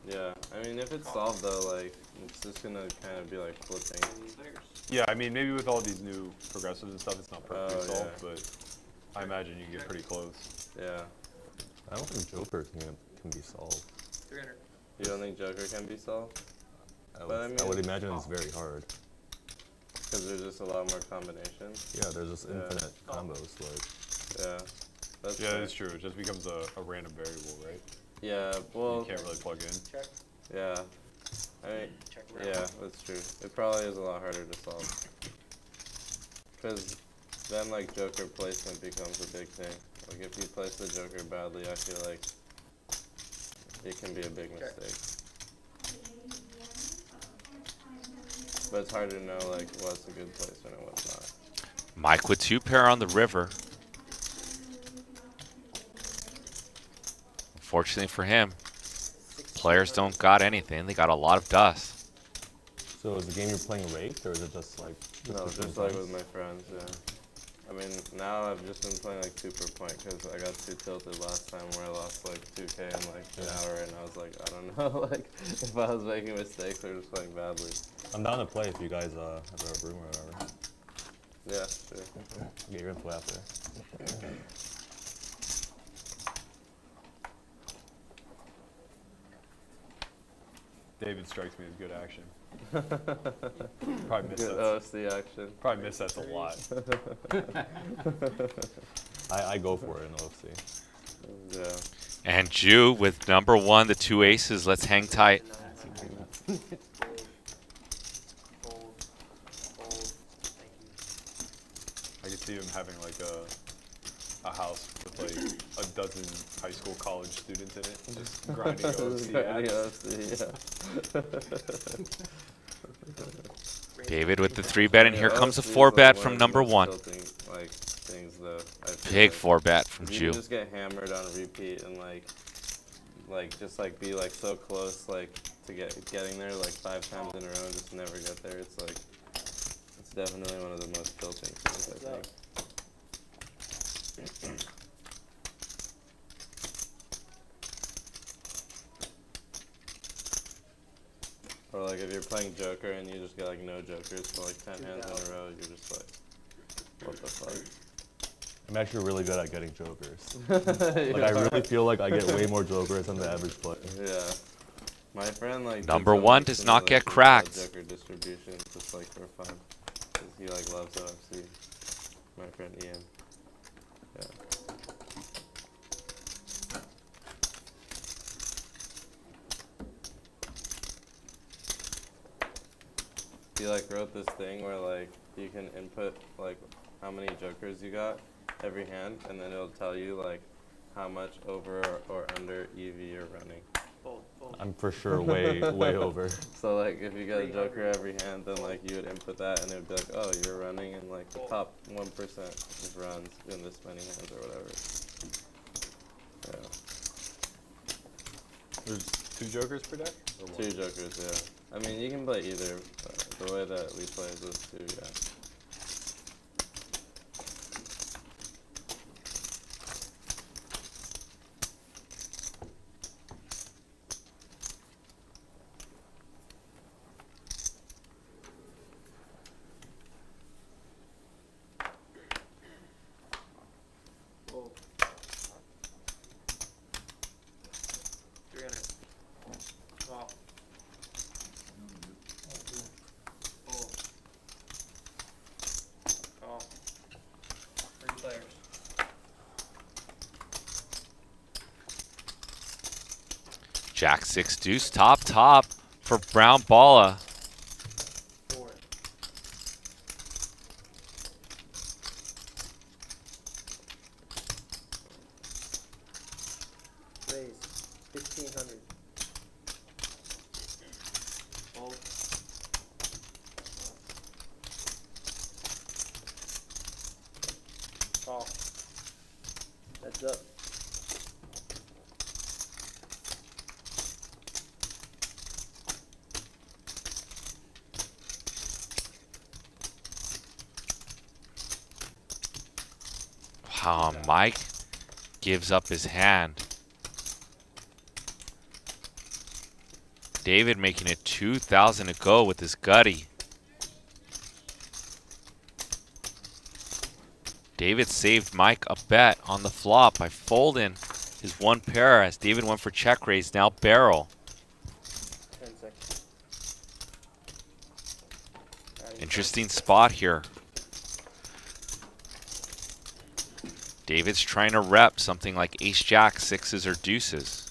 Yeah. I mean, if it's solved though, like it's just gonna kind of be like flipping. Players. Yeah, I mean, maybe with all these new progressives and stuff, it's not perfectly Oh, solved, yeah. but I imagine you can get pretty close. Yeah. I don't think Joker can be solved. 300. You don't think Joker can be solved? I But I would mean- imagine it's very hard. Because there's just a lot more combinations. Yeah, there's just Yeah. infinite combos. Like, Yeah. That's Yeah, fair. it's true. It just becomes a random variable, right? Yeah. You Well. can't really plug in. Check. Yeah. I mean, Check. Round. yeah, that's true. It probably is a lot harder to solve. Because then, like, Joker placement becomes a big thing. Like, if you place the Joker badly, I feel like it can be a big Check. mistake. But it's hard to know, like, what's a good placement and what's not. Mike with 2-pair on the river. Unfortunately for him, players don't got anything. They got a lot of dust. so is the game you're playing raked, or is it just like? No, between just like friends? with my friends, yeah. I mean, now I've just been playing like 2 per point because I got too tilted last time where I lost like 2K in like an hour, and I was like, I don't know, like if I was making mistakes or just playing badly. I'm down to play if you guys have a room or whatever. Yeah, sure. I'll get your info after. David strikes me as good action. Probably miss Good that. OC action. Probably miss that a lot. I go for it in OFC. Yeah. And Jew with number 1, the 2 aces. Let's hang tight. Fold. Fold. Fold. Thank you. I could see him having like a house with like a dozen high school, college students in it, just grinding OFC Grinding ads. OFC, yeah. David with the 3-bet, and here comes a OFC is, 4-bet like, from one of number the most 1. tilting, like, things though. I feel Big like. 4-bet from If you Jew. can just get hammered on repeat and like just like be like so close like to getting there like 5 times in a row and just never get there. It's like it's definitely one of the most tilting things I think. Or like if you're playing Joker and you just get like no Jokers for like 10 hands in a row, you're just like, what the fuck? I'm actually really good at getting jokers. You Like I are. really feel like I get way more jokers than the average player. Yeah. My friend like did Number some, 1 like, does similar not get thing cracked. about Joker distribution just like for fun. 'Cause he like loves OFC. My friend Ian. Yeah. he like wrote this thing where like you can input like how many jokers you got every hand, and then it'll tell you like how much over or under EV you're running. I'm for sure way over. So like if you got a joker every hand, then like you would input that, and it would be like, oh, you're running in like the top 1% of runs in this many hands or whatever. Yeah. There's 2 jokers per deck? Or 2 jokers, yeah. I mean, you can play either. But the way that we play is with 2, yeah. Fold. 300. Call. Fold. Call. 3 players. Jack 6 deuce top for Brown Balla. 4. Raise. 1500. Fold. Call. Heads up. Wow, Mike gives up his hand. David making it 2,000 to go with his gutty. David saved Mike a bet on the flop by folding his 1 pair as David went for check raise, now barrel. 10 seconds. Interesting spot here. David's trying to rep something like ace jack, 6s, or deuces.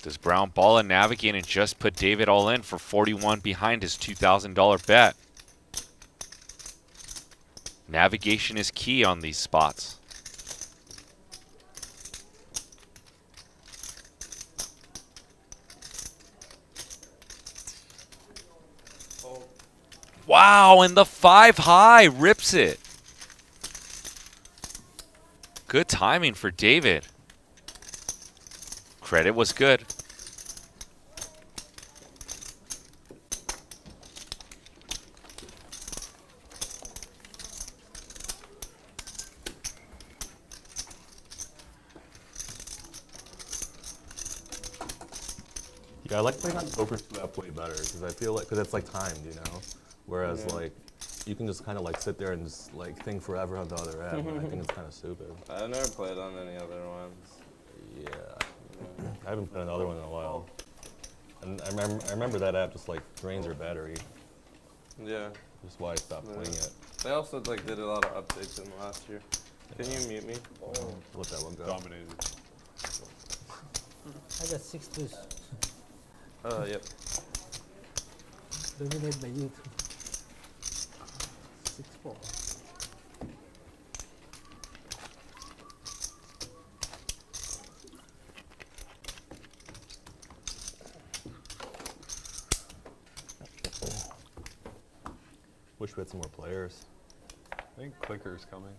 Does Brown Balla navigate and just put David all in for 41 behind his $2,000 bet? Navigation is key on these spots. Wow, and the 5 high rips it. Good timing for David. Credit was good. Yeah, I like playing on poker 2-up way better because I feel like, because it's like timed, you know? Whereas like, you can just kind of like sit there and just like think forever on the other end. And I think it's kind of stupid. I've never played on any other ones. Yeah. I haven't played another one in a while. And I remember that app just like drains your battery. Yeah. That's why I stopped playing it. They also like did a lot of updates in the last year. Can you mute me? Let that one go. Dominated. I got 6 deuce. Yep. Dominated by you too. 6-4. Wish we had some more players. I think Clicker's coming.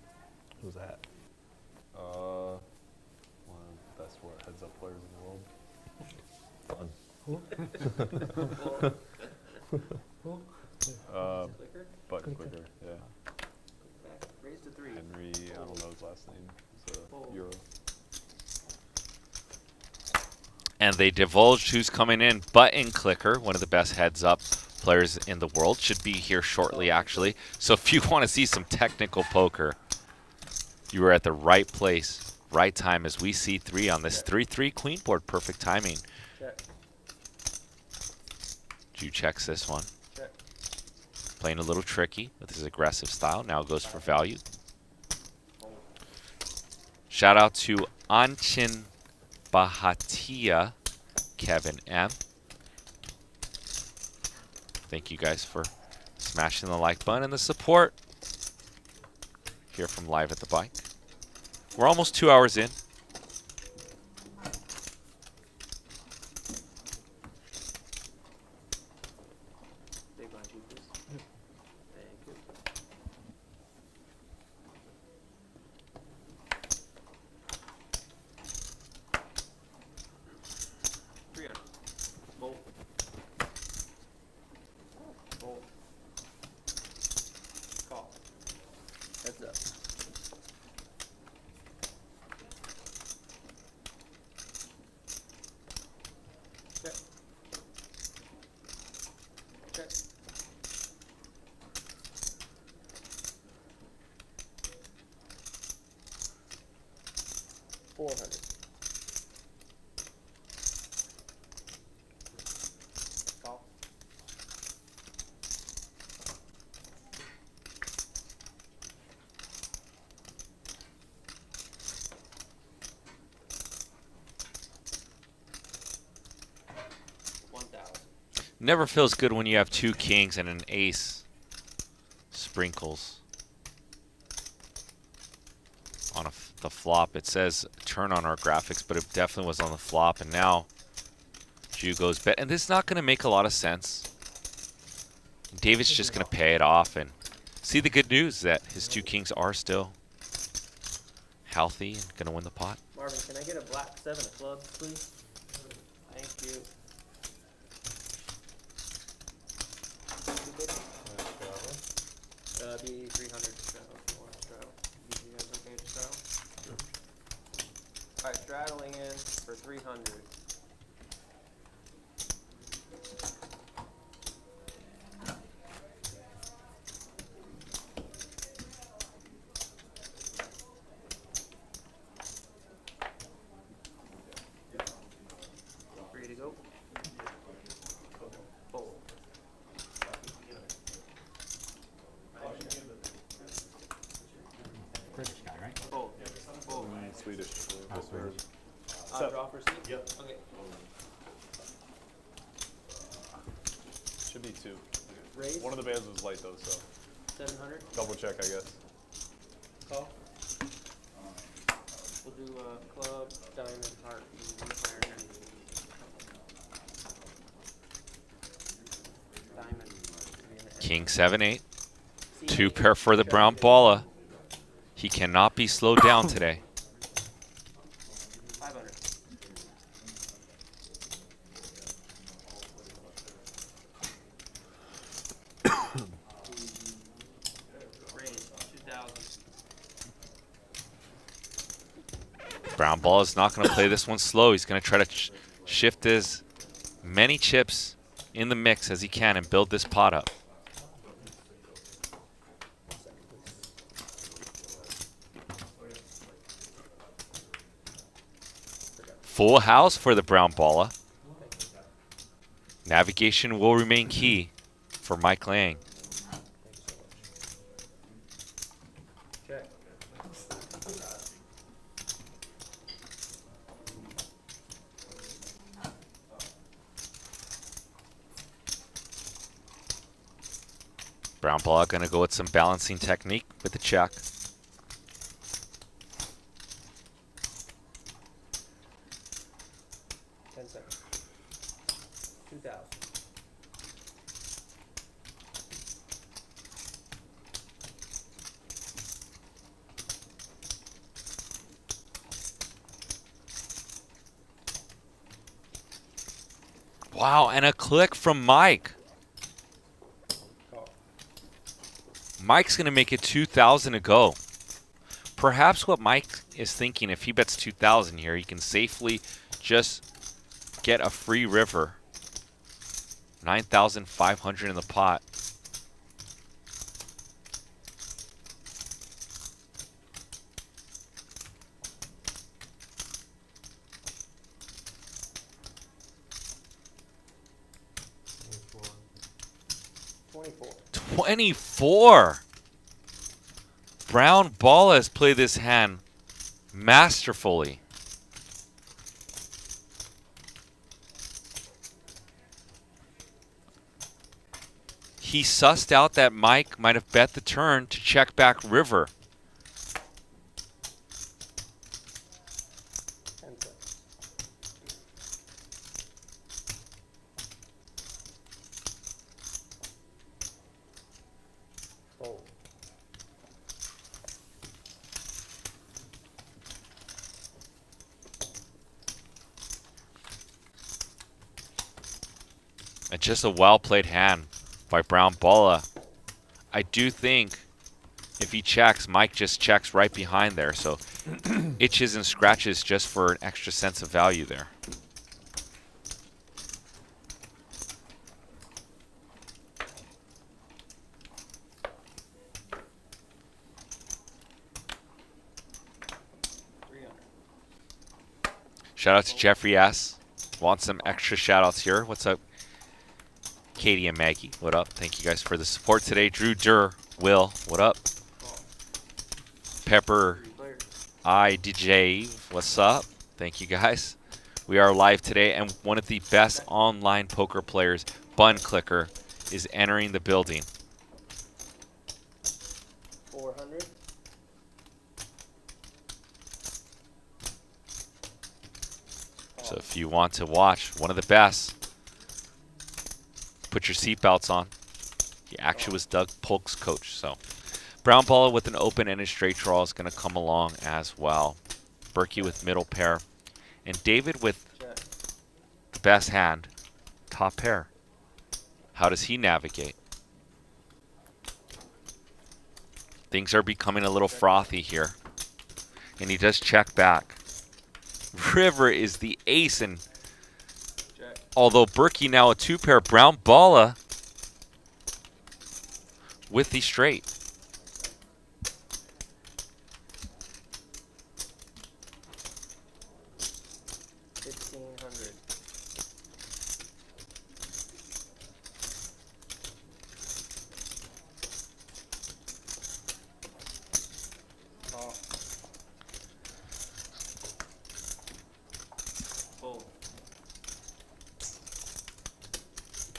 Who's that? One of the best heads-up players in the world. Fun. Who? Who? Button Clicker, yeah. Back. Raise to 3. Henry, I don't know his last name. It's a Euro. And they divulged who's coming in. Button Clicker, one of the best heads-up players in the world, should be here shortly, actually. So if you want to see some technical poker, you are at the right place, right time, as we see 3 on this 3-3 queen board. Perfect timing. Check. Ju checks this one. Check. Playing a little tricky with his aggressive style. Now goes for value. Shout out to Anchin Bahatia, Kevin M. Thank you guys for smashing the like button and the support here from Live at the Bike. We're almost 2 hours in. Big blind cheap, please. Thank you. Bolt. Bolt. Call. Heads up. Check. Check. $400. Call. $1,000. Never feels good when you have 2 kings and an ace sprinkles on the flop. It says turn on our graphics, but it definitely was on the flop, and now Jew goes bet. And this is not going to make a lot of sense. David's just going to pay it off and see the good news that his 2 kings are still healthy and going to win the pot. Marvin, can I get a black 7 of clubs, please? Thank you. Be 300 straddle if you want to straddle. You guys okay to straddle? Sure. Alright, straddling in for 300. Ready to go? Fold. British guy, right? Fold. Fold. Swedish. Oh, Swedish. Draw for seat? Yep. Okay. Should be 2. Raise. One of the bands was light though, so 700. double check, I guess. Call. We'll do club, diamond, heart, and one player here. Diamond. King 7-8. 2 pair for the brown balla. He cannot be slowed down today. 500. Raise 2,000. Brown ball is not going to play this one slow. He's going to try to shift as many chips in the mix as he can and build this pot up. Full house for the brown balla. Navigation will remain key for Mike Lang. Check. Brown balla going to go with some balancing technique with the check. 10 seconds. 2,000. Wow, and a click from Mike. Call. Mike's going to make it 2,000 to go. Perhaps what Mike is thinking, if he bets 2,000 here, he can safely just get a free river. 9,500 in the pot. $24. 24. Brown ball has played this hand masterfully. He sussed out that Mike might have bet the turn to check back river. 10 cents. Fold. It's just a well-played hand by Brown Balla. I do think if he checks, Mike just checks right behind there. So itches and scratches just for an extra sense of value there. Shout out to Jeffrey S. Want some extra shout outs here. What's up? Katie and Maggie, what up? Thank you guys for the support today. Drew Durr, Will, what up? Pepper, DJ, what's up? Thank you guys. We are live today, and one of the best online poker players, Bun Clicker, is entering the building. 400. So if you want to watch one of the best, put your seatbelts on. He actually was Doug Polk's coach. So Brown Balla with an open-ended straight draw is going to come along as well. Berkey with middle pair. And David with the best hand, top pair. How does he navigate? Things are becoming a little frothy here. And he does check back. River is the ace, and although Berkey now a two pair, Brown Balla with the straight.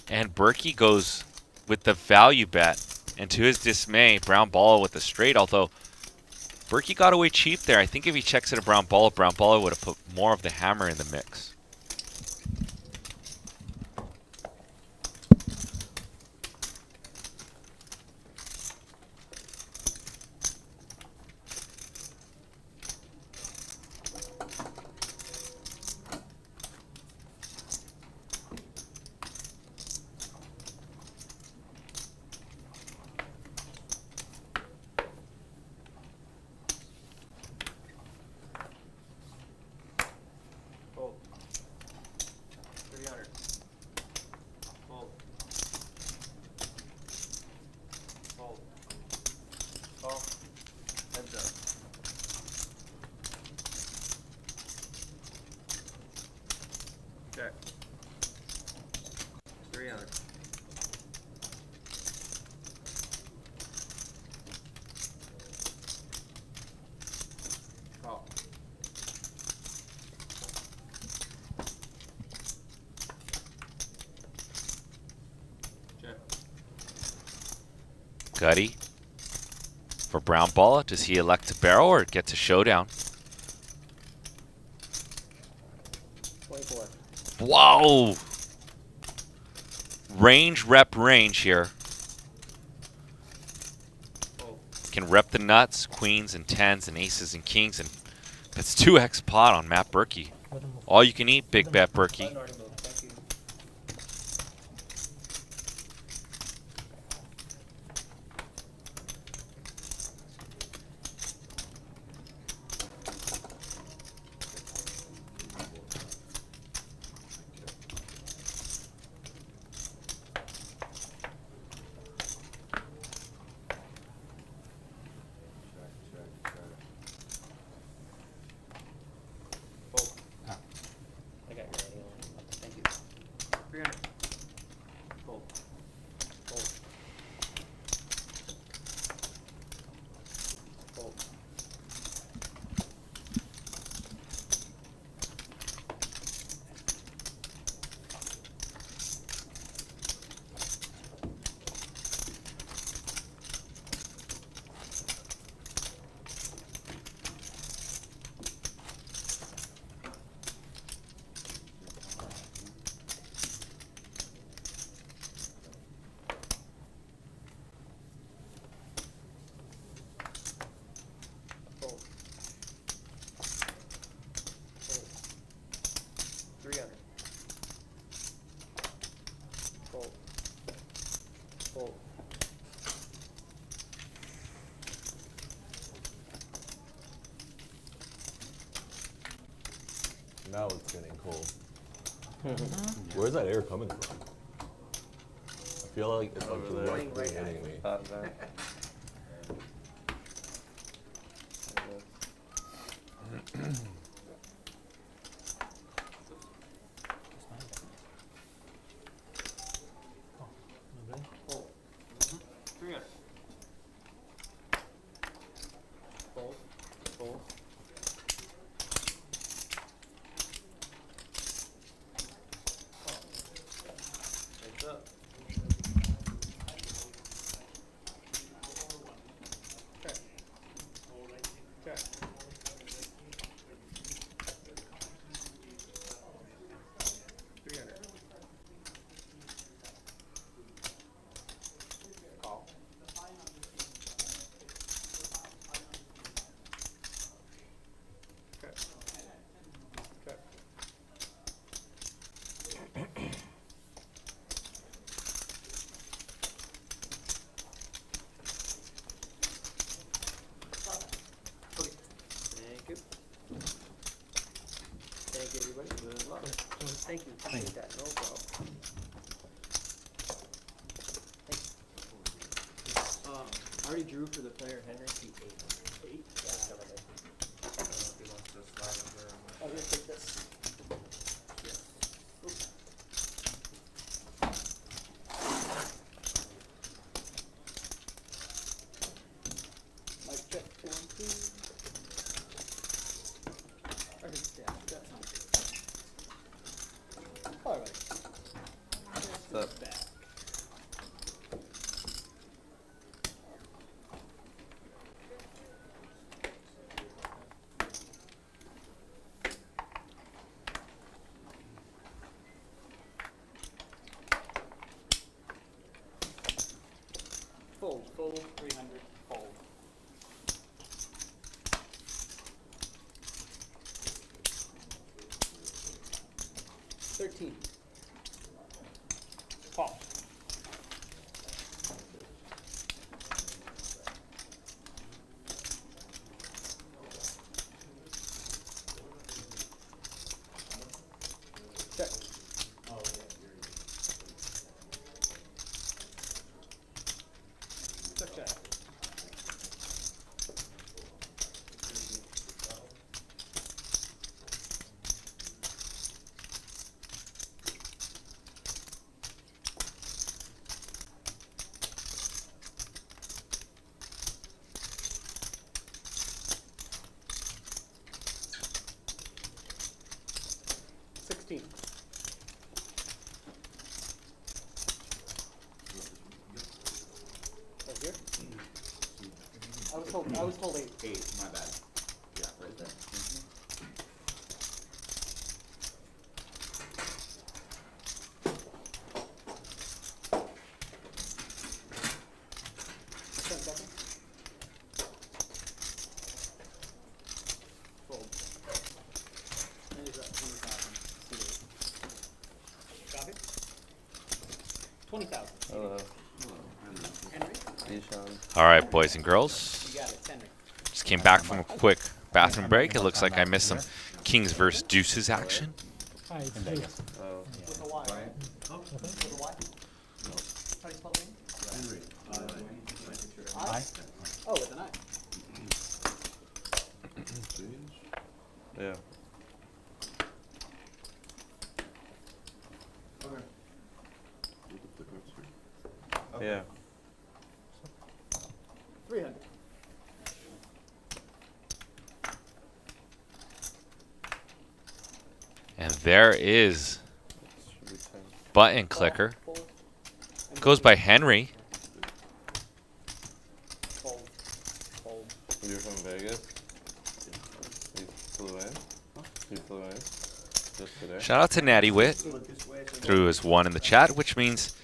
And Berkey goes with the value bet. And to his dismay, Brown Balla with the straight. Although Berkey got away cheap there. I think if he checks at a Brown Balla would have put more of the hammer in the mix. Gutty for Brown Balla. Does he elect to barrel or get to showdown? 24. Whoa! Range rep range here. Can rep the nuts, queens and tens and aces and kings, and that's 2x pot on Matt Berkey. All you can eat, big bet Berkey. I got your Fold. Now it's getting cold. Where's that air coming from? I feel like it's like Over there. directly hitting me. Top vent. Fold. 300. Fold. Fold. Heads up. Check. Check. Call. Check. Check. Okay. Thank you. Thank you, everybody. Good luck. Thank you. Appreciate that. No problem. Thank you. I already drew for the player Henry. He eight. Yeah, I got it. I'm gonna take this. Oops. Mic check 1, 2. I can stay after that. All right. What's up? Back. Fold, fold, 300, fold. $13. Call. Check. Check, check. $16. Right here? I was told 8. 8, my bad. Yeah, right there. Second. Fold. And he's up 20,000. Copy? 20,000. Hello. Henry, Deshaun. All right, boys and girls. you got it. Henry. Just came back from a quick bathroom break. It looks like I missed some Kings versus Deuces action. Hi, it's In me. Vegas. Oh. With a Y. With a Y? How do you spell name? Hi. Oh, with an I. Yeah. Yeah. 300. And there is Should be 10. button clicker. Fold. And Goes by Henry. Fold. Fold. You're from Vegas? You flew in? You flew in? Just today? Shout out to Natty Wit. Threw his 1 in the chat, which means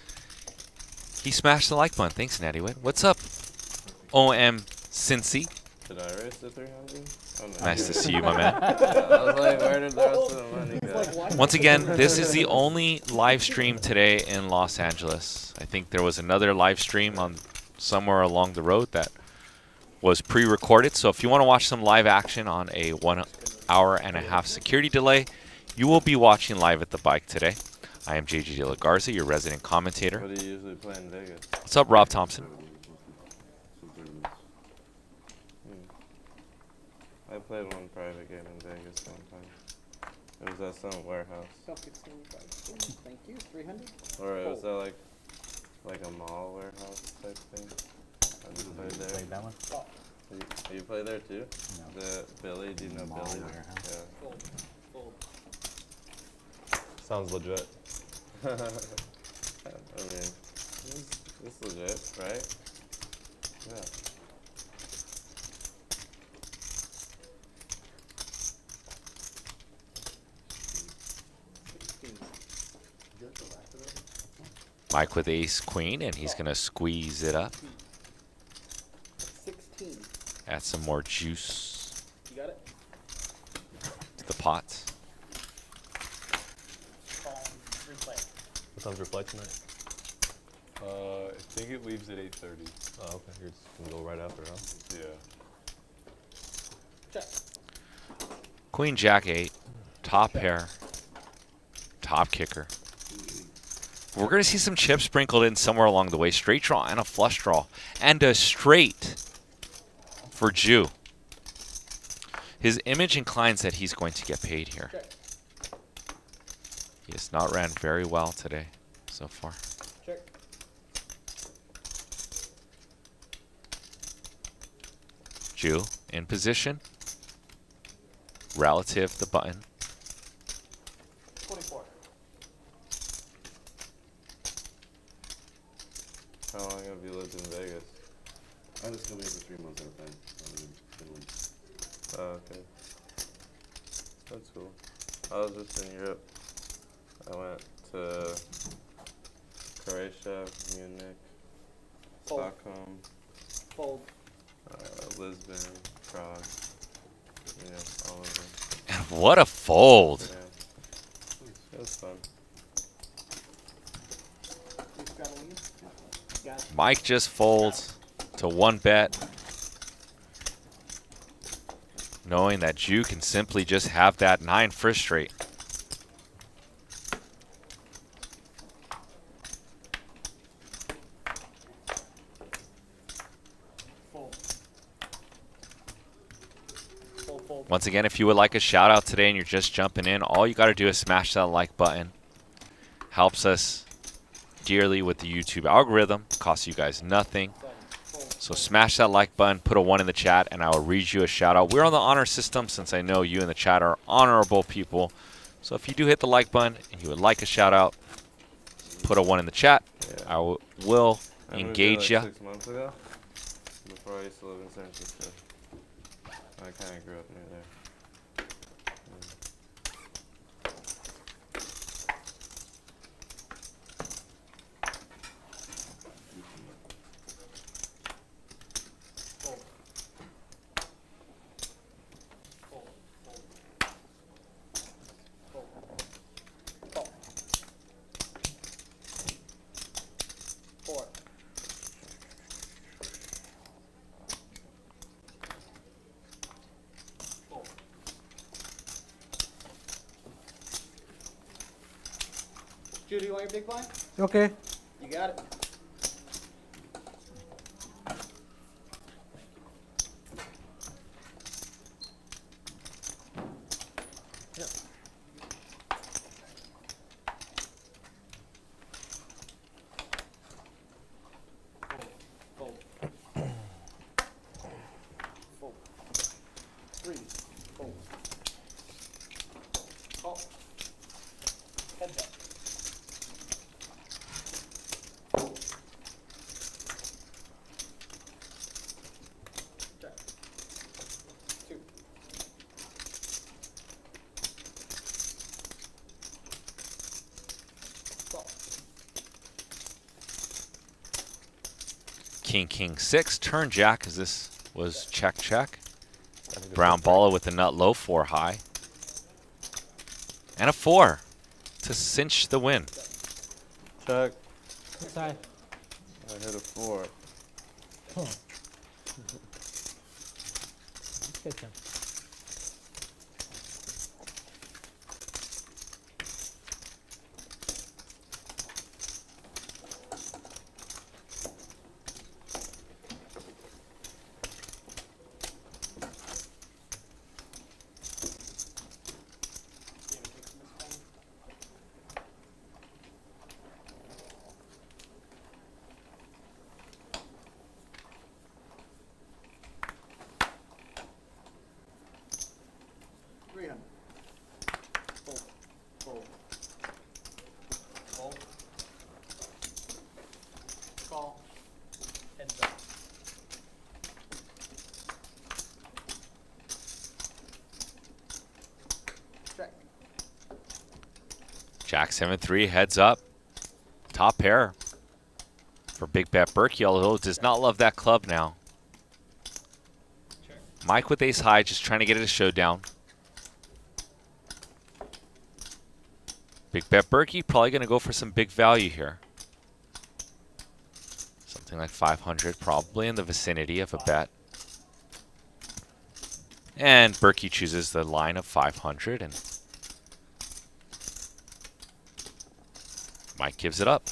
he smashed the like button. Thanks, Natty Wit. What's up, OM Cincy? Should I raise to 300? Oh, no. Nice to see you, my man. Yeah, I was like, where did the rest of the money go? Once again, this is the only live stream today in Los Angeles. I think there was another live stream on somewhere along the road that was pre-recorded. So if you want to watch some live action on a 1 hour and a half security delay, you will be watching live at the bike today. I am JJ De La Garza, your resident commentator. What do you usually play in Vegas? What's up, Rob Thompson? I played one private game in Vegas one time. It was at some warehouse. Thank you. 300. Or it was at like a mall warehouse type thing. I just played there. Played that one? You play there too? No. The Billy, do you know Mall Billy? warehouse. Yeah. Fold. Fold. Sounds legit. I mean, it's legit, right? Yeah. Mike with ace queen, and he's going to squeeze it up. 16. Add some more juice You got it? to the pot. Replay. What time's your flight tonight? I think it leaves at 8:30. Oh, okay. You're just gonna go right after, huh? Yeah. Check. Queen Jack 8, top pair, top kicker. We're going to see some chips sprinkled in somewhere along the way. Straight draw and a flush draw. And a straight for Jew. His image inclines that he's going to get paid here. Check. He has not ran very well today so far. Check. Jew in position. Relative the button. 24. How long have you lived in Vegas? I just come here for 3 months at a time. Oh, okay. That's cool. I was just in Europe. I went to Croatia, Munich, Fold. Stockholm, Fold. Lisbon, Prague. Yeah, all over. And what a fold. Yeah. It was fun. Who's got a lead? Got it. Mike just folds to 1 bet, knowing that Jew can simply just have that 9 first straight. Fold. Fold, fold. Once again, if you would like a shout out today and you're just jumping in, all you got to do is smash that like button. Helps us dearly with the YouTube algorithm. Costs you guys nothing. So smash that like button, put a 1 in the chat, and I will read you a shout out. We're on the honor system since I know you in the chat are honorable people. So if you do hit the like button and you would like a shout out, put a 1 in the chat. Yeah. I will I moved there engage like you. 6 months ago, before I used to live in San Francisco. I kind of grew up near there. Fold. Fold. Fold. Fold. Fold. 4. Fold. Judy, you want your big blind? Okay. You got it. Fold. Fold. 3. Fold. Call. Head back. Check. 2. Call. King, King 6, turn jack, as this was check, check. Brown baller with a nut low 4 high. And a 4 to cinch the win. Check. Side. I hit a 4. Oh. Good job. Call. Heads up. Check. Jack 7-3 heads up. Top pair for Big Bet Berkey, although does not love that club now. Mike with ace high, just trying to get it a showdown. Big Bet Berkey probably going to go for some big value here. Something like 500, probably in the vicinity of a bet. And Berkey chooses the line of 500, and Mike gives it up.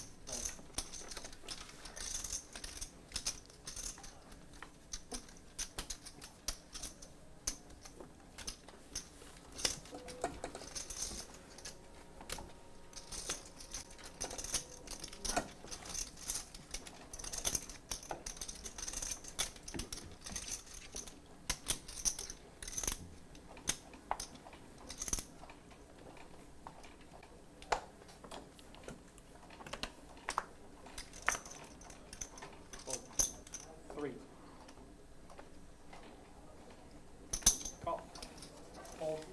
Three. Call. Hold.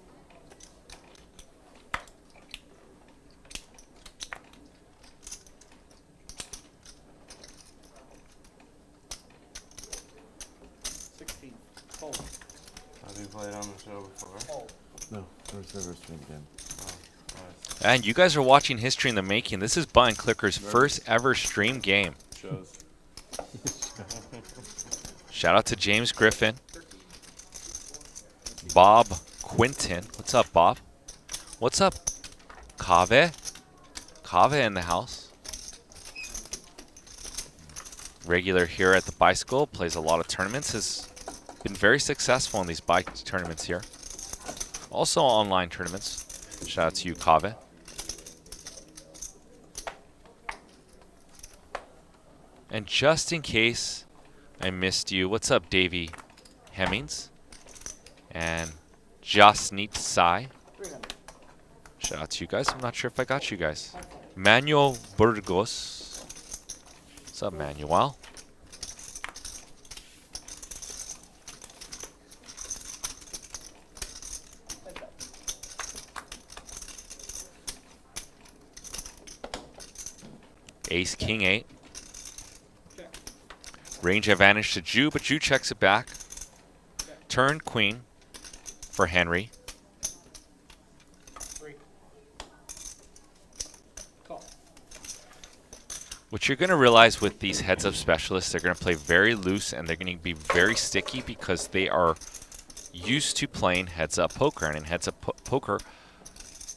Hold. Have you played on the show before? Hold. No, first ever stream game. Nice. And you guys are watching History in the Making. This is Buying Clicker's first ever stream game. Shows. Shout out to James Griffin. Bob Quinton. What's up, Bob? What's up, Kave? Kave in the house. Regular here at the Bicycle. Plays a lot of tournaments. Has been very successful in these bike tournaments here. Also online tournaments. Shout out to you, Kave. And just in case I missed you, what's up, Davey Hemmings? And Jasneet Sai. Shout out to you guys. I'm not sure if I got you guys. Manuel Burgos. What's up, Manuel? Ace, King 8. Range advantage to Jew, but Jew checks it back. Turn Queen for Henry. Three. Call. What you're going to realize with these heads-up specialists, they're going to play very loose and they're going to be very sticky because they are used to playing heads-up poker. And in heads-up poker,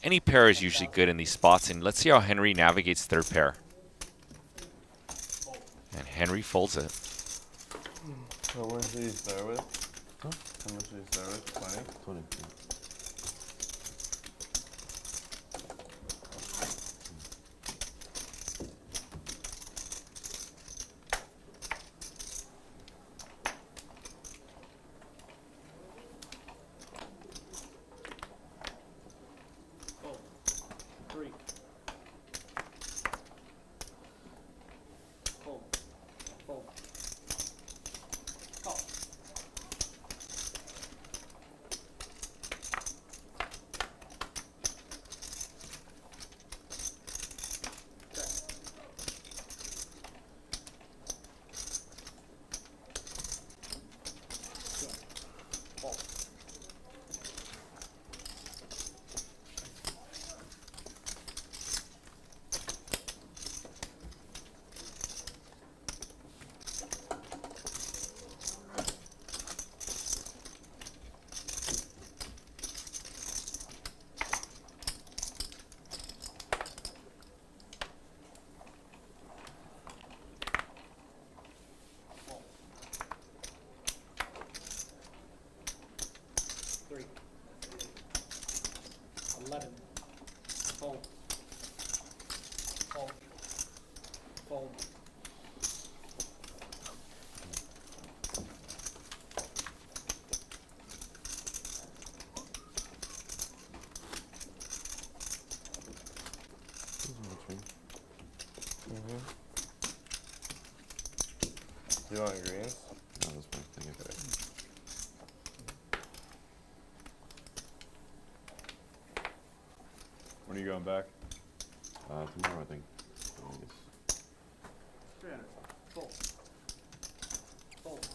any pair is usually good in these spots. And let's see how Henry navigates third pair. And Henry folds it. So what did you start with? Huh? How much did you start with? 20? 20. Hold. Three. Hold. Hold. Call. Do you want greens? No, that's fine. Thank you. When are you going back? Tomorrow, I think. I guess. 300. Fold. Fold.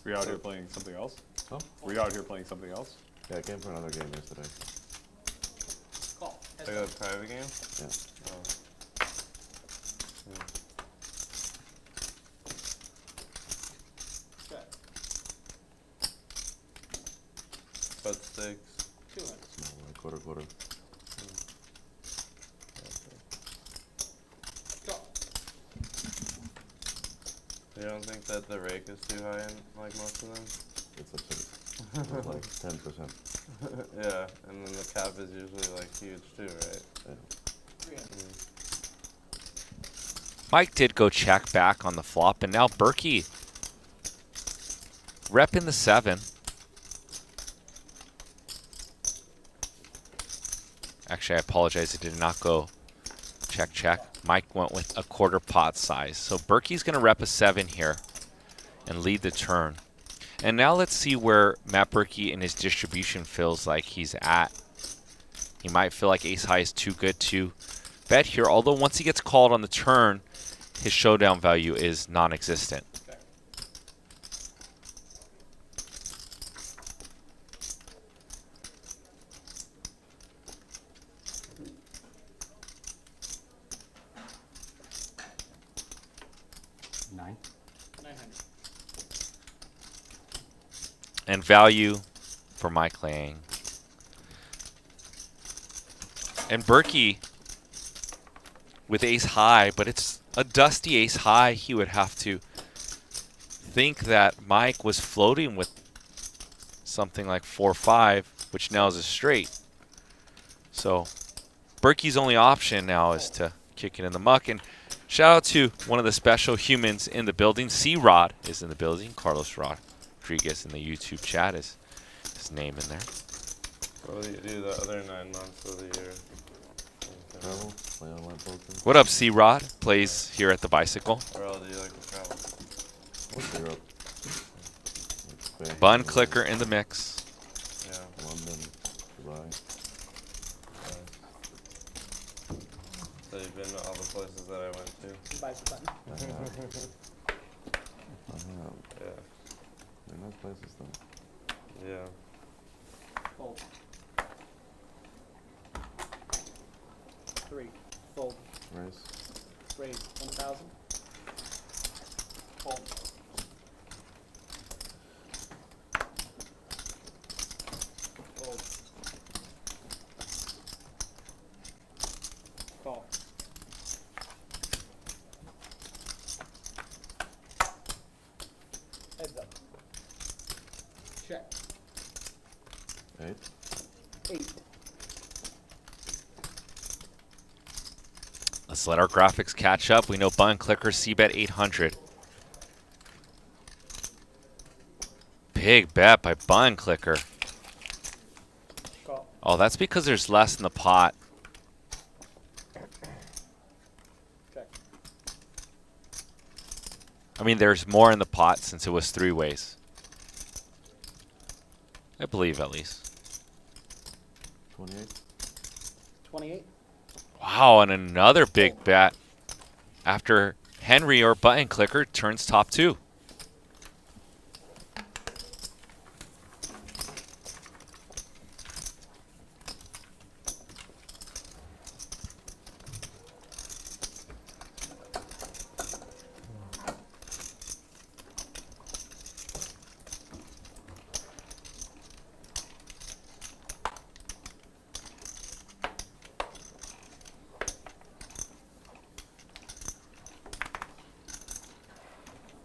Were you out here playing something else? Oh? Were you out here playing something else? Yeah, I came for another game yesterday. Call. Heads Like up. a private game? Yeah. Oh. Check. But six. 200. Small, quarter. Call. You don't think that the rake is too high in like most of them? It's absurd. It's like 10%. Yeah, and then the cap is usually like huge too, right? Yeah. 300. Mike did go check back on the flop, and now Berkey repping the 7. Actually, I apologize. It did not go check. Mike went with a quarter pot size. So Berkey's going to rep a 7 here and lead the turn. And now let's see where Matt Berkey in his distribution feels like he's at. He might feel like ace high is too good to bet here, although once he gets called on the turn, his showdown value is non-existent. Nine. 900. And value for Mike Lang. And Berkey with ace high, but it's a dusty ace high. He would have to think that Mike was floating with something like 4-5, which now is a straight. So Berkey's only option now is to kick it in the muck. And shout out to one of the special humans in the building. C-Rod is in the building. Carlos Rodriguez in the YouTube chat is his name in there. What will you do the other 9 months of the year? Travel, play online poker. What up, C-Rod? Plays here at the Bicycle. Where all do you like to travel? What's Europe? Like Spain, Bun clicker in the mix. Yeah. London, Dubai. So you've been to all the places that I went to? Buy the button. Yeah. They're nice places though. Yeah. Fold. 3. Fold. Race. Raise. 1,000. Fold. Fold. Call. Heads up. Check. 8. 8. Let's let our graphics catch up. We know Bun Clicker, C-Bet 800. Big bet by Bun Clicker. Call. Oh, that's because there's less in the pot. Check. I mean, there's more in the pot since it was 3 ways. I believe, at least. 28. 28. Wow, and another big bet after Henry or Button Clicker turns top 2.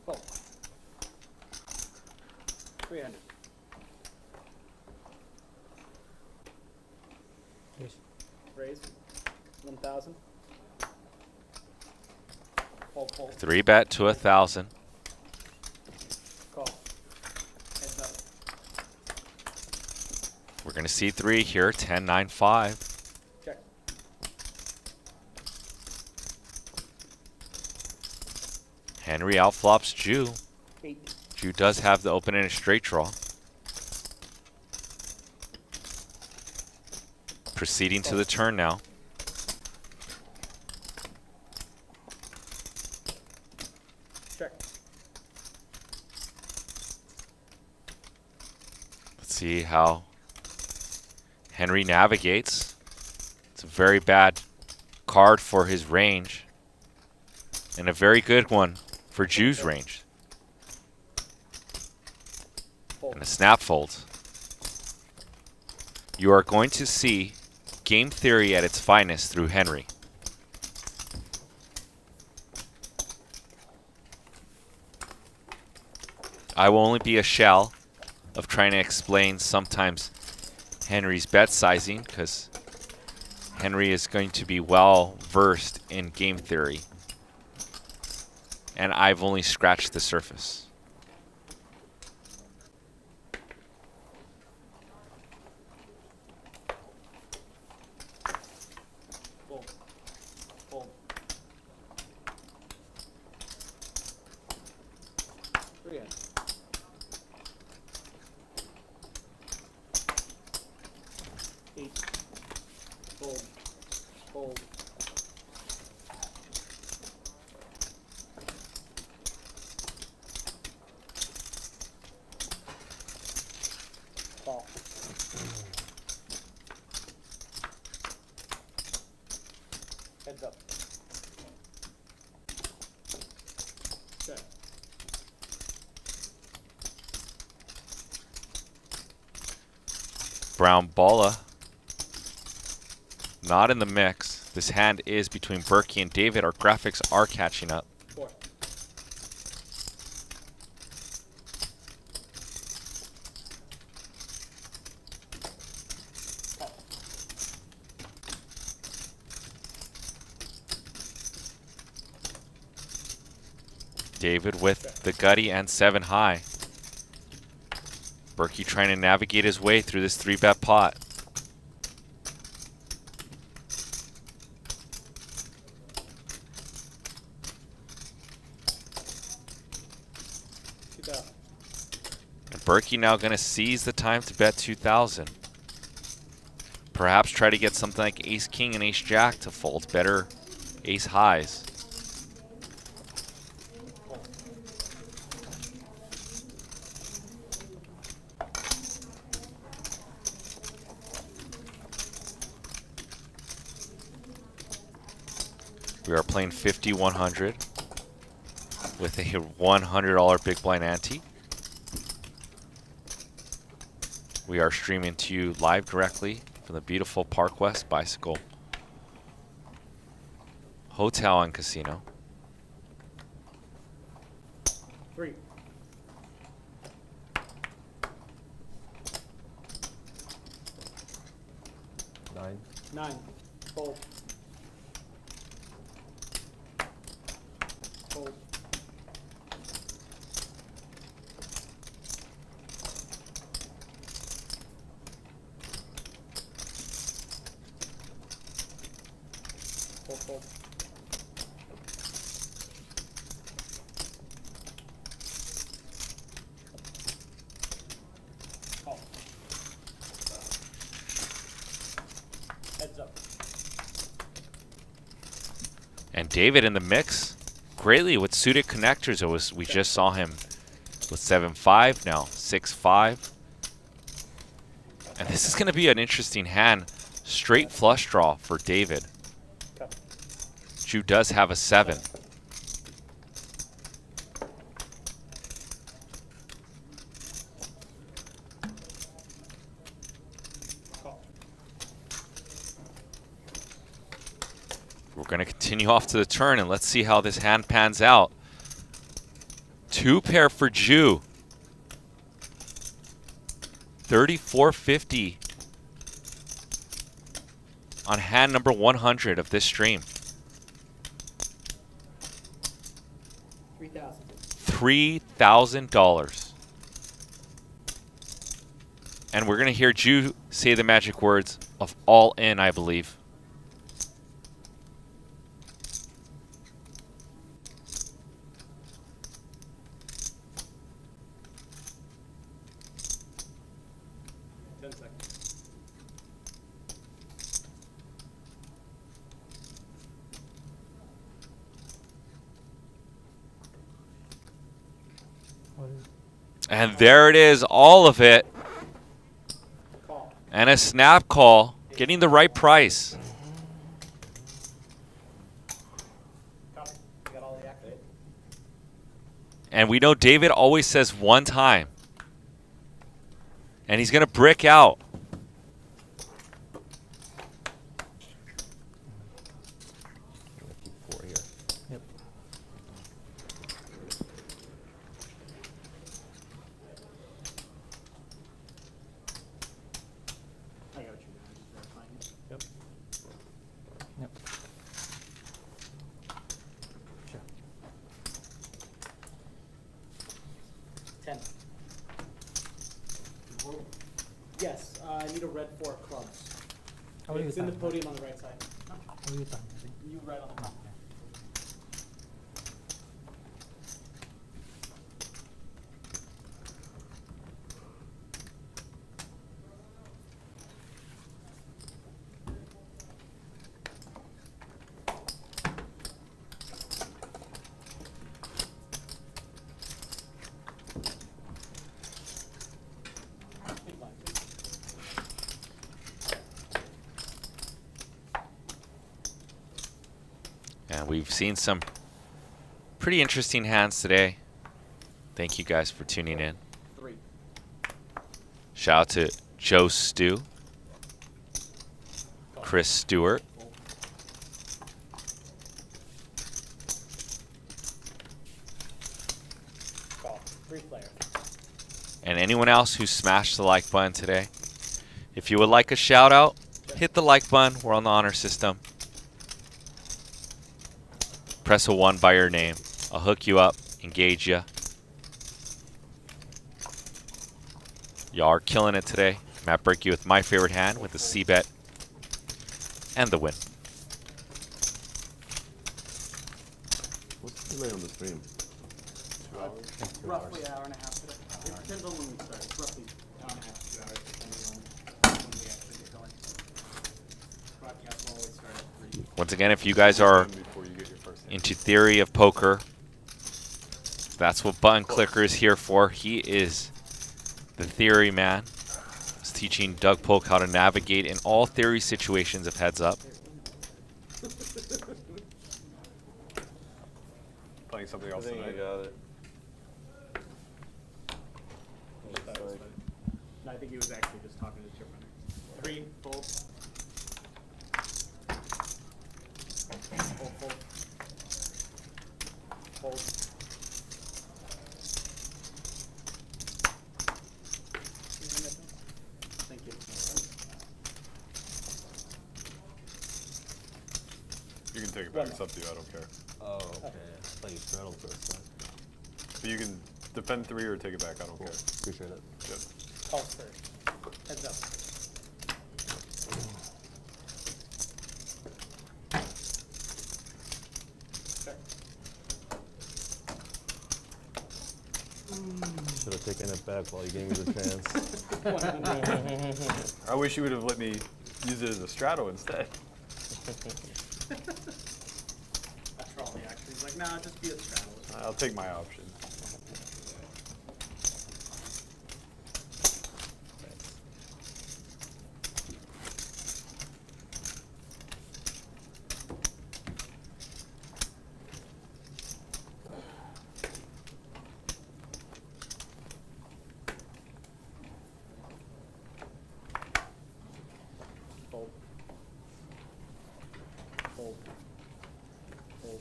Fold. 300. Yes. Raise. 1,000. Fold, fold. 3-bet to 1,000. Call. Heads up. We're going to see 3 here, 10, 9, 5. Check. Henry outflops Jew. 8. Jew does have the open and a straight draw. Proceeding to the turn now. Check. Let's see how Henry navigates. It's a very bad card for his range. And a very good one for Jew's range. And a snap fold. You are going to see game theory at its finest through Henry. I will only be a shell of trying to explain sometimes Henry's bet sizing, because Henry is going to be well versed in game theory. And I've only scratched the surface. Boom. Boom. 3 in. 8. Fold. Fold. Call. Heads up. Set. Brown Balla not in the mix. This hand is between Berkey and David. Our graphics are catching up. 4. Call. David with the gutty and 7 high. Berkey trying to navigate his way through this 3-bet pot. And Berkey now going to seize the time to bet 2,000. Perhaps try to get something like Ace King and Ace Jack to fold. Better Ace Highs. We are playing 50-100 with a $100 big blind ante. We are streaming to you live directly from the beautiful Park West Bicycle Hotel and Casino. 3. 9. 9. Fold. Fold. Fold, fold. Call. Heads up. And David in the mix greatly with suited connectors. We just saw him with 7-5, now 6-5. And this is going to be an interesting hand. Straight flush draw for David. Jew does have a 7. We're going to continue off to the turn, and let's see how this hand pans out. 2 pair for Jew. 34.50 on hand number 100 of this stream. 3,000. $3,000. And we're going to hear Jew say the magic words of all in, I believe. And there it is, all of it. Call. And a snap call, getting the right price. Copy. You got all the activate. And we know David always says one time. And he's going to brick out. Keep 4 here. Yep. I got what you're doing. Just verifying it. Yep. Yep. Sure. 10. Yes, I need a red 4 of clubs. How are you It's in the time? podium on the right side. How are you time? You right on the top. And we've seen some pretty interesting hands today. Thank you guys for tuning in. 3. Shout out to Joe Stew, Chris Stewart, Call. 3 player. and anyone else who smashed the like button today. If you would like a shout out, hit the like button. We're on the honor system. Press a 1 by your name. I'll hook you up, engage you. Y'all are killing it today. Matt Berkey with my favorite hand with the C-bet and the win. What's the delay on the stream? Roughly hour and a half today. It depends on when we start. It's roughly hour and a half to 2 hours, depending on when we actually get going. Broadcast will always start at 3. Once again, if you guys are Before you get your first hand. into theory of poker, that's what Button Clicker is here for. He is the theory man. He's teaching Doug Polk how to navigate in all theory situations of heads up. Playing something I else think I tonight. got it. No, I think he was actually just talking to the chip runner. 3, fold. Fold, fold. Fold. Thank you. You can take it back. It's up to you. I don't care. Oh, okay. I thought you straddled for a sec. But you can defend 3 or take it back. I don't Cool. care. Appreciate it. Yep. Calls first. Heads up. Check. Should have taken it back while you gave me the chance. I wish you would have let me use it as a straddle instead. That's all the action. He's like, nah, just be a straddle. I'll take my option. Fold. Fold. Fold.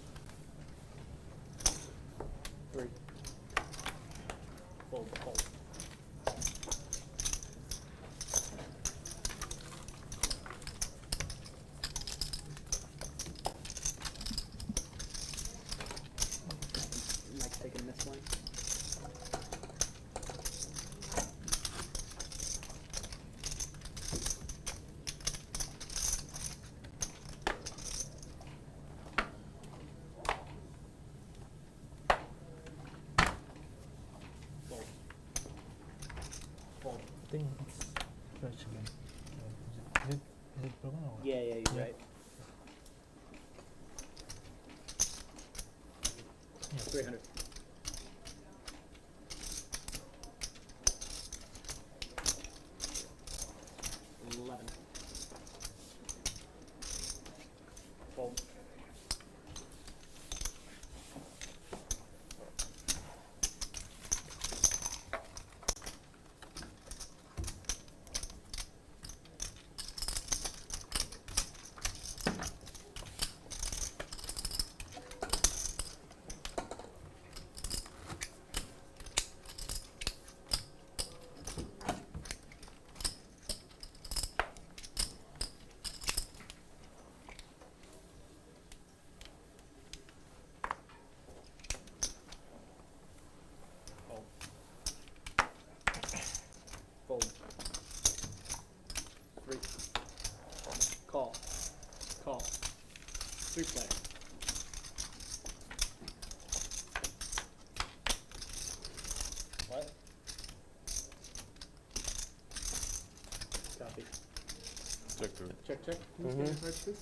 3. Fold, fold. Mike's taking this one. Fold. Fold. I think it's stretch again. Is it broken or what? Yeah, yeah, you're right. 300. Check. Who's getting cards, please?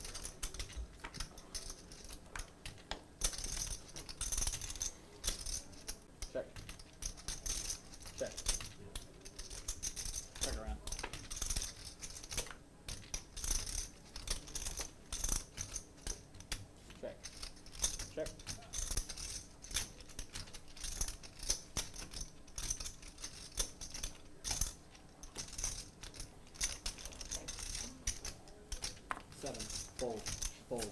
Check. Check. Check around. Check. Check. Seven. Fold. Fold.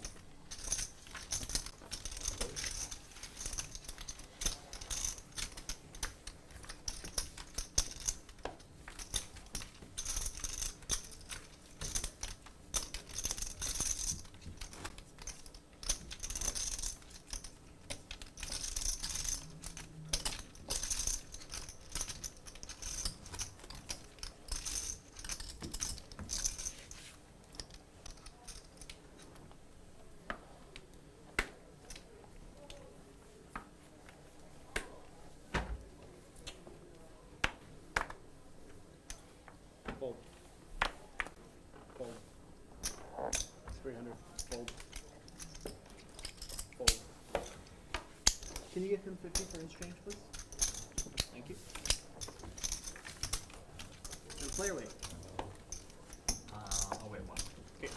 Fold. Fold. 300. Fold. Fold. Can you get him 50 for exchange, please? Thank you. And player weight. I'll wait one. Okay.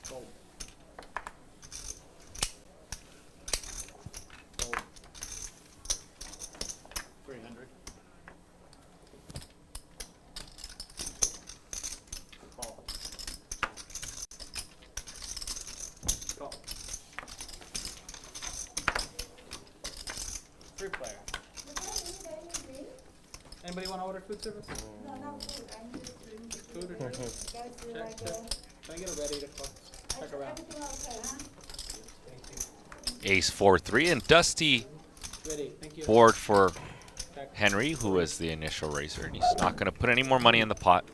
Fold. Fold. 300. Call. Call. 3 player. Anybody want to order food service? No, not food. I need to drink. Food or drink? You guys do Check, like check. Can I get it ready to call? Check around. everything okay, huh? Ace 4-3 and Dusty Ready. Thank you. board for Check. Henry, who is the initial raiser, and he's not going to put any more money in the pot.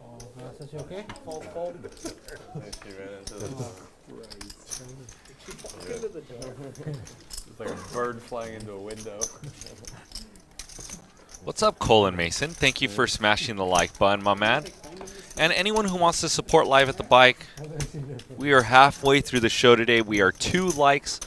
Oh, is you okay? Fold, fold. She ran into the Into the door. It's like a bird flying into a window. What's up, Colin Mason? Thank you for smashing the like button, my man. And anyone who wants to support Live at the Bike, we are halfway through the show today. We are 2 likes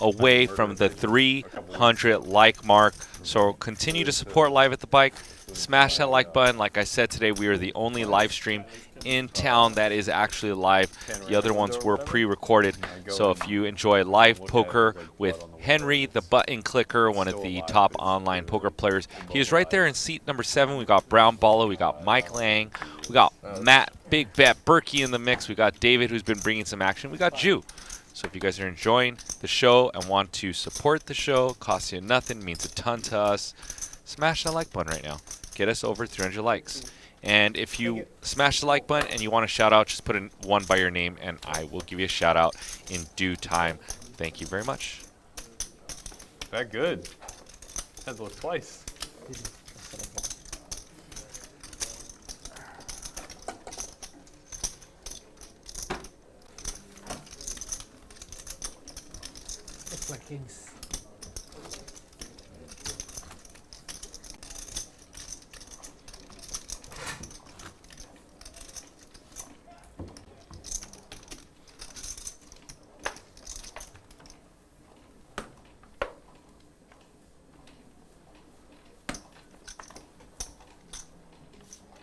away from the 300 like mark. So continue to support Live at the Bike. Smash that like button. Like I said today, we are the only live stream in town that is actually live. The other ones were pre-recorded. So if you enjoy live poker with Henry, the button clicker, one of the top online poker players, he is right there in seat number 7. We got Brown Balla, we got Mike Lang, we got Matt Big Bet Berkey in the mix, we got David, who's been bringing some action, we got Jew. So if you guys are enjoying the show and want to support the show, costs you nothing, means a ton to us, smash that like button right now. Get us over 300 likes. And if you smash the like button and you want a shout out, just put in 1 by your name and I will give you a shout out in due time. Thank you very much. That good. Had to look twice. It's like kings.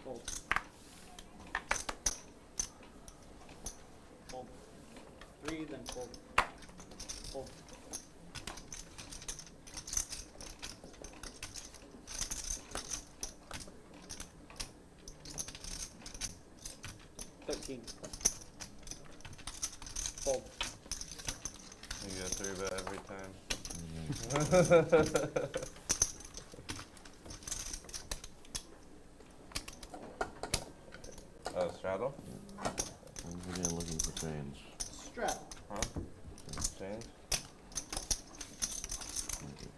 Fold. Fold. 3, then fold. Fold. $13. Fold. You get 3-bet every time. Straddle? I'm again looking for change. Strap. Huh? Change? Thank you.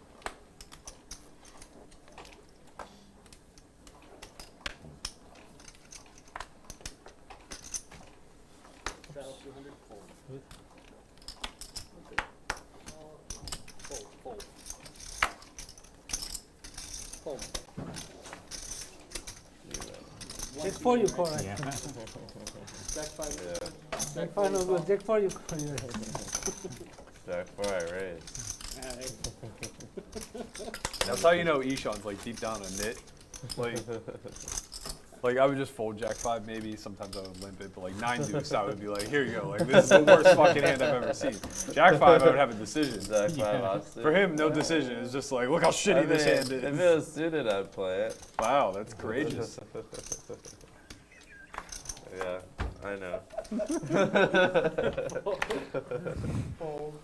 200, fold. Fold. Fold. Jack 4 you call, right? Yeah. Jack 5. Yeah. Jack 5 no good. Jack 4 you call. Jack 4, I raise. That's how you know Ishan's like deep down a nit. Like I would just fold Jack 5 maybe. Sometimes I would limp it, but like 9 deuce, I would be like, here you go. Like this is the worst fucking hand I've ever seen. Jack 5, I would have a decision. Jack 5 offsuit. For him, no decision. It's just like, look how shitty this hand is. If it was suited, I'd play it. Wow, that's courageous. Yeah, I know. Fold.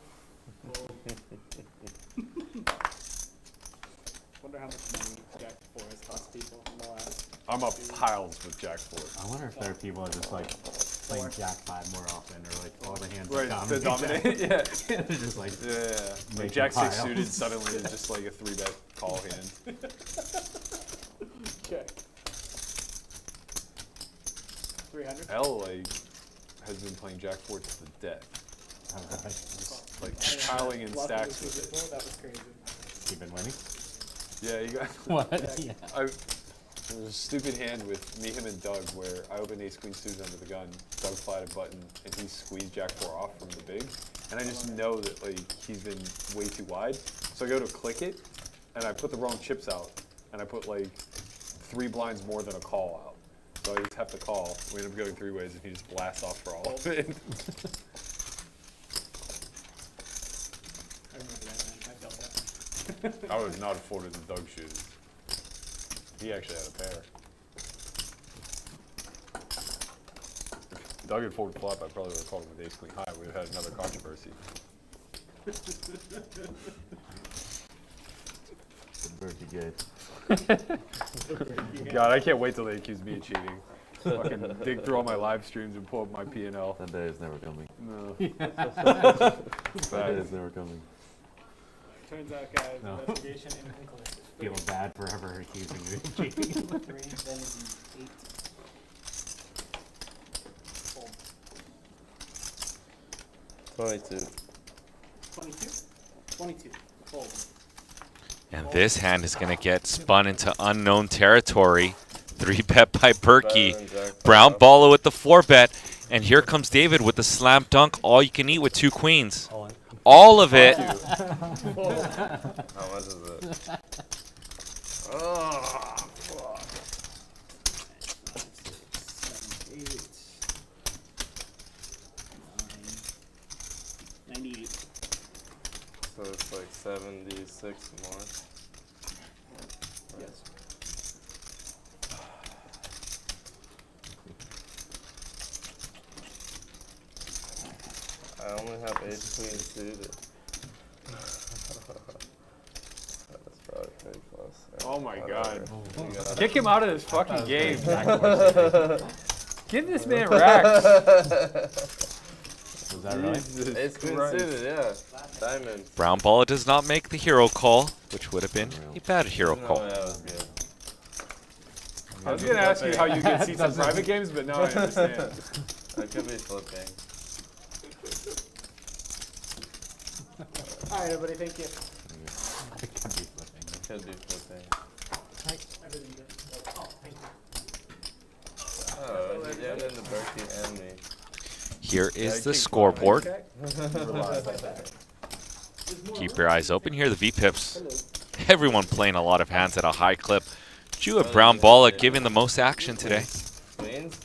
Wonder how much money Jack 4 has cost people in the last. I'm up piles with Jack 4. I wonder if there are people that just like playing Jack 5 more often, or like all the hands Right, that the dominate. dominate. Yeah. They're just like Yeah. Like making Jack 6 piles. suited suddenly is just like a 3-bet call hand. Check. 300. L like has been playing Jack 4 to the death. Like piling in Bluffing stacks with with it. people, that was crazy. You've been winning. Yeah, you got. What? Yeah. There's a stupid hand with me, him, and Doug where I opened ace queen suited under the gun. Doug fired a button and he squeezed Jack 4 off from the big, and I just know that like he's been way too wide. So I go to click it, and I put the wrong chips out, and I put like 3 blinds more than a call out. So I just have to call. We end up going 3 ways, and he just blasts off for all of it. I remember that, man. I felt that. I would not have folded the Doug shoes. He actually had a pair. If Doug had folded flop, I probably would have called him with ace queen high. We would have had another controversy. Good birthday, God, I can't wait till they accuse me of cheating. Fucking dig through all my live streams and pull up my P&L. That day is never coming. No. That day is never coming. Turns out, guys, No. investigation inconclusive. Feel bad forever accusing you of cheating. 3, then is 8. Fold. 22. 22. 22. Fold. And this hand is going to get spun into unknown territory. 3-bet by Berkey. Better than Jack Brown 5. baller with the 4-bet. And here comes David with the slam dunk. All you can eat with 2 queens. All of it. How much is it? Oh, fuck. 7, 8, 9, 98. So it's like 76 more. Yes. I only have ace queen suited. That's probably pretty close. Oh my God. You got it. Kick him out of this fucking game. Give this man racks. Was that really? Jesus Ace queen Christ. suited, yeah. Diamond. Brown baller does not make the hero call, which would have been a bad hero No call. way that was good. I was going to ask you how you get seats in private games, but now I understand. I could be flipping. All right, everybody, thank you. I could be flipping. Could be flipping. Everything good. Oh, thank you. Oh, he jammed into Berkey and me. Here Yeah, is the king scoreboard. five. Keep your eyes open. Here are the V-pips. Everyone playing a lot of hands at a high clip. Jew and Brown baller giving the most action today. Queens?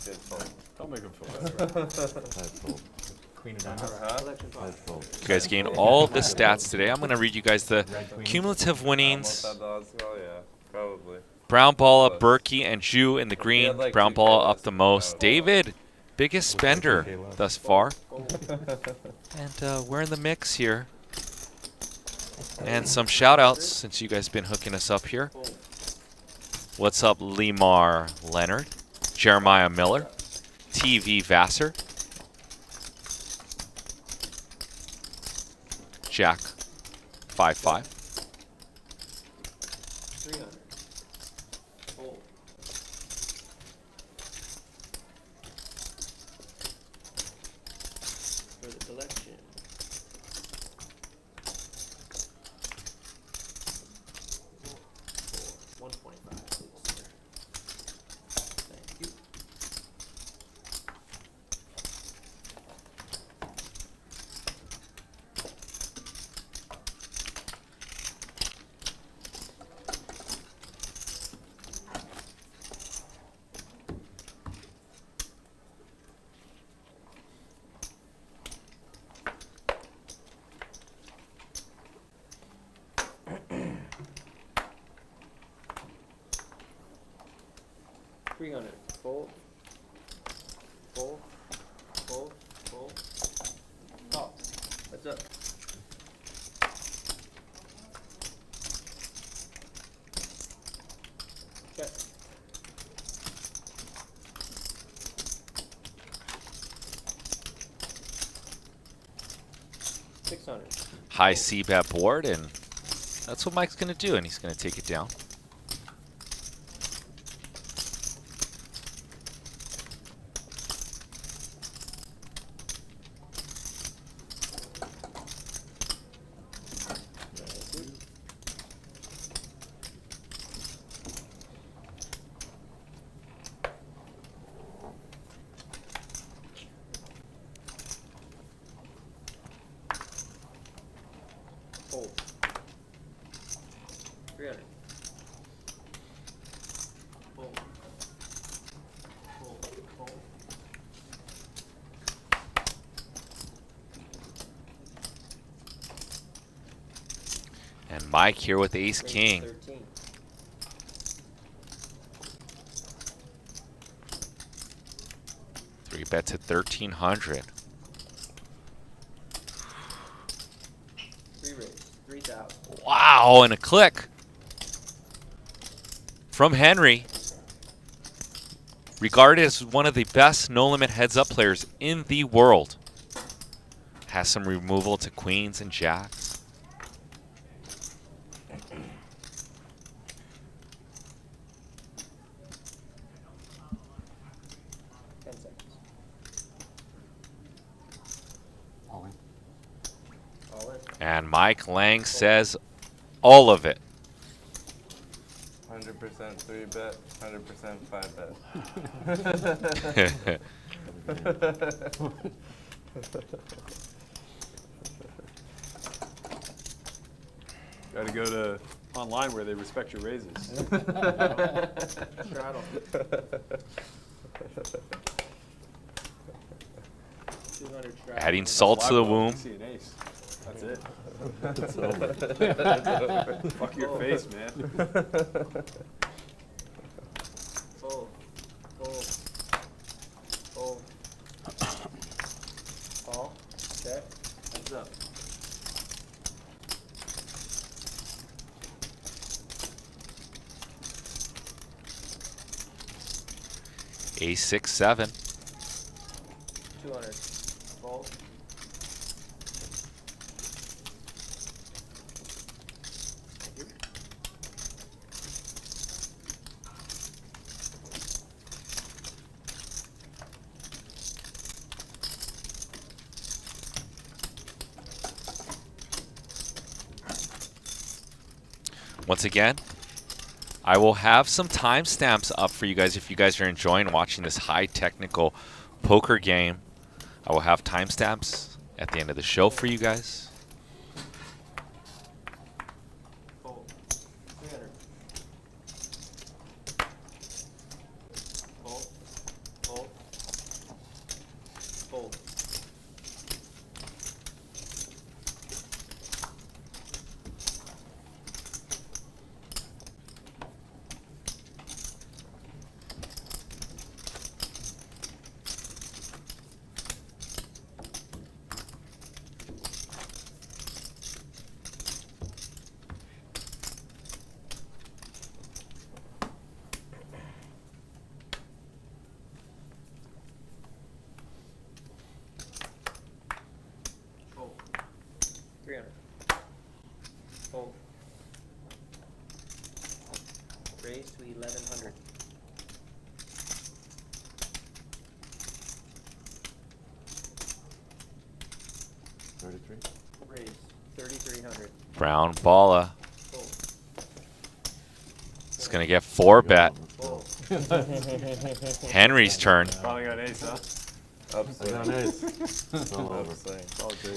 Good fold. Don't make him feel bad. I'd fold. Queen of diamonds. I'd fold. You guys gained all the stats today. I'm going to read you guys the Red queen. cumulative Almost winnings. had the odds. Oh, yeah. Probably. Brown baller, Berkey, and Jew in the green. had, like, Brown 2K baller up less the than most. Brown baller. David, biggest spender 2K less. thus far. And we're in the mix here. And some shout-outs since you guys been hooking us up here. What's up, Lemar Leonard, Jeremiah Miller, TV Vassar, Jack 55. 300. Fold. 300. Fold. Fold. Fold. Fold. Call. What's up? Check. $600. High C-bet board, and that's what Mike's going to do, and he's going to take it down. Fold. 300. Fold. Fold. Fold. And Mike here with Ace Raise King. 13. Three bets at 1,300. Three raise. 3,000. Wow, and a click from Henry. Regarded as one of the best no-limit heads-up players in the world. Has some removal to queens and jacks. 10 seconds. All in. All in. And Mike Lang says all of it. 100% 3 bet, 100% 5 bet. Got to go to online where they respect your raises. Straddle. 200 straddle. Adding salt to the womb. See an ace. That's it. It's over. Fuck your face, man. Fold. Fold. Fold. Call. Check. Heads up. Ace 6-7. 200. Fold. Thank you. Once again, I will have some timestamps up for you guys if you guys are enjoying watching this high technical poker game. I will have timestamps at the end of the show for you guys. Fold. 300. Fold. Fold. Fold. Fold. 300. Fold. Raise to 1,100. Raise 3,300. Brown Balla Fold. is going to get 4-bet. Fold. Henry's turn. Finally got an ace, huh?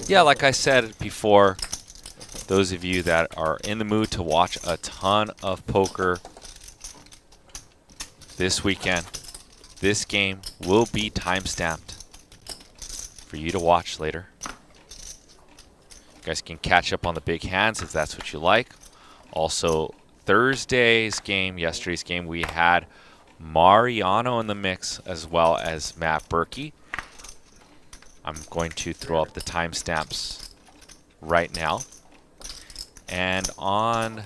Yeah, like I said before, those of you that are in the mood to watch a ton of poker this weekend, this game will be time-stamped for you to watch later. You guys can catch up on the big hands if that's what you like. Also, Thursday's game, yesterday's game, we had Mariano in the mix, as well as Matt Berkey. I'm going to throw up the timestamps right now. And on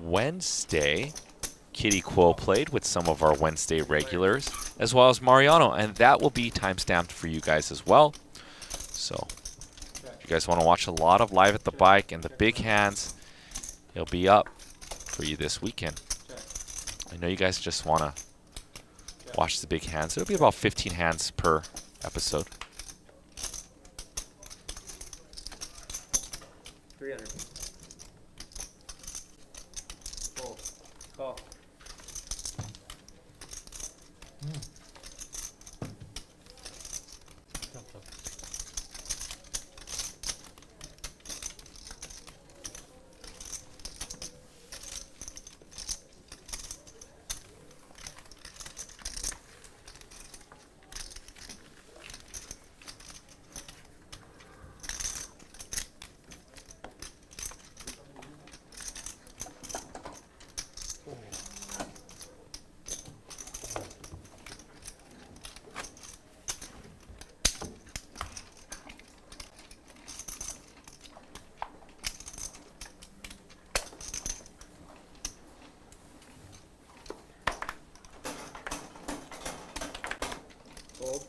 Wednesday, Kitty Quo played with some of our Wednesday regulars, as well as Mariano, and that will be timestamped for you guys as well. So if you guys want to watch a lot of Live at the Bike and the big hands, it'll be up for you this weekend. I know you guys just want to watch the big hands. It'll be about 15 hands per episode. 300. Fold. Call.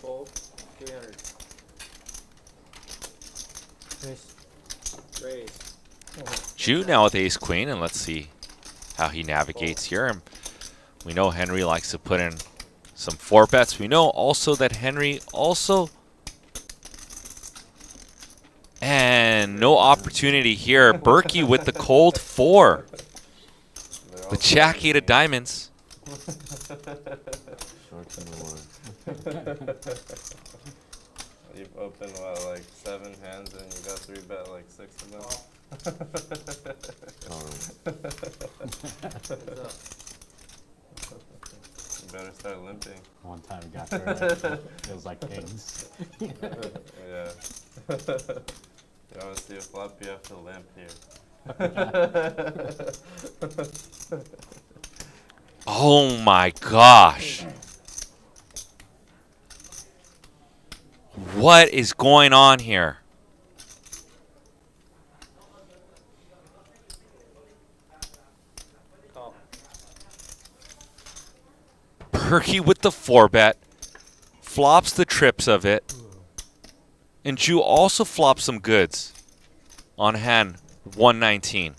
Fold. 300. Raise. Ju now with ace queen, and let's see how he navigates here. And we know Henry likes to put in some 4-bets. We know also that Henry also, and no opportunity here. Berkey with the cold 4. The jack 8 of diamonds. Sharks in the water. You've opened what, like 7 hands and you got 3-bet like 6 of them? You better start limping. One time it got through it. It was like kings. Yeah. You always see a flop, you have to limp here. Oh my gosh. What is going on here? Call. Berkey with the 4-bet. Flops the trips of it. And Ju also flops some goods on hand 119.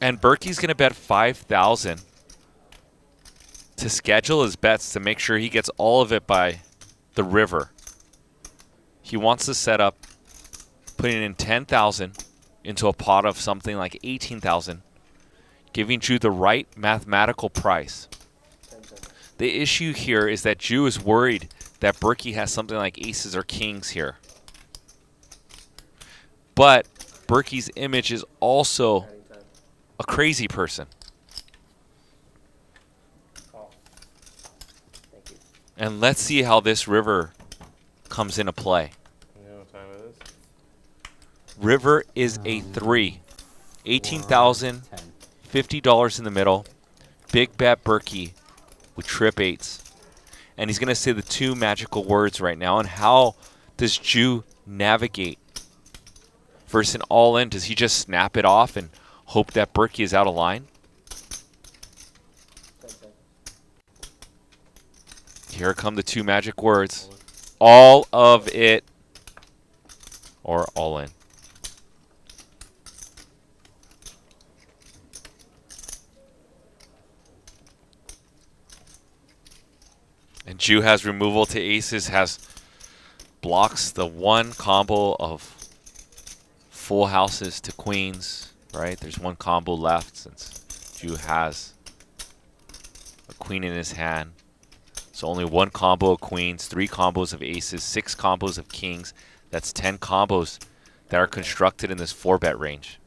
And Berkey's going to bet 5,000 to schedule his bets to make sure he gets all of it by the river. He wants to set up putting in 10,000 into a pot of something like 18,000, giving Ju the right mathematical price. The issue here is that Ju is worried that Berkey has something like aces or kings here. But Berkey's image is also a crazy person. Call. Thank you. And let's see how this river comes into play. You know what time it is? River is a 3. 18,000, $50 in the middle. Big bet Berkey with trip 8s. And he's going to say the 2 magical words right now. And how does Ju navigate? Versus an all-in, does he just snap it off and hope that Berkey is out of line? Here come the 2 magic words. All of it or all in. And Ju has removal to aces, has blocks the 1 combo of full houses to queens, right? There's 1 combo left since Ju has a queen in his hand. So only one combo of queens, 3 combos of aces, 6 combos of kings. That's 10 combos that are constructed in this 4-bet range.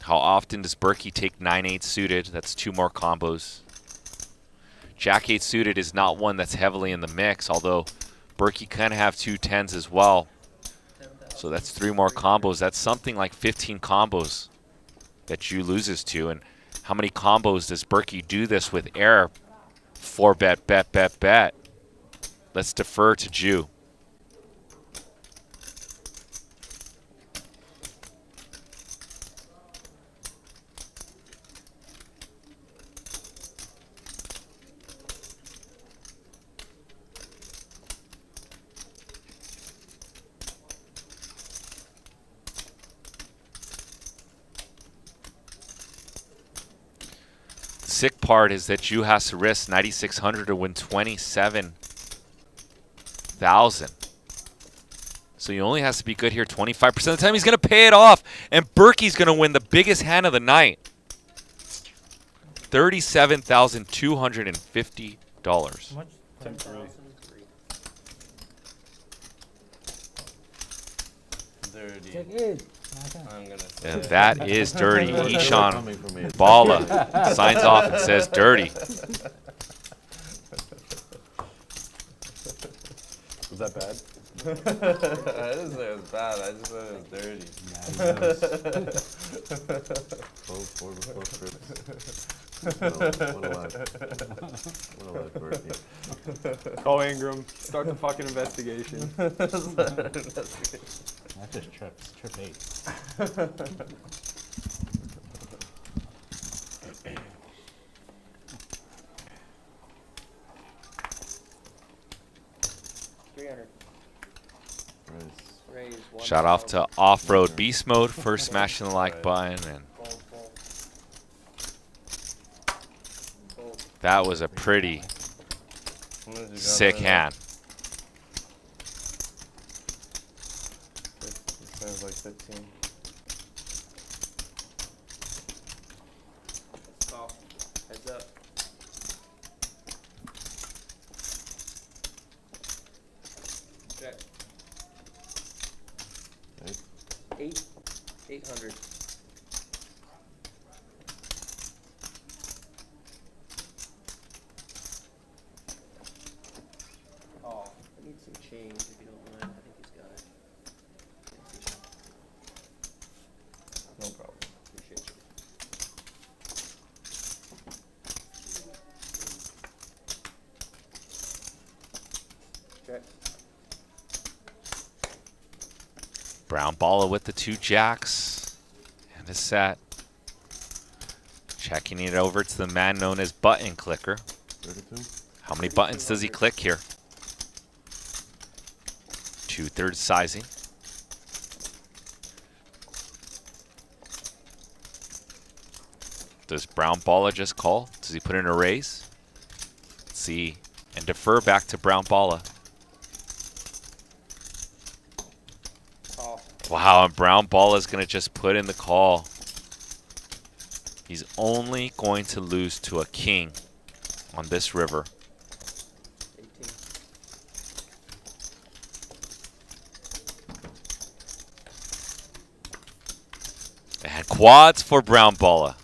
How often does Berkey take 9-8 suited? That's 2 more combos. Jack-8 suited is not one that's heavily in the mix, although Berkey can have 2 10s as well. So that's 3 more combos. That's something like 15 combos that Jew loses to. And how many combos does Berkey do this with air? 4-bet, bet, bet, bet. Let's defer to Jew. Sick part is that Jew has to risk 9,600 to win 27,000. So he only has to be good here 25% of the time. He's going to pay it off. And Berkey's going to win the biggest hand of the night. $37,250. How much? 10,003. Dirty. Check it. I'm gonna And that is dirty. Ishan Coming from me. Bala signs off and says dirty. Was that bad? I didn't say it was bad. I just said it was dirty. Four scripts. What a life. What a life, Berkey. Call Ingram. Start the fucking investigation. That just trips. Trip 8. Raise one. Shout off to Off-Road Beast Mode for smashing the like button. And Fold, fold. Fold. that was a pretty sick hand. It sounds like 15. Let's call. Heads up. Check. 800. Oh, I need some change if you don't mind. I think he's got it. No problem. Appreciate you. Check. Brown Balla with the 2 jacks and a set. Checking it over to the man known as Button Clicker. 32. How many buttons does he click here? 2/3 sizing. Does Brown Balla just call? Does he put in a raise? Let's see. And defer back to Brown Balla. Call. Wow, and Brown Balla is going to just put in the call. He's only going to lose to a king on this river. 18. And quads for Brown Balla.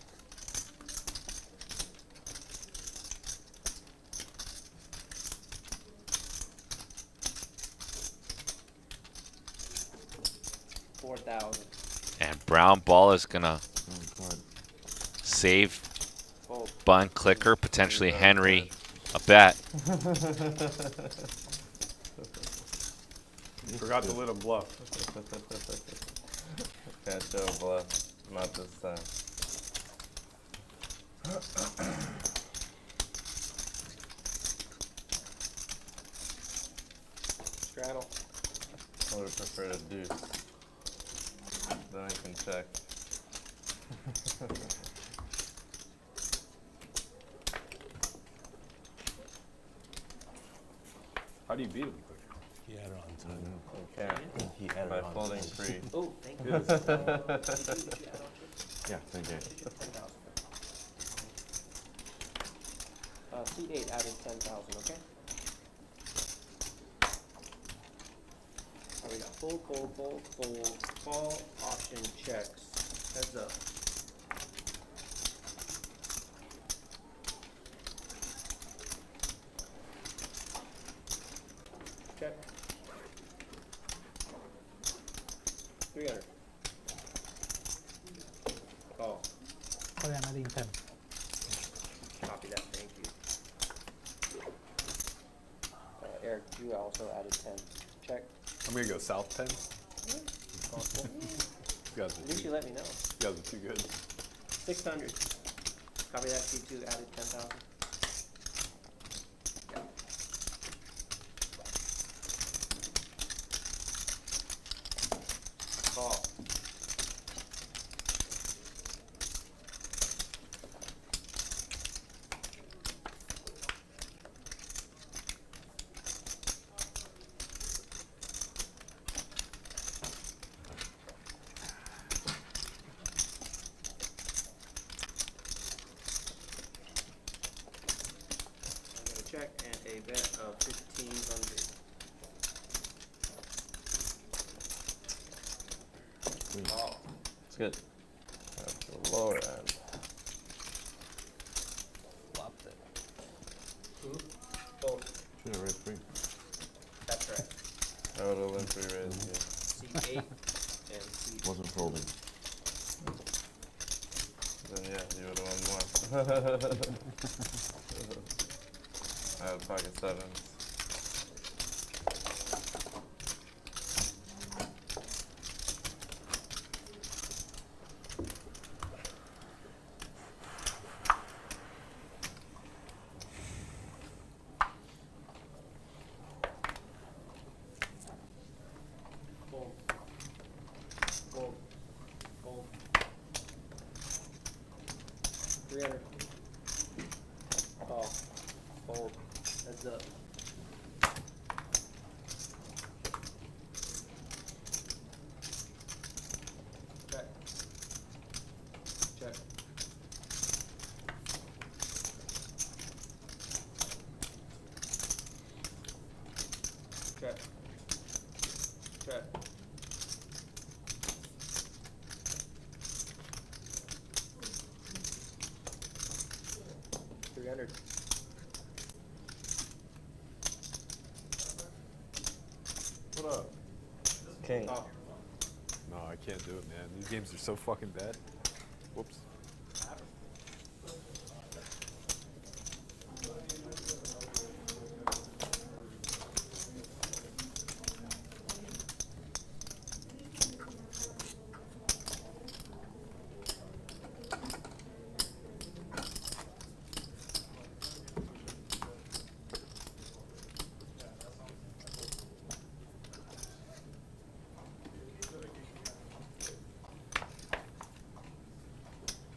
And Brown Balla is going to save Fold. Bun Clicker, potentially Henry, a bet. Forgot to let him bluff. Can't show a bluff. Not this time. Straddle. I would prefer to deuce. Then I can check. How do you beat him? He had it on time. You can't. He had By it on folding time. free. Oh, thank you. Yeah, thank you. 10,000. Seat 8 added 10,000, okay? So we got fold, fold, fold, fold, call, option, checks. Heads up. Check. 300. Call. Oh yeah, adding 10. Copy that, thank you. Eric, you also added 10. Check. I'm gonna go south 10. Possible. You guys At are least too, you let me know. you guys are too good. 600. Copy that, C2 added 10,000. Yeah. Call. I'm gonna check and a bet of 1,500. Call. It's good. That's the lower end. Flopped it. Fold. Should have raised 3. That's right. I would have went 3 raises. Yeah. C8 and C2. Wasn't folding. Then yeah, you would have won more. I have pocket 7s. Fold. Fold. Fold. 300. Call. Fold. Heads up. Check. Check. Check. Check. $300. What up? King. Call. No, I can't do it, man. These games are so fucking bad. Whoops.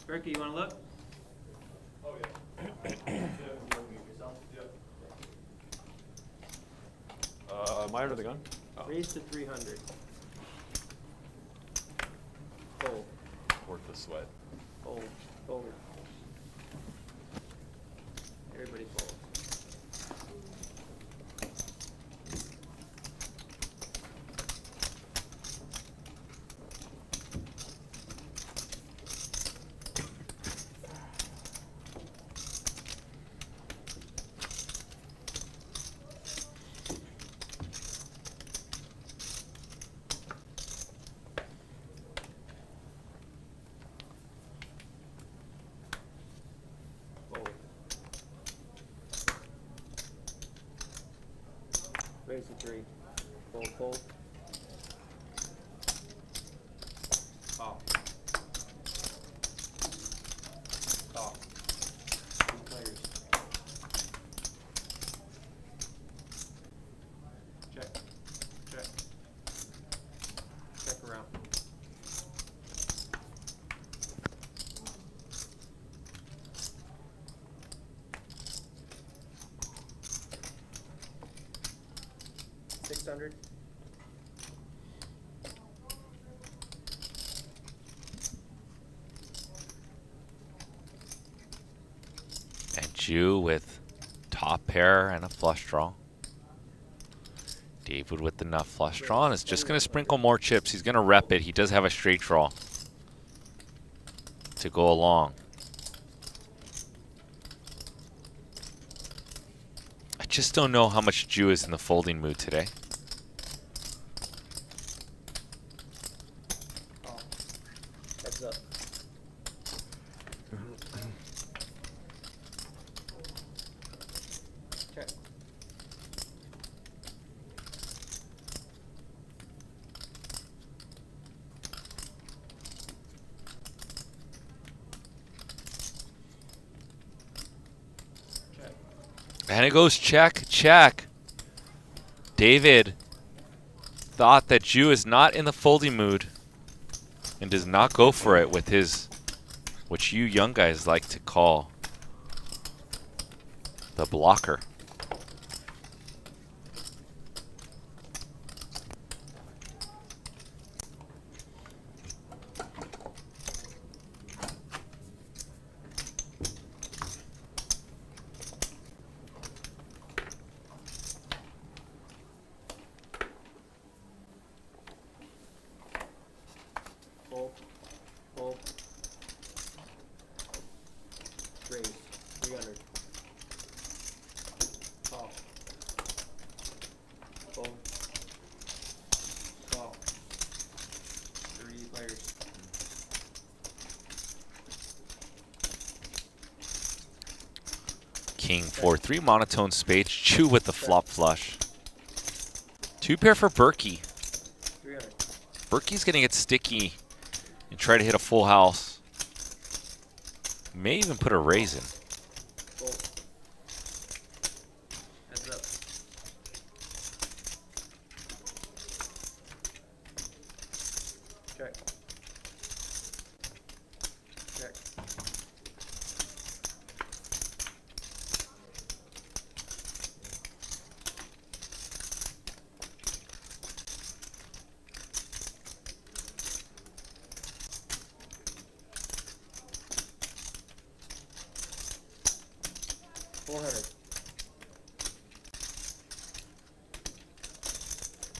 Ricky, you wanna look? Am I under the gun? Oh, Raise to 300. Fold. worth the sweat. Fold. Fold. Everybody fold. Fold. Raise to 3. Fold, fold. Call. Call. 2 players. Check. Check. Check around. $600. And you with Flop pair and a flush draw. David with the nut flush draw and is just going to sprinkle more chips. He's going to rep it. He does have a straight draw to go along. I just don't know how much Jew is in the folding mood today. Oh. Heads up. Check. And it goes check, check. David thought that Jew is not in the folding mood and does not go for it with his, what you young guys like to call, the blocker. Fold. Fold. Raise. 300. Call. Fold. Call. 3 players. King 4-3 monotone spades. Chew with the flop flush. 2 pair for Berkey. 300. Berkey's gonna get sticky and try to hit a full house. May even put a raise in. Fold. Heads up. Check. Check.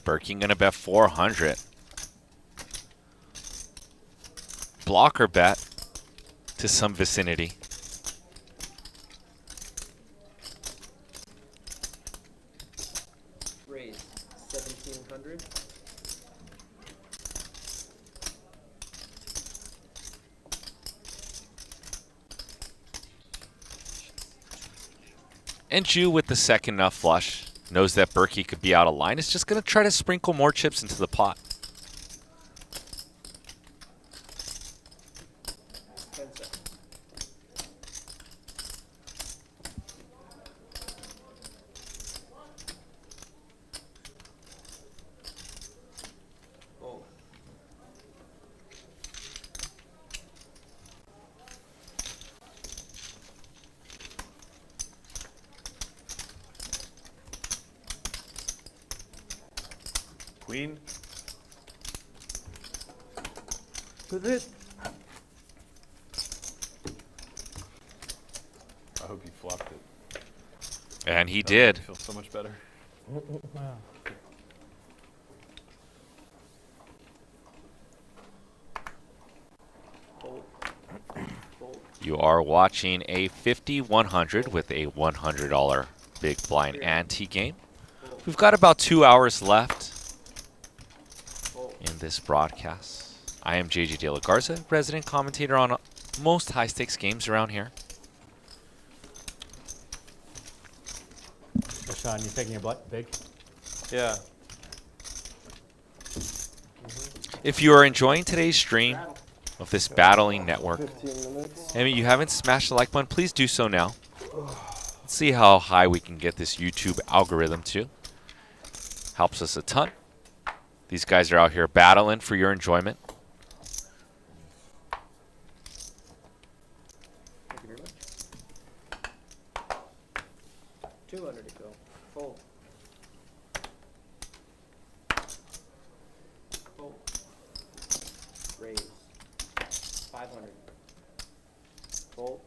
Berkey gonna bet 400. Blocker bet to some vicinity. Raise 1,700. And Jew with the second nut flush knows that Berkey could be out of line. Is just going to try to sprinkle more chips into the pot. 10 seconds. Fold. Queen. Who's it? I hope he flopped it. And he did. Feels so much better. Wow. Fold. Fold. You are watching a 50-100 with a $100 big blind ante game. We've got about 2 hours left in this broadcast. I am JJ De La Garza, resident commentator on most high-stakes games around here. So Sean, you taking your butt big? Yeah. If you are enjoying today's stream of this battling network, 15 minutes. and you haven't smashed the like button, please do so now. Let's see how high we can get this YouTube algorithm to. Helps us a ton. These guys are out here battling for your enjoyment. Thank you very much. 200 to go. Fold. Fold. Raise. 500. Fold.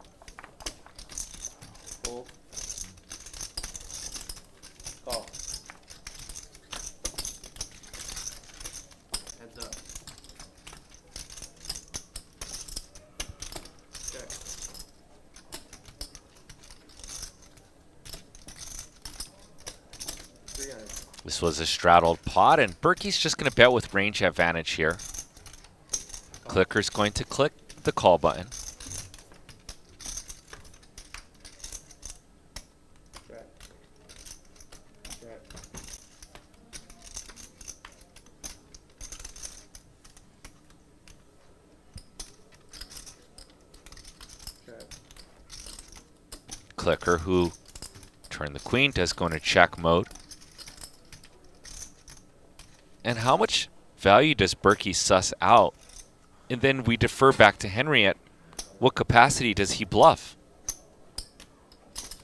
Fold. This was a straddled pot, and Berkey's just going to bet with range advantage here. Clicker's going to click the call button. Check. Check. Check. Clicker, who turned the queen, does go into check mode. And how much value does Berkey suss out? And then we defer back to Henry at what capacity does he bluff?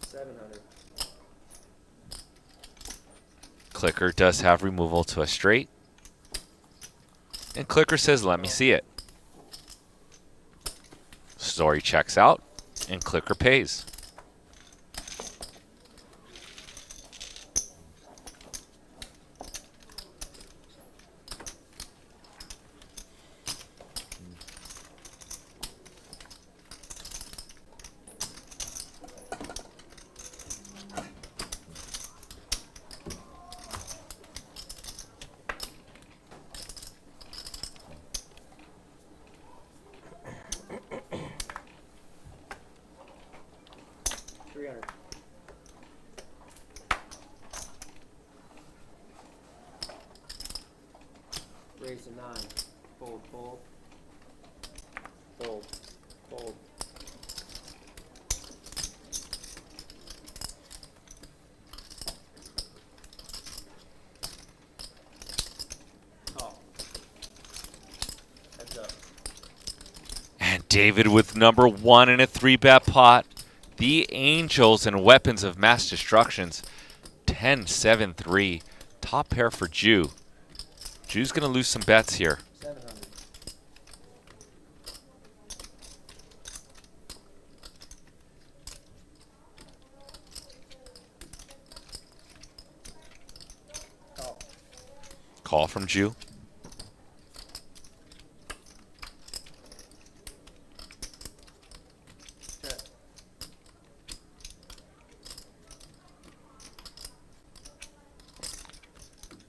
700. Clicker does have removal to a straight. And Clicker says, let me see it. Story checks out, and Clicker pays. Raise a 9. Fold, fold. Fold, fold. Call. Heads up. And David with number 1 in a 3-bet pot. The Angels and Weapons of Mass Destructions. 10-7-3. Top pair for Jew. Jew's going to lose some bets here. 700. Call. Call from Jew. Check.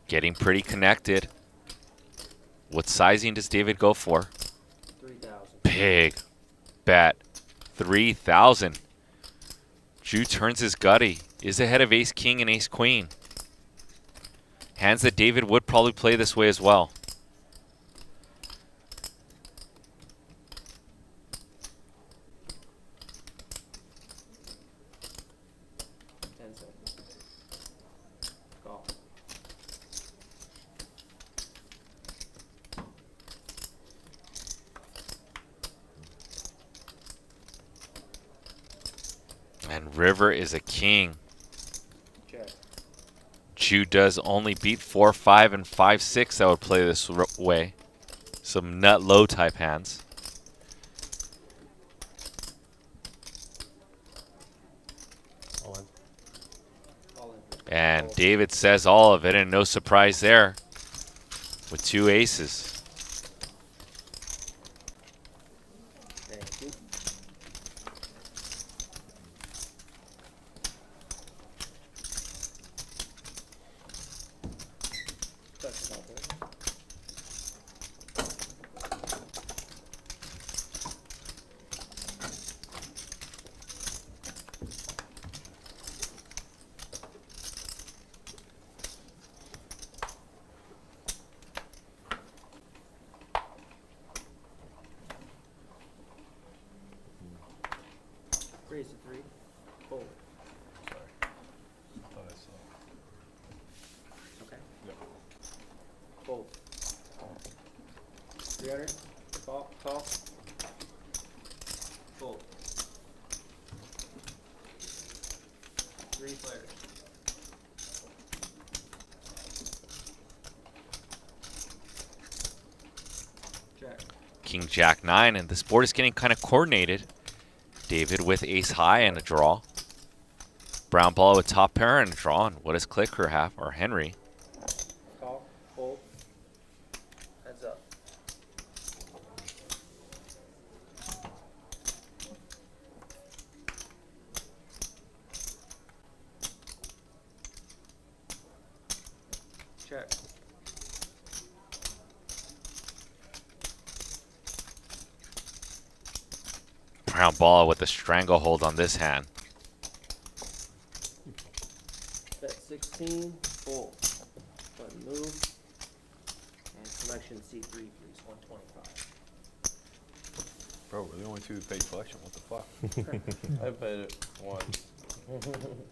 Getting pretty connected. What sizing does David go for? 3,000. Big bet. 3,000. Jew turns his gutty. Is ahead of ace king and ace queen. Hands that David would probably play this way as well. Call. And river is a king. Check. Jew does only beat 4-5 and 5-6 that would play this way. Some nut low type hands. All in. All in. And David says all of it, and no surprise there with 2 aces. Thank you. That's about it. Raise a 3. Fold. Sorry. I thought I saw. Okay. Yep. Fold. 300. Call. Call. Fold. 3 players. Check. King Jack 9, and this board is getting kind of coordinated. David with ace high and a draw. Brown ball with top pair and a draw. And what does Clicker have, or Henry? Call. Fold. Heads up. Crown ball with a stranglehold on this hand. Bet 16, full. Button move. And collection C3, please, 125. Bro, we're the only two who paid collection. What the fuck? I paid it once.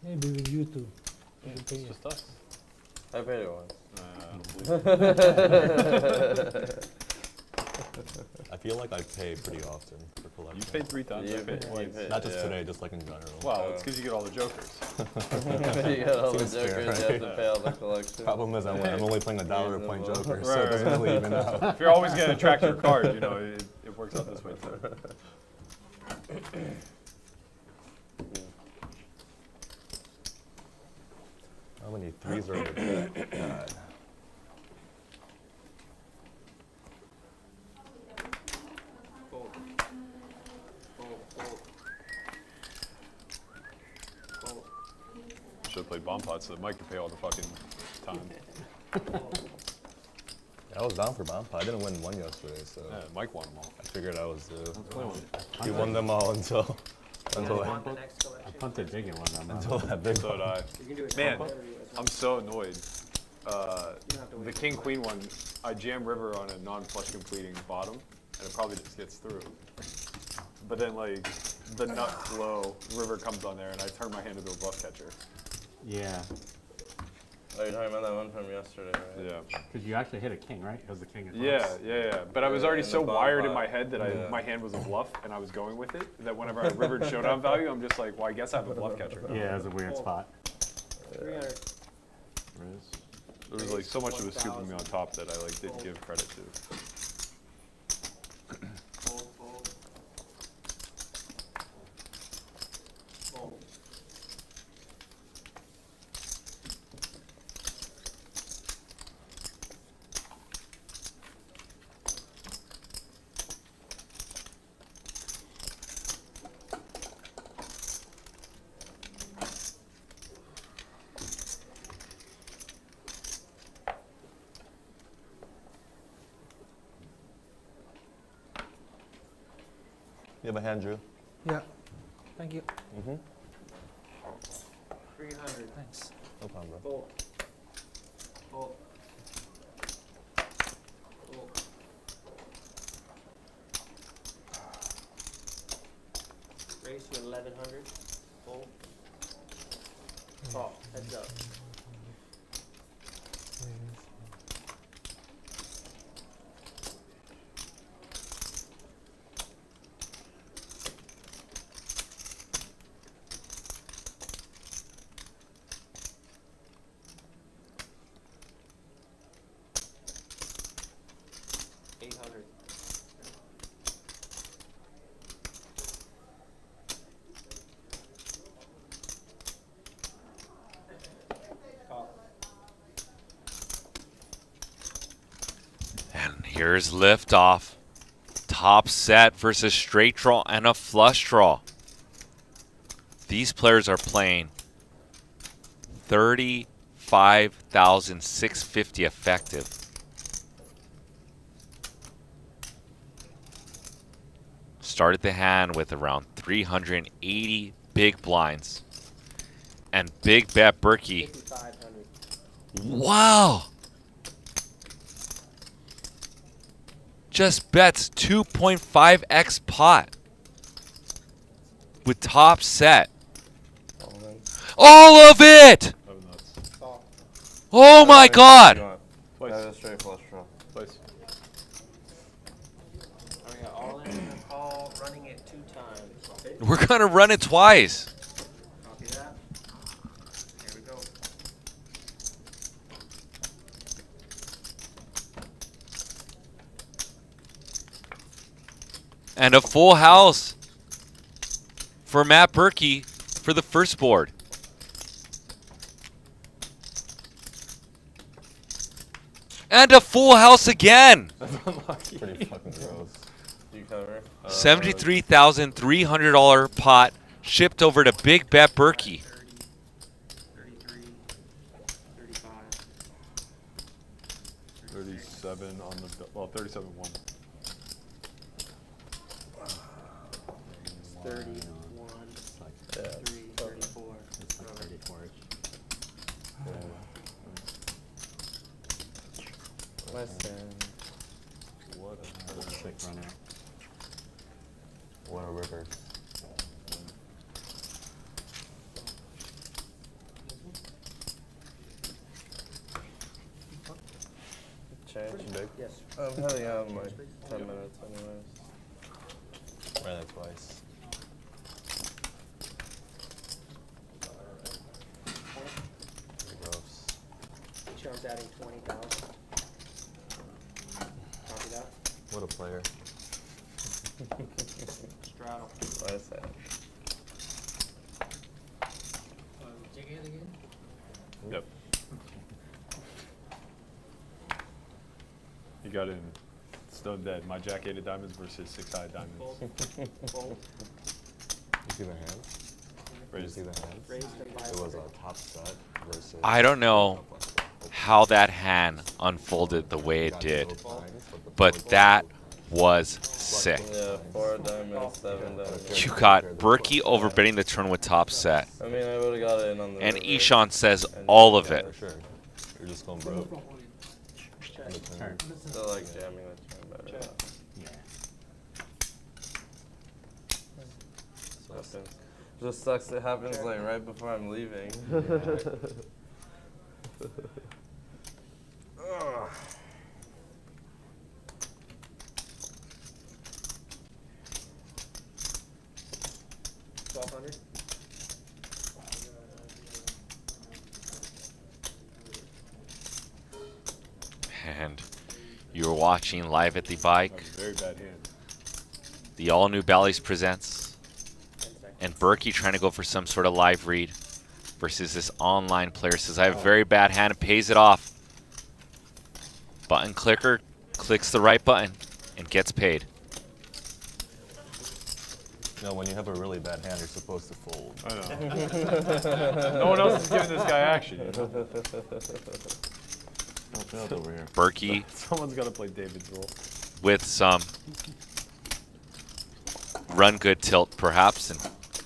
Maybe with you two. It's just us. I paid it once. I don't believe it. I feel like I pay pretty often for collection. You paid 3 times. I paid twice. Not just today, just like in general. Well, it's because you get all the jokers. You got all the Seems fair, jokers, you have to right? pay all the collection. Problem is, I'm only playing $1 a point Reasonable. Joker, so Right, it doesn't right. really even out. If you're always going to track your card, you know, it works out this way too. How many threes are in the deck? God. Fold. Fold, fold. Fold. Should have played bomb pots so that Mike could pay all the fucking time. I was down for bomb pot. I didn't win one yesterday, so Yeah, Mike won them all. I figured I was he won them all until Want that, the next I collection? punted big in one of them. until that big So one. did I. You can do it. Man, whatever you guys want. I'm so annoyed. You don't have to The wait. king queen one, I jam river on a non-flush completing bottom, and it probably just gets through. But then like the nut flow, river comes on there, and I turn my hand into a bluff catcher. Yeah, Oh, you're talking about that one from yesterday, right? Yeah. because you actually hit a king, right? It was the king of Yeah, clubs. yeah. But I was Yeah, already and so the bomb wired in pot. my head that Yeah. my hand was a bluff, and I was going with it. That whenever I rivered showdown value, I'm just like, well, I guess I have a bluff catcher. Yeah, it was a weird spot. 300. There was like so much that was scooping me on top that I like didn't give credit to. Fold, fold. Fold. You have a hand, Drew? Yeah. Thank you. 300. Thanks. No problem, bro. Fold. Fold. Fold. Raise to 1100. Fold. Call. Heads up. $800. Call. And here's liftoff. Top set versus straight draw and a flush draw. These players are playing 35,650 effective. Started the hand with around 380 big blinds. And big bet Berkey. 5,500. Wow! Just bets 2.5x pot with top set. All of it! That was nuts. Call. Oh my god! Twice. That was a straight flush draw. Twice. I got all in and a call, running it 2 times. We're gonna run it twice. Copy that. Here we go. And a full house for Matt Berkey for the first board. And a full house again. Pretty fucking gross. Do you cover? $73,300 pot shipped over to Big Bet Berkey. 30, 33, 35. 37 on the, well, 37-1. 31, It's like, 3, 34. it's like 34-ish. Listen. What a Sick runner. what a river. Change. Big. Yes. I'm heading out in like 10 minutes anyways. Ran it twice. Pretty gross. Charm's adding 20,000. Copy that. What a player. Straddle. Listen. Check it again. Yep. You got in stone dead. My jack 8 of diamonds versus 6 high diamonds. Fold. You see the hands? Did you see the hands? Raised and It was a 500. top set versus. I don't know how that hand unfolded the way it did, but that was sick. Yeah, 4 diamonds, 7 diamonds. You got Berkey overbidding the turn with top set, I mean, I would have got it in on the and river. Ishan says all of it. For sure. You're just going broke. Check. On the turn. Turn. Still like jamming the turn better. Check. Yeah. Happens. Just sucks it happens like right before I'm leaving. Ugh. $1,200. And you're watching live at the bike. That was a very bad hand. The all new Bally's presents, 10 seconds. and Berkey trying to go for some sort of live read versus this online player says I have a very bad hand and pays it off. Button clicker clicks the right button and gets paid. No, when you have a really bad hand, you're supposed to fold. I know. No one else is giving this guy action. You know? Help out over here. Berkey Someone's got to play David's role. with some run good tilt perhaps, and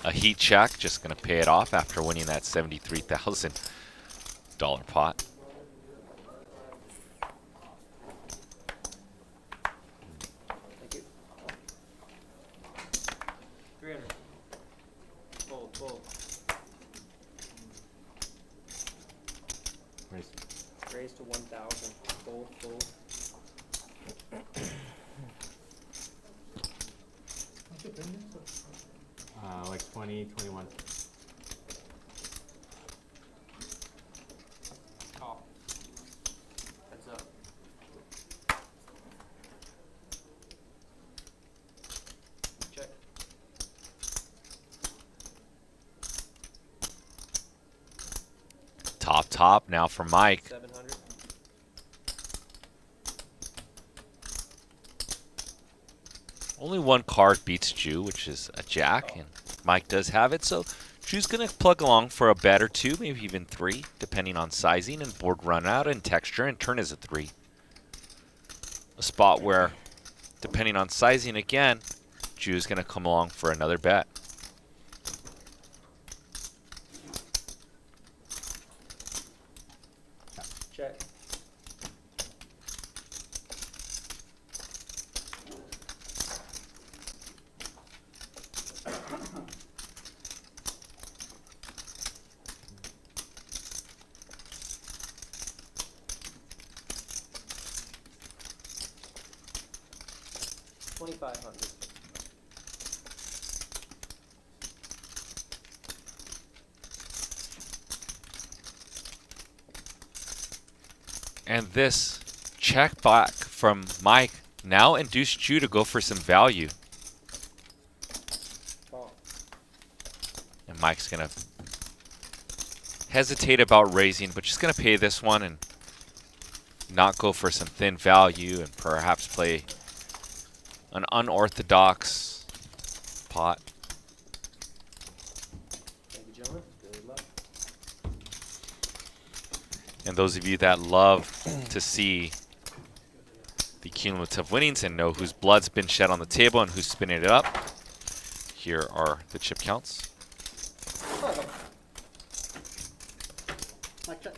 a heat check, just going to pay it off after winning that $73,000 pot. Thank you. 300. Fold, fold. Raise. Raise to 1,000. Fold, fold. What's your premium? Like 20, 21. Call. Heads up. Check. Top now for Mike. 700. Only one card beats Jew, which is a jack, and Mike does have it, so Jew's going to plug along for a bet or two, maybe even 3, depending on sizing and board run out and texture, and turn is a 3. A spot where, depending on sizing again, Jew's going to come along for another bet. Check. $2,500. And this check back from Mike now induced Jew to go for some value. Call. And Mike's going to hesitate about raising, but just going to pay this one and not go for some thin value and perhaps play an unorthodox pot. Thank you, gentlemen. Good luck. And those of you that love to see the cumulative winnings and know whose blood's been shed on the table and who's spinning it up, Here are the chip counts. Mic check.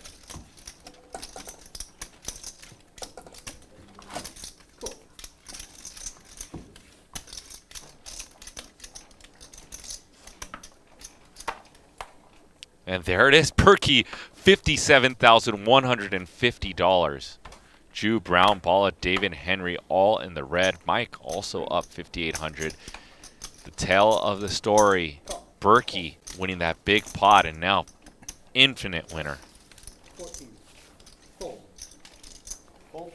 Cool. And there it is, Perky, $57,150. Jew, Brown, Balla, David, Henry, all in the red. Mike also up 5,800. The tale of the story, Berkey winning that big pot and now infinite winner. 14. Fold. Fold.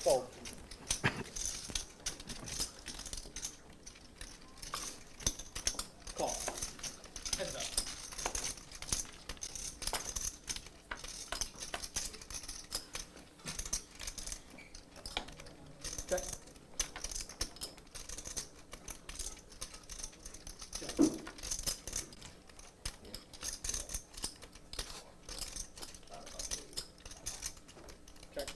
Fold. Call. Heads up. Check. Check. Check. Check.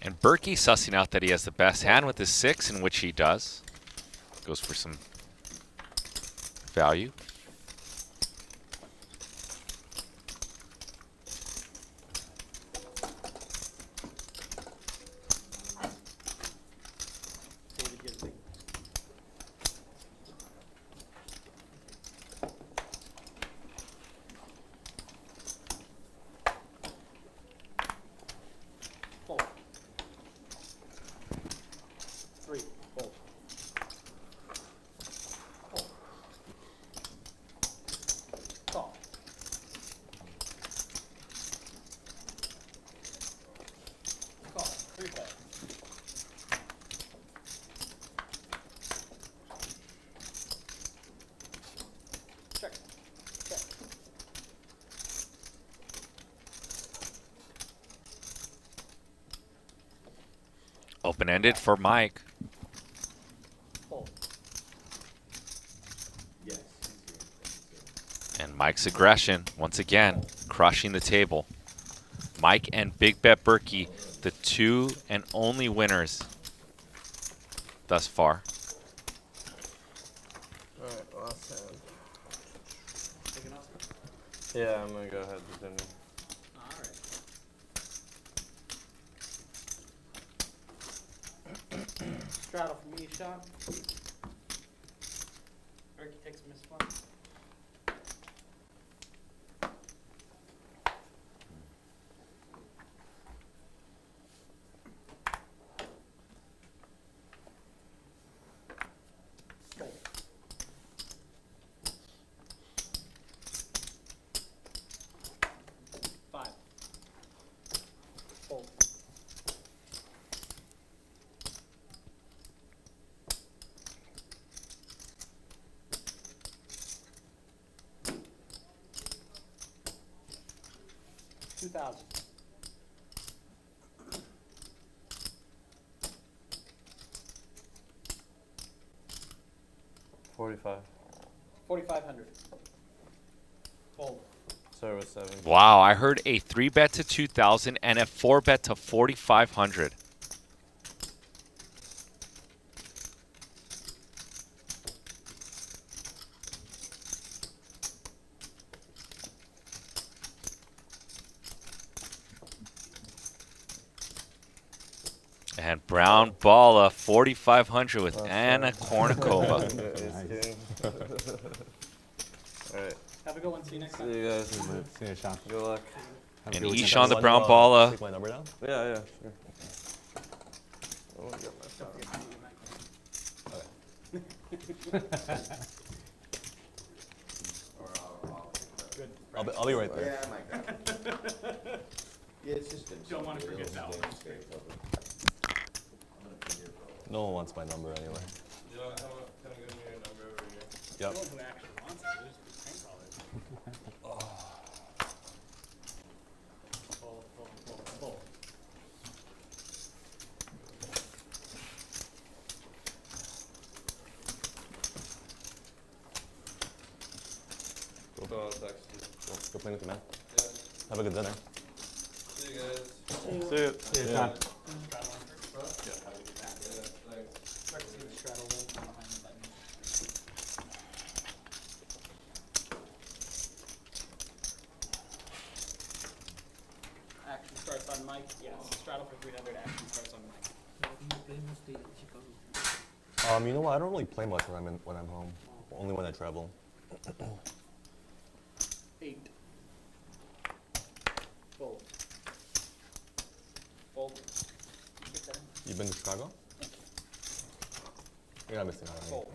And Berkey sussing out that he has the best hand with his 6, in which he does. Goes for some value. David gets it. Fold. 3. Fold. Fold. Call. Call. 3 fold. Check. Check. Open-ended for Mike. Fold. And Mike's aggression, once again, crushing the table. Mike and Big Bet Berkey, the 2 and only winners thus far. Alright, last hand. Take an Oscar. Yeah, I'm gonna go ahead with dinner. Alright. Straddle for me, shot. Ricky takes a missed one. Fold. Five. Fold. $2,000. $45. 4,500. Fold. Service 7. Wow, I heard a 3-bet to 2,000 and a 4-bet to 4,500. And Brown Balla, 4,500 with Anna Kournikova. Alright. Have a good one. See you next time. See you guys. See you, Sean. Good luck. And Ishan the Brown Balla. Take my number down? Yeah, sure. I wanna get my phone. Good. I'll be right there. Yeah, my God. Don't want to forget that one. No one wants my number anyway. You know, can I give you your number over here? Yep. No one who actually wants it, they just prank call it. Full. So I'll text you. Go play with your man. Yeah. Have a good dinner. See you guys. See it. See you, Sean. Action starts on mic. Yes. Straddle for 300. Action starts on mic. You know what? I don't really play much when I'm home. Only when I travel. 8. Fold. Fold. You've been to Chicago? You're not missing out on Fold.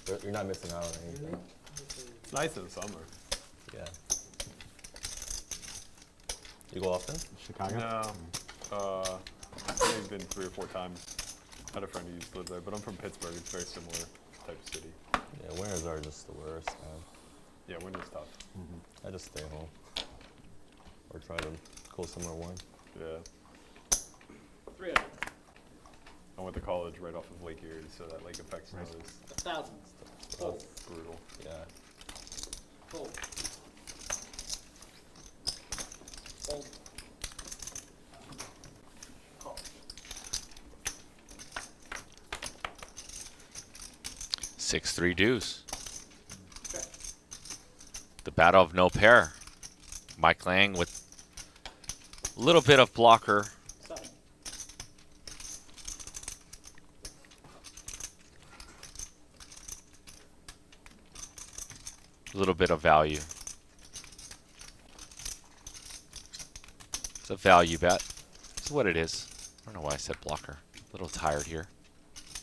anything. You're not missing out on anything. It's nice in the summer. Yeah. You go often? Chicago? No. I've only been 3 or 4 times. I had a friend who used to live there, but I'm from Pittsburgh. It's very similar type of city. Yeah, winters are just the worst, man. Yeah, winter's tough. I just stay home. Or try to go somewhere warm. Yeah. 300. I went to college right off of Lake Erie, so that lake effect snow is 1,000. Fold. brutal. Yeah. Fold. Fold. Call. 6-3 deuce. Check. The battle of no pair. Mike Lang with a little bit of blocker. 7. A little bit of value. It's a value bet. That's what it is. I don't know why I said blocker. A little tired here.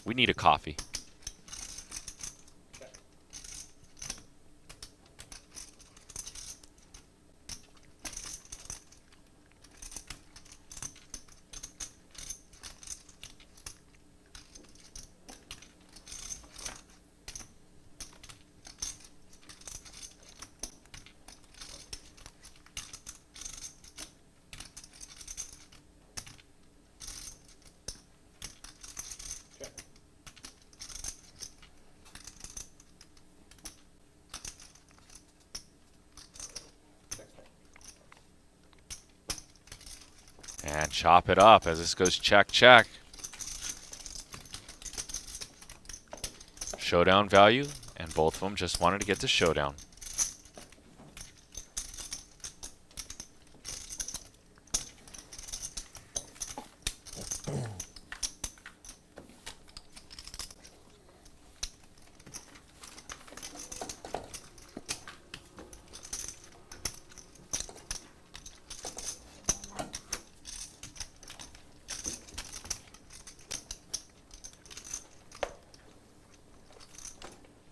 We need a coffee. Check. Check. Check. And chop it up as this goes check, check. Showdown value, and both of them just wanted to get to showdown.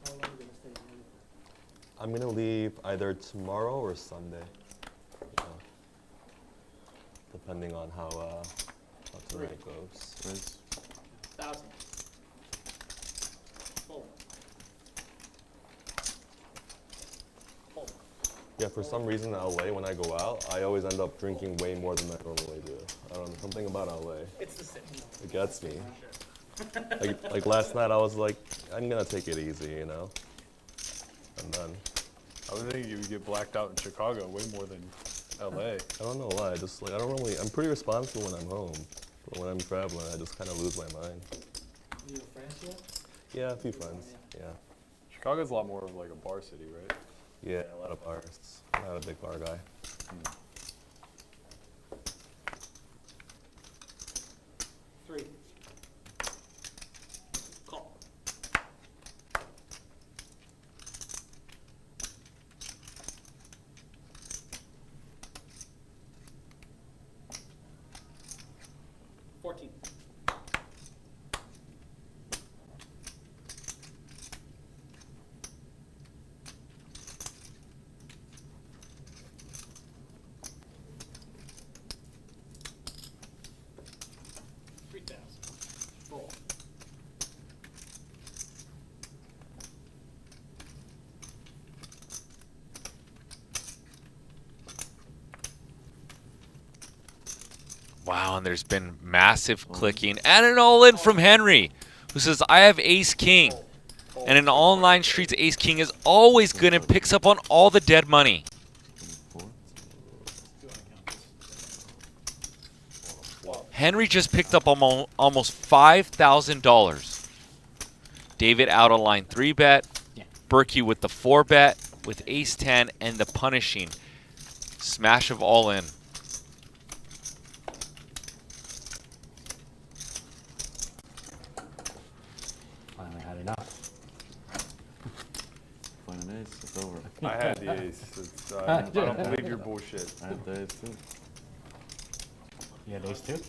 How long are you gonna stay in America? I'm gonna leave either tomorrow or Sunday. Yeah. Depending on how tonight goes. Nice. 1,000. Fold. Fold. Yeah, for some reason in LA when I go out, I always end up drinking way more than I normally do. I don't know, something about LA. It's the same. It gets me. Like last night I was like, I'm gonna take it easy, you know? And then, I would think you would get blacked out in Chicago way more than LA. I don't know why, I'm pretty responsible when I'm home. But when I'm traveling, I just kind of lose my mind. You have friends here? Yeah, a few friends, yeah. Chicago's a lot more of like a bar city, right? Yeah, a lot of bars. I'm not a big bar guy. 3. Call. $14. Wow, and there's been massive clicking and an all-in from Henry, who says, I have ace-king. And in online streets, ace-king is always good and picks up on all the dead money. Henry just picked up almost $5,000. David out of line 3-bet. Berkey with the 4-bet with ace-10 and the punishing smash of all-in. Finally had enough. Find an ace, it's over. I had the ace. It's, I don't believe your bullshit. I had the ace too. You had ace too?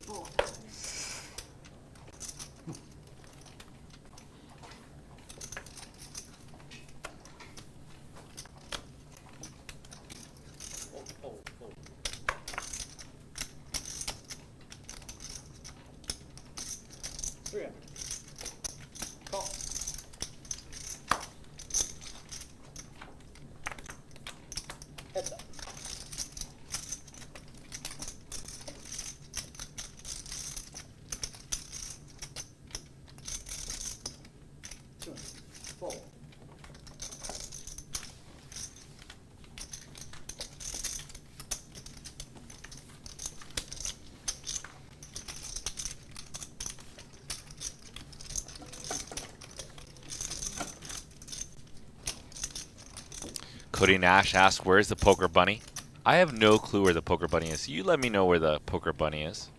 Cody Nash asks, where's the poker bunny? I have no clue where the poker bunny is. You let me know where the poker bunny is.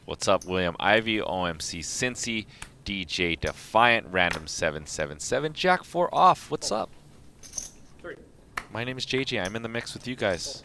What's up, William Ivy, OMC Cincy, DJ Defiant, Random 777, Jack 4 off. What's up? My name is JJ. I'm in the mix with you guys.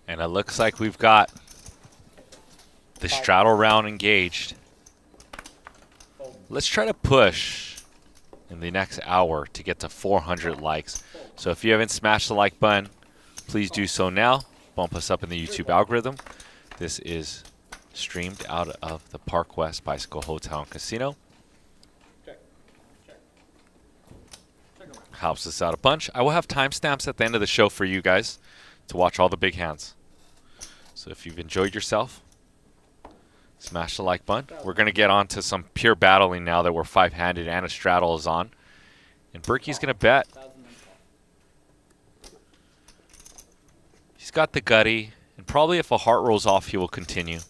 And it looks like we've got the straddle round engaged. Let's try to push in the next hour to get to 400 likes. So if you haven't smashed the like button, please do so now. Bump us up in the YouTube algorithm. This is streamed out of the Park West Bicycle Hotel and Casino. Helps us out a bunch. I will have timestamps at the end of the show for you guys, to watch all the big hands. So if you've enjoyed yourself, smash the like button. We're going to get on to some pure battling now that we're 5-handed and a straddle is on. And Berkey's going to bet. He's got the gutty, and probably if a heart rolls off, he will continue.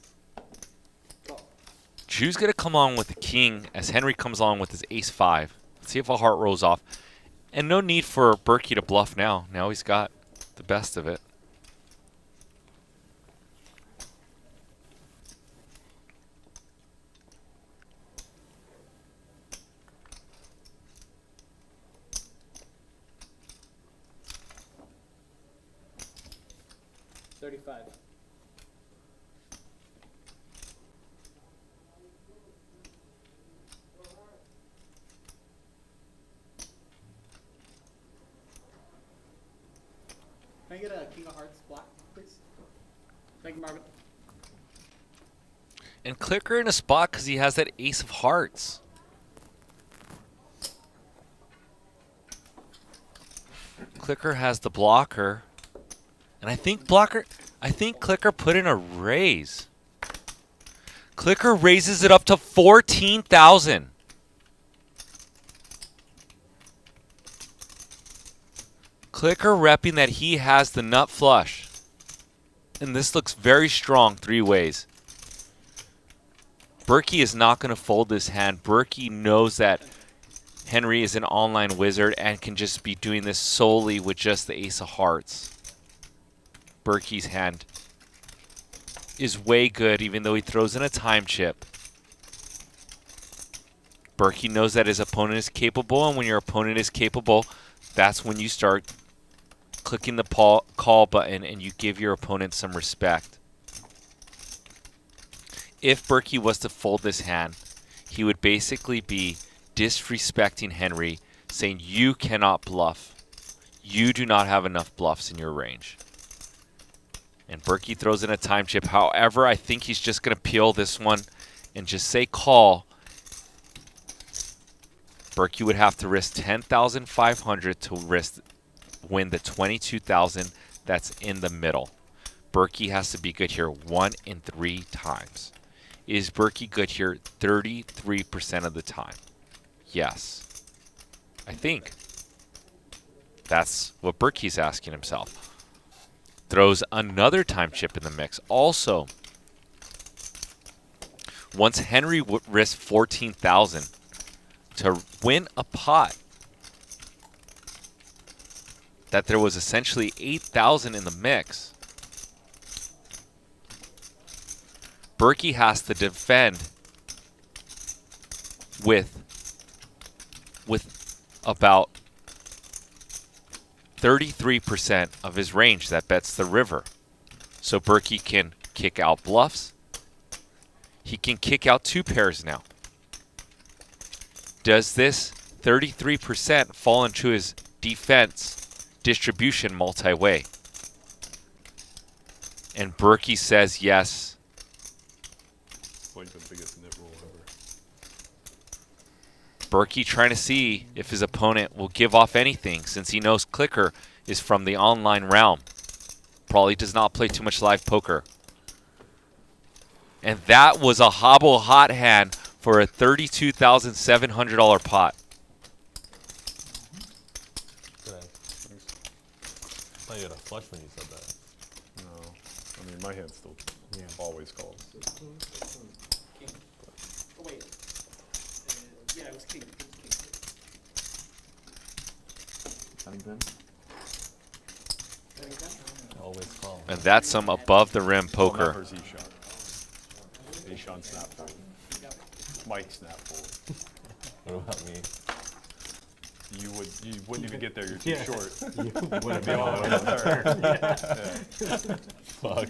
Drew's going to come on with the king as Henry comes on with his ace-5. Let's see if a heart rolls off. And no need for Berkey to bluff now. Now he's got the best of it. Can I get a King of Hearts block, please? Thank you, Marvin. And Clicker in a spot because he has that ace of hearts. Clicker has the blocker. And I think Clicker put in a raise. Clicker raises it up to 14,000. Clicker repping that he has the nut flush. And this looks very strong 3 ways. Berkey is not going to fold this hand. Berkey knows that Henry is an online wizard and can just be doing this solely with just the ace of hearts. Berkey's hand is way good even though he throws in a time chip. Berkey knows that his opponent is capable, and when your opponent is capable, that's when you start clicking the call button and you give your opponent some respect. If Berkey was to fold this hand, he would basically be disrespecting Henry, saying you cannot bluff. You do not have enough bluffs in your range. And Berkey throws in a time chip. However, I think he's just going to peel this one and just say call. Berkey would have to risk 10,500 to win the 22,000 that's in the middle. Berkey has to be good here 1 in 3 times. Is Berkey good here 33% of the time? Yes. I think. That's what Berkey's asking himself. Throws another time chip in the mix. Also, once Henry risked 14,000 to win a pot, that there was essentially 8,000 in the mix, Berkey has to defend with about 33% of his range that bets the river. So Berkey can kick out bluffs. He can kick out 2 pairs now. Does this 33% fall into his defense distribution multi-way? And Berkey says yes. It's like the biggest nit roll ever. Berkey trying to see if his opponent will give off anything, since he knows Clicker is from the online realm. Probably does not play too much live poker. And that was a hobble hot hand for a $32,700 pot. Good. I thought you had a flush when you said that. No. I mean, my hand still always calls. King. Oh, wait. Yeah, it was king. Always call. And that's some above the rim poker. Remembers E-Shot. E-Shot snap fold. Mike snap fold. What about me? You wouldn't even get there. You're too Yeah. short. You wouldn't Be all the way to the third. Fuck.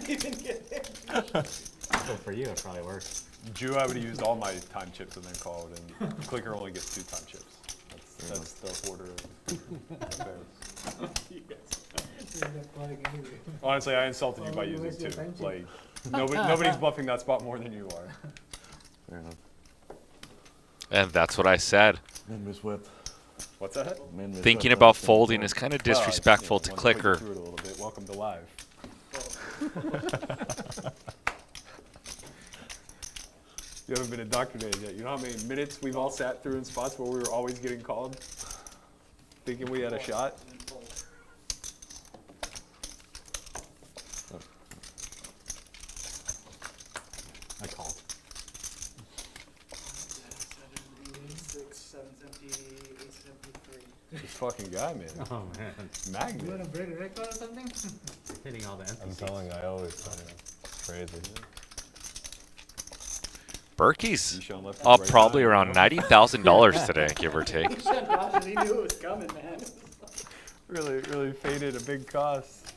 So for you, it probably works. Drew, I would have used all my time chips and then called, and Clicker only gets 2 time chips. That's the order of affairs. Honestly, I insulted you by using 2. Like, nobody's bluffing that spot more than you are. Fair enough. And that's what I said. Min miswhip. What's that? Thinking about folding is kind of disrespectful to Wanted put you Clicker. through it a little bit. Welcome to live. You haven't been indoctrinated yet. You know how many minutes we've all sat through in spots where we were always getting called, thinking we had a shot? I called. 6, 7's empty, 8's empty, 3. This fucking guy, man. Oh man, You Magnet. want to break a record or something? hitting all the empty I'm seats. telling you, I always tell you. Crazy. Berkey's You showing left and up right probably side? around $90,000 today, give or take. He said Josh, he knew it was coming, man. Really faded a big cost.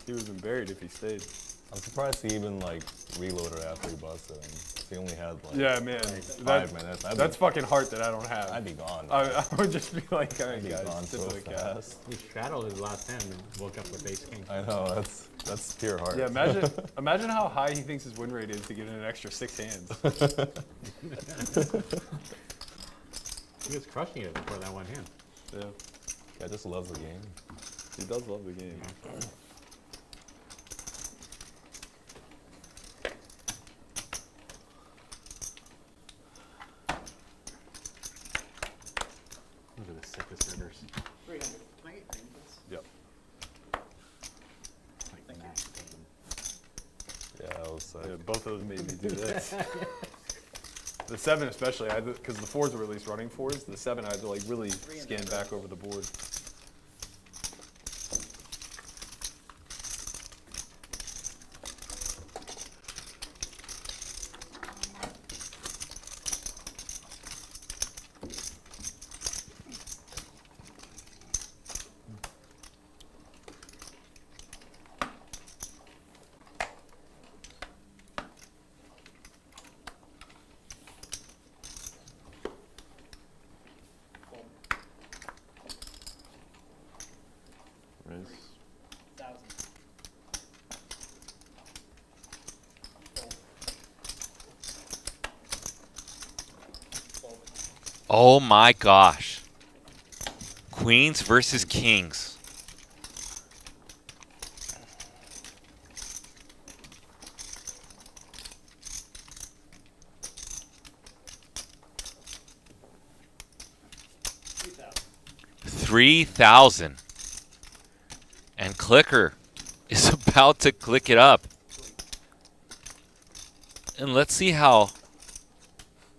He would have been buried if he stayed. I'm surprised he even like reloaded after he busted him. He only had like Yeah, man. 5 minutes. That's fucking heart that I don't have. I'd be gone. I would just be like, all right, I'd be guys, gone tip so of the cap. fast. He straddled his last hand and woke up with ace king. I know, that's pure heart. Yeah, imagine how high he thinks his win rate is to get in an extra 6 hands. He was crushing it before that one hand. Yeah, Guy just loves the game. he does love the game. Those are the sickest riggers. 300. Can I get green, please? Yep. Like Max Payne. Yeah, that was sick. Yeah, both of those made me do this. The 7 especially, because the 4s were at least running 4s. The 7 I had to like really scan back over the board. Raise. 1,000. Fold. Oh my gosh. Queens versus kings. $3,000. And Clicker is about to click it up. And let's see how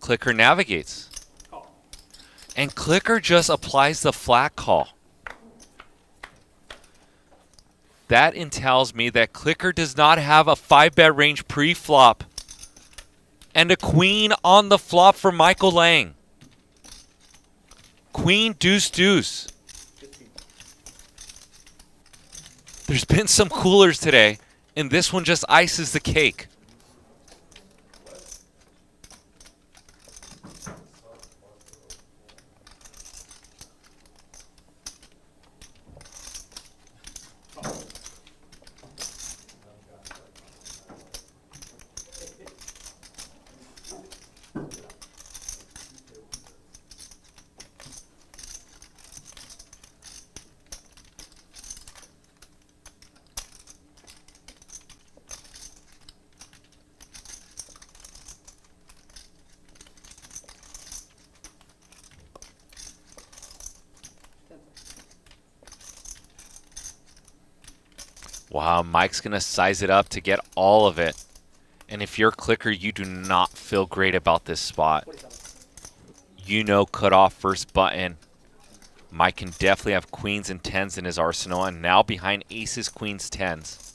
Clicker navigates. Call. And Clicker just applies the flat call. That entails me that Clicker does not have a 5-bet range pre-flop. And a queen on the flop for Michael Lang. Queen, deuce, deuce. 15. There's been some coolers today, and this one just ices the cake. Wow, Mike's going to size it up to get all of it. And if you're Clicker, you do not feel great about this spot. 47. You know, cut off first button. Mike can definitely have queens and tens in his arsenal, and now behind aces, queens, tens.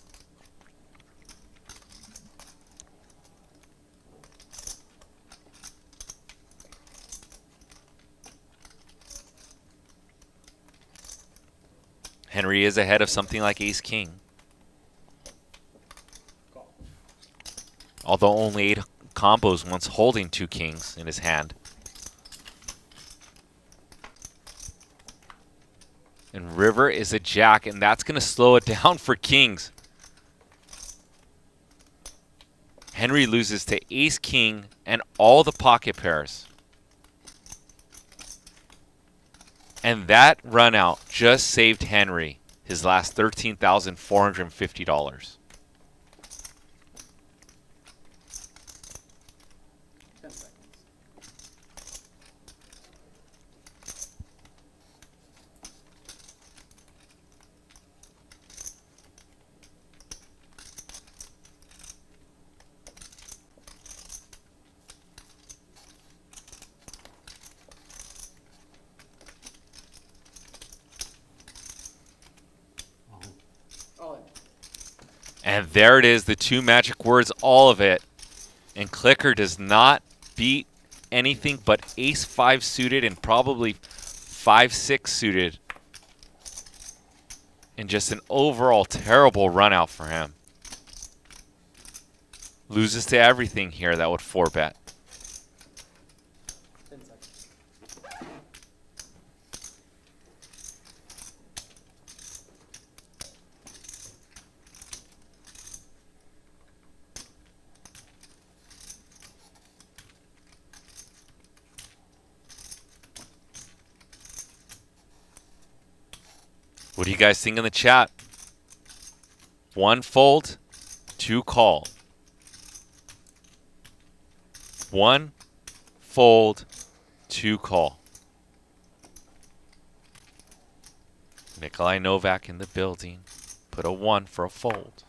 Henry is ahead of something like ace-king. Call. Although only 8 combos once holding 2 kings in his hand. And river is a jack, and that's going to slow it down for kings. Henry loses to ace-king and all the pocket pairs. And that run out just saved Henry his last $13,450. 10 seconds. All in. And there it is, the two magic words, all of it. And Clicker does not beat anything but ace-5 suited and probably 5-6 suited. And just an overall terrible run out for him. Loses to everything here that would 4-bet. 10 seconds. What do you guys think in the chat? 1 fold, 2 call. 1 fold, 2 call. Nikolai Novak in the building. Put a 1 for a fold.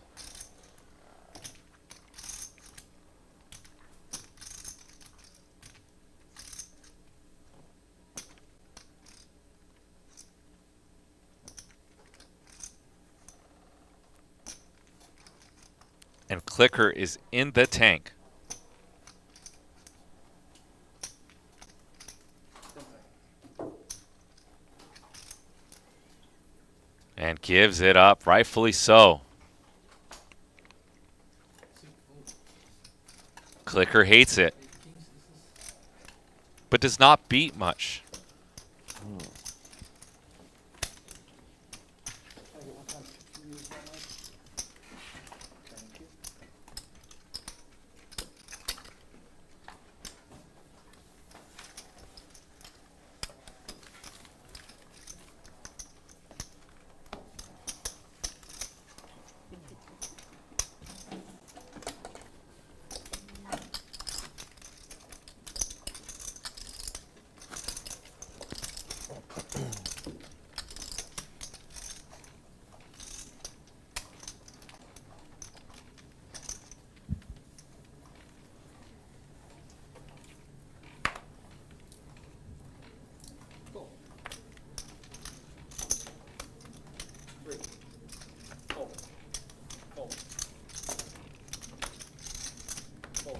And Clicker is in the tank. And gives it up, rightfully so. Clicker hates it, but does not beat much. Fold. 3. Fold. Fold. Fold.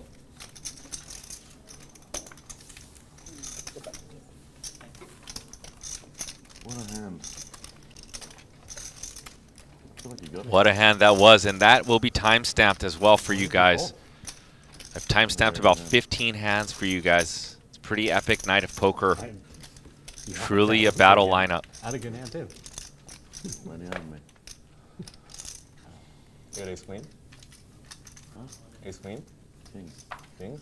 Go back. Thank you. What a hand. I feel like you got it. What a hand that was, and that will be time-stamped as well for you guys. I've time-stamped about 15 hands for you guys. It's a pretty epic night of poker. Truly a battle lineup. I had a good hand too. Mighty out of me. You got ace queen? Huh? Ace queen? Kings. Kings?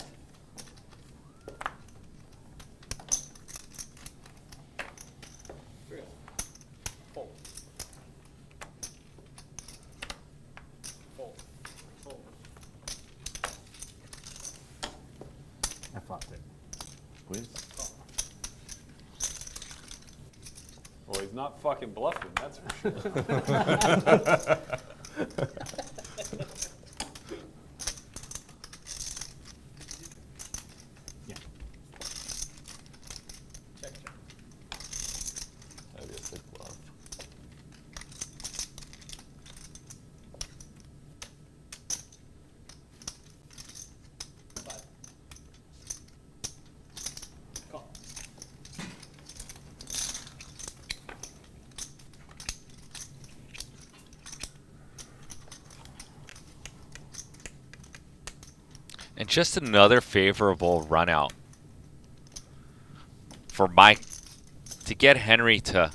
Fold. Fold. Fold. I flopped it. Squeeze. Well, he's not fucking bluffing, that's for sure. Yeah. Check, check. That'd be a sick bluff. Five. Call. And just another favorable run out for Mike to get Henry to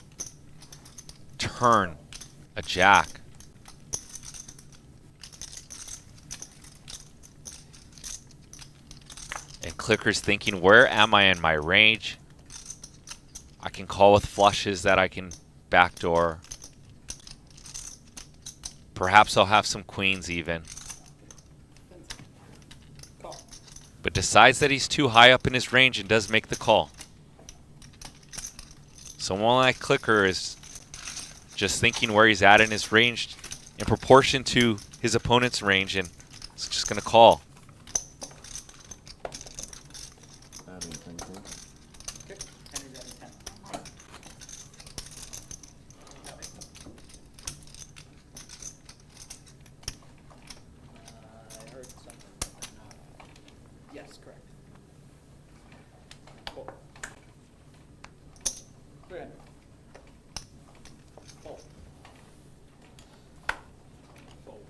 turn a jack. And Clicker's thinking, where am I in my range? I can call with flushes that I can backdoor. Perhaps I'll have some queens even. Call. But decides that he's too high up in his range and does make the call. Someone like Clicker is just thinking where he's at in his range in proportion to his opponent's range, and is just going to call. Adding 10K. Okay. Henry's at 10. I heard something. Yes, correct. Cool. 300. Fold. Fold.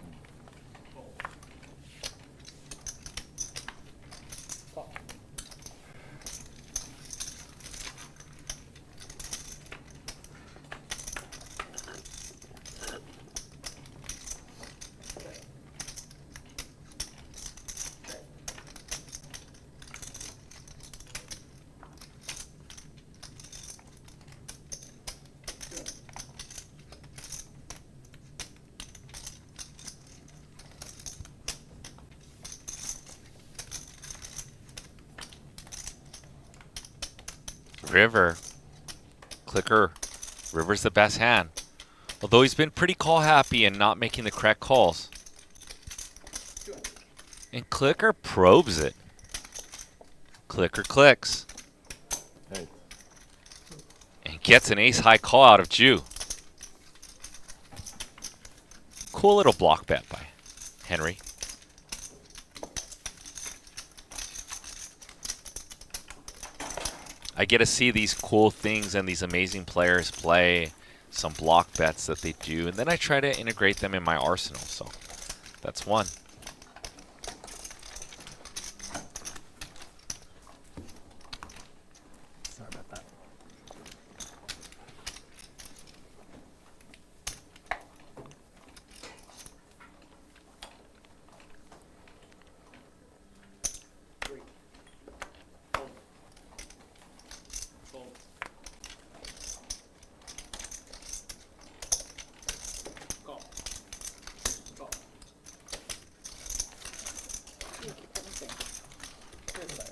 Fold. Call. Okay. Okay. Good. River. Clicker. River's the best hand. Although he's been pretty call happy and not making the correct calls. 200. And Clicker probes it. Clicker clicks. Hey. And gets an ace high call out of Jew. Cool little block bet by Henry. I get to see these cool things and these amazing players play, some block bets that they do, and then I try to integrate them in my arsenal. So that's one. Sorry about that. Three. Fold. Fold. Call. Call. You keep everything. Here's that.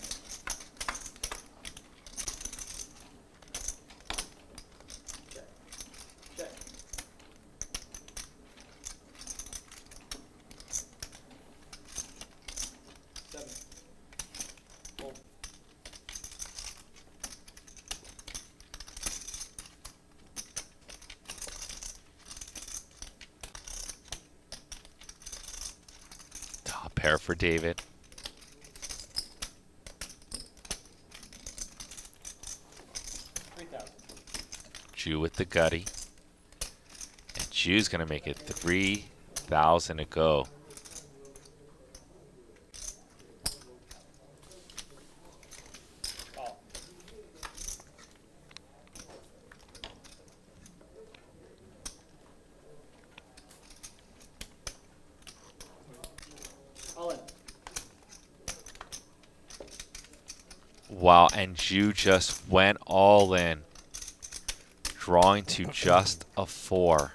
Check. Check. Seven. Fold. Top pair for David. 3,000. Jew with the gutty. And Jew's going to make it 3,000 to go. Call. All in. Wow, and Jew just went all in. Drawing to just a 4.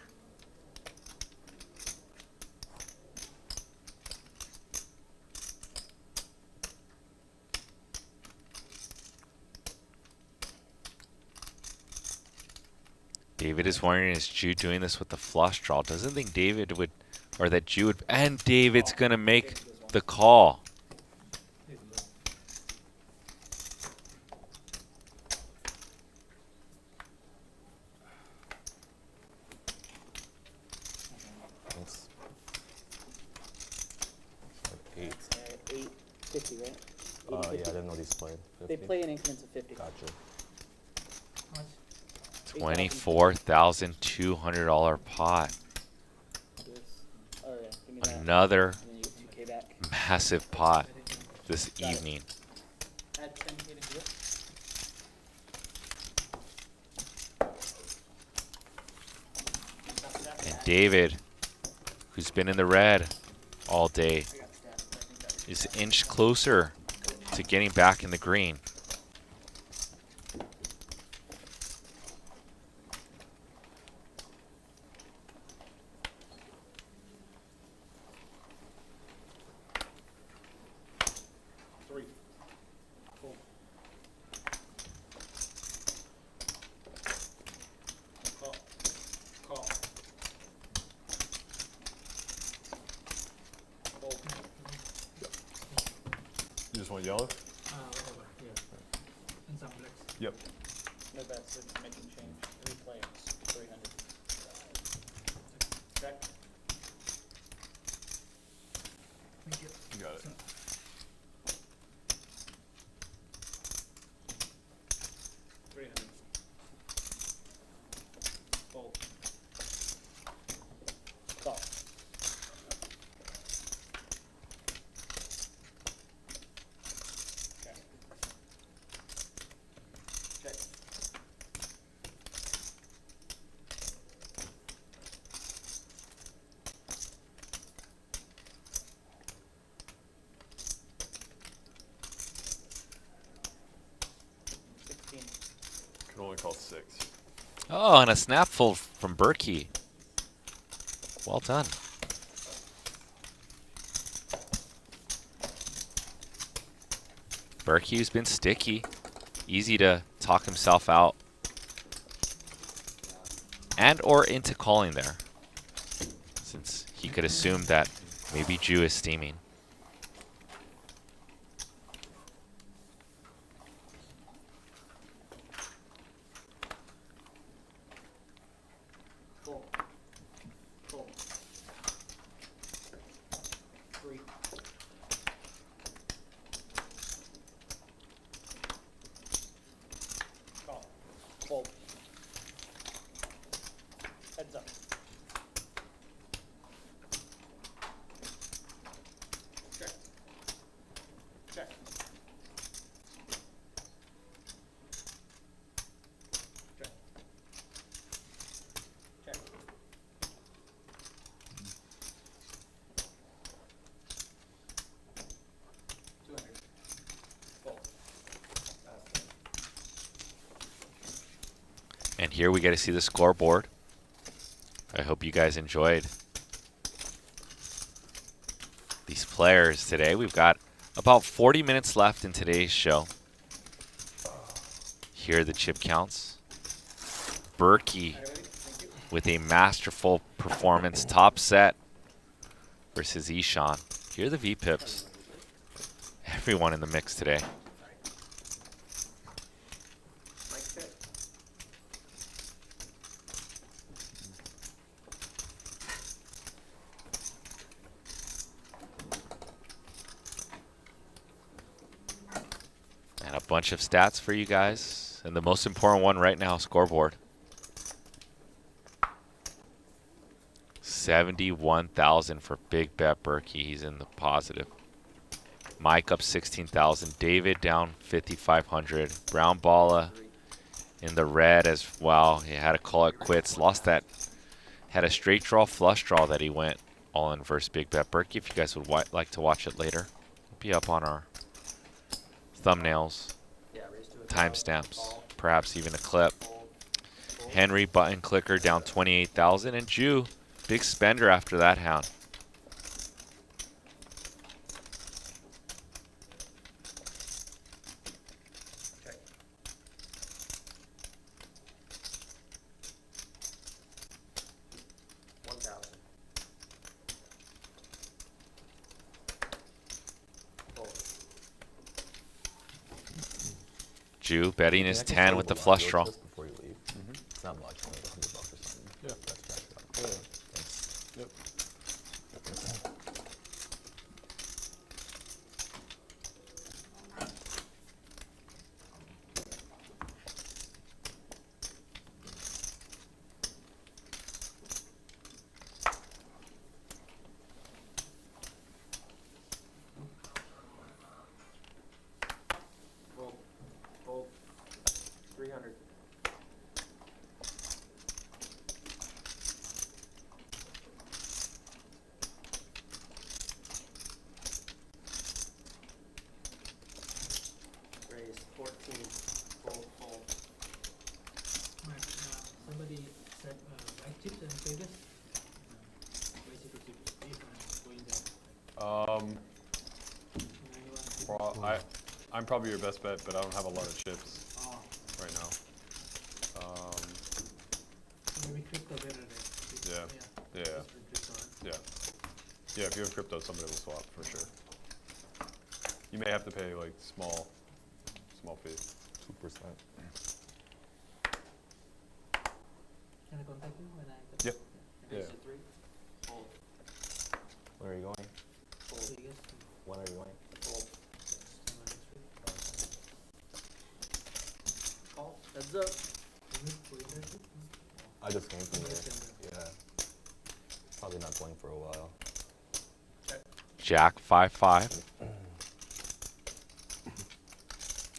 David is wondering, is Jew doing this with the flush draw? Doesn't think David would, or that Jew would, and David's gonna make the call. Thanks. Like 8. 850, right? Yeah, I didn't know these played. They 50. play in increments of 50. Gotcha. $24,200 pot. This. Oh yeah, give me that. Another And then you get 2K back. massive pot this Got it. evening. Add 10K to do it. And David, who's been in the red all day, is inched closer to getting back in the green. want yellow? Whatever, yeah. And some blacks. Yep. No bets, it's making change. 3 players, 300. Check. Thank you. You got it. 300. Fold. Call. Okay. Check. Can only call 6. Oh, and a snapful from Berkey. Well done. Berkey's been sticky. Easy to talk himself out. And or into calling there. Since he could assume that maybe Jew is steaming. Fold. Fold. 3. Call. Fold. Heads up. Check. Check. Check. Check. 200. Fold. And here we get to see the scoreboard. I hope you guys enjoyed these players today. We've got about 40 minutes left in today's show. Here are the chip counts. Berkey with a masterful performance, top set versus Ishan. Here are the V-pips. Everyone in the mix today. Mike check. And a bunch of stats for you guys. And the most important one right now, scoreboard. 71,000 for Big Bet Berkey. He's in the positive. Mike up 16,000. David down 5,500. Brown Balla in the red as well. He had to call it quits. Lost that. Had a straight draw, flush draw that he went all in versus Big Bet Berkey. If you guys would like to watch it later, it'll be up on our thumbnails, Yeah, raise to a timestamps, call. perhaps even a clip. Fold. Fold. Henry button clicker down 28,000, and Jew, big spender after that hand. Check. $1,000. Fold. Jew betting his I can 10 sell with the the flush audio draw. just before you leave. It's not much, like $100 or something. Yeah. That's trash it out. Thanks. Yep. Fold. Fold. 300. Raise 14. Fold. Fold. Right, somebody said white chips and Vegas. Basically, if going there. Anyone? I'm probably your best bet, but I don't have a lot of chips Oh, right now. maybe crypto better than. Yeah. Yeah. Just with crypto, right? Yeah. Yeah, if you have crypto, somebody will swap for sure. You may have to pay like small fee. 2%. Can I contact you when I Yeah. Yeah. Raise to 3. Fold. Where are you going? Fold. see you When are you going? Fold. next week. Call. Heads up. I just came from there. Yeah. Probably not playing for a while. Jack 5-5.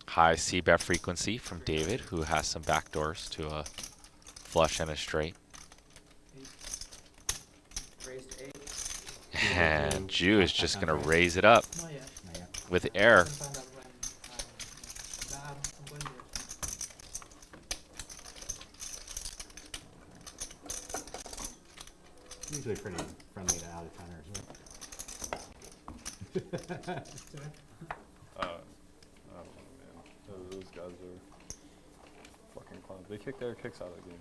High c-bet frequency from David, who has some backdoors to a flush and a straight. Raise to 8. And Jew is just going to raise it up Not yet. Not yet. with air. I can find out when. I'm going there. Usually pretty friendly to out of towners, right? I don't know, man. Those guys are fucking clowns. They kicked their kicks out of the game.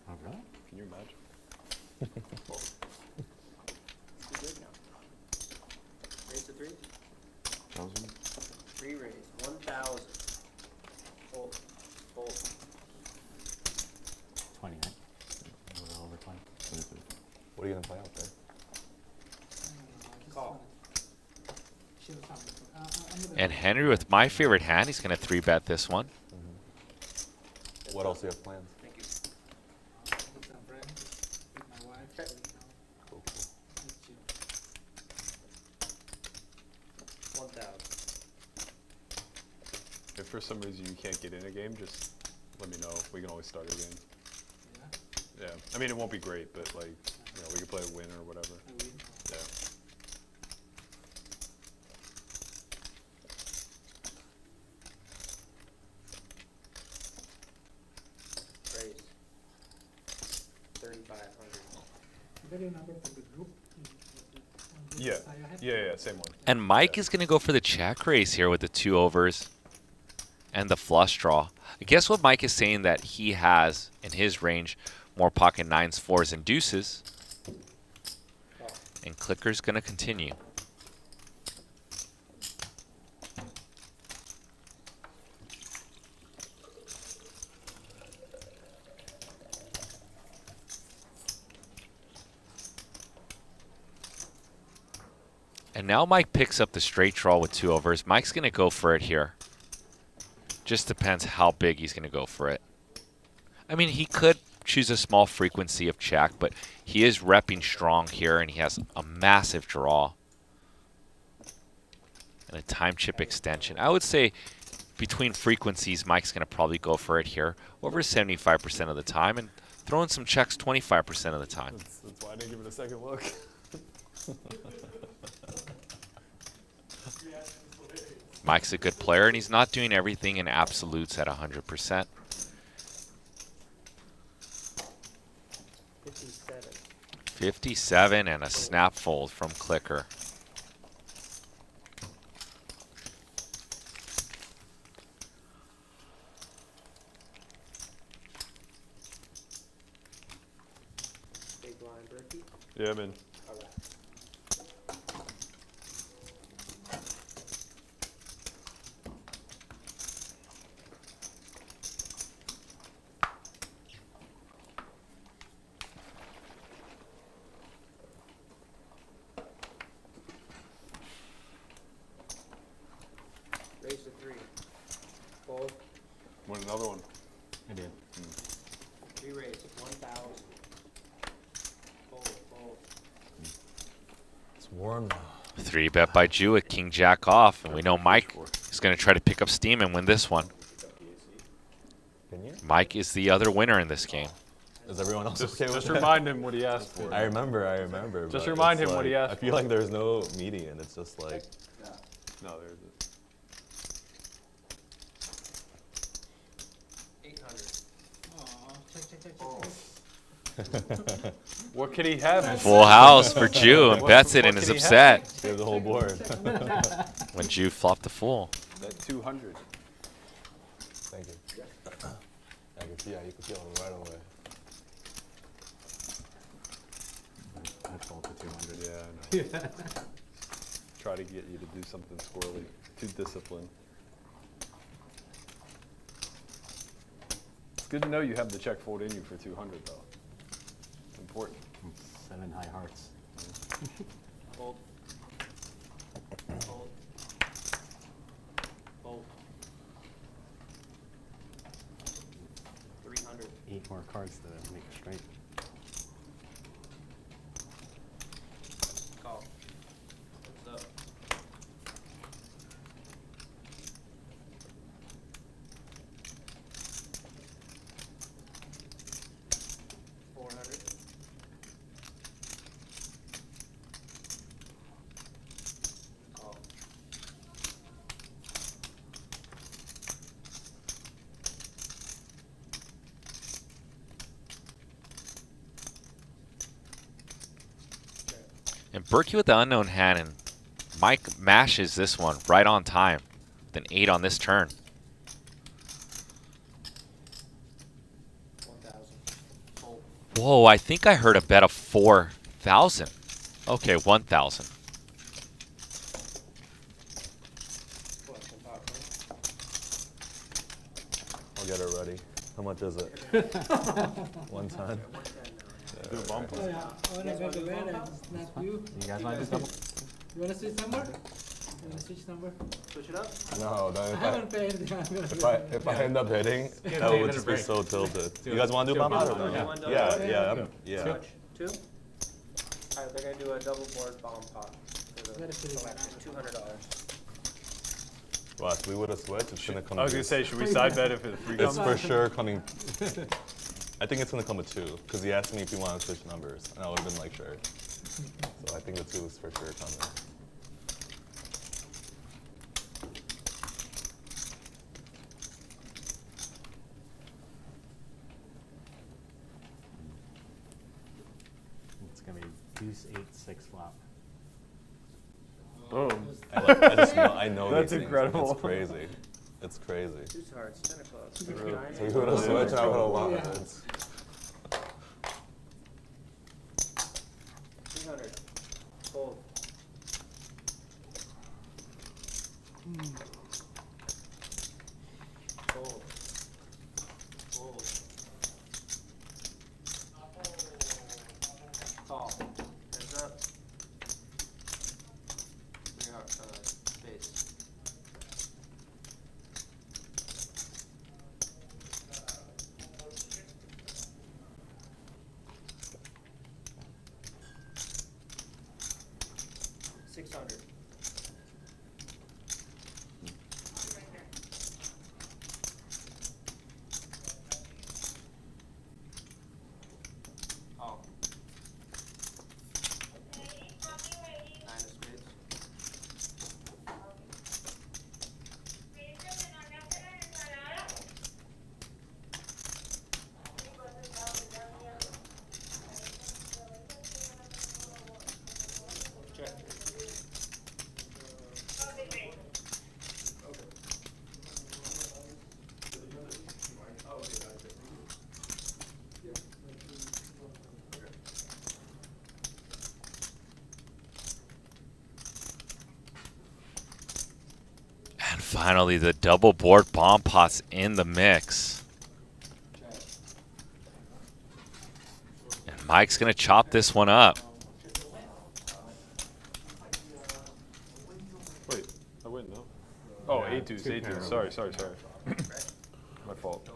Oh, really? Can you imagine? Too good now. Raise to 3. 3 raise. 1,000. Fold. Fold. 20, right? A little over 20. What are you gonna play out there? Call. And Henry with my favorite hand, he's going to 3-bet this one. What else do you have planned? Thank you. With some friends, with my wife. Okay. Cool. Just chill. 1,000. If for some reason you can't get in a game, just let me know. We can always start again. Yeah, Yeah. I mean, it won't be great, but like, you know, we could play a win or whatever. I win. Yeah. Raise. 3,500. You got your number from the group? On this Yeah. side I have? Yeah, same one. And Mike is going to go for the check raise here with the 2 overs and the flush draw. I guess what Mike is saying that he has in his range more pocket 9s, 4s, and deuces. And Clicker's going to continue. And now Mike picks up the straight draw with 2 overs. Mike's going to go for it here. Just depends how big he's going to go for it. I mean, he could choose a small frequency of check, but he is repping strong here, and he has a massive draw. And a time chip extension. I would say between frequencies, Mike's going to probably go for it here over 75% of the time and throw in some checks 25% of the time. That's why I didn't give it a second look. Mike's a good player, and he's not doing everything in absolutes at 100%. 57. 57 and a snap fold from Clicker. Big blind Berkey. Yeah, man. Alright. Raise to 3. Fold. Want another one? I did. 3 raise. 1,000. Fold. Fold. It's warm now. 3-bet by Jewett, King Jack off, and we know Mike is going to try to pick up steam and win this one. Can you? Mike is the other winner in this game. Is everyone else Just, okay with just that? remind him what he asked for. I remember. Just but remind it's him what he like- asked I feel for. like there's no median. It's just like, No, there's it. 800. Oh, check. What could he have? Full house for Jew, and What- bets it what and is can he upset you have the whole board. when Jew flopped the full. That 200. Thank you. I can see how you can feel it right away. I fold to 200. Yeah, I know. try to get you to do something squirrely. Too disciplined. It's good to know you have the check fold in you for 200 though. It's important. 7 high hearts. Fold. Fold. Fold. 300. 8 more cards to make a straight. Call. What's up? $400. Call. And Berkey with the unknown hand, and Mike mashes this one right on time with an 8 on this turn. 1,000. Fold. Whoa, I think I heard a bet of 4,000. Okay, 1,000. Collection popcorn. I'll get it ready. How much is it? 110. Do a bump. Oh, yeah. I wanna go to bed and snap you. You guys want to do double? You wanna switch number? You wanna switch number? Switch it up. No, no. I haven't paid anything. I'm gonna If I end up hitting, I would just be so tilted. You guys want to do bump out or no? Yeah. Two? Alright, they're gonna do a double board bomb pop for the Gotta put it collection. $200. Watch, we would have switched. It's gonna come. I was gonna say, should we side bet if it's 3 It's comes? for sure coming. I think it's gonna come with 2 because he asked me if he wanted to switch numbers, and I would have been like, sure. So I think the 2 is for sure coming. It's going to be deuce 8 6 flop. Boom. I know That's these incredible. Things. It's crazy. It's crazy. Deuce hearts, 10 of clubs. So you would have switched, and I would have won. Yeah. It's- 300. Fold. Fold. Fold. Call. Heads up. 3 heart, space. $600. Oh. 9 of spades. Check. And finally, the double board bomb pot's in the mix. And Mike's going to chop this one up. Wait, I win, no? Oh, 8 deuce, 8 deuce. Sorry. My fault.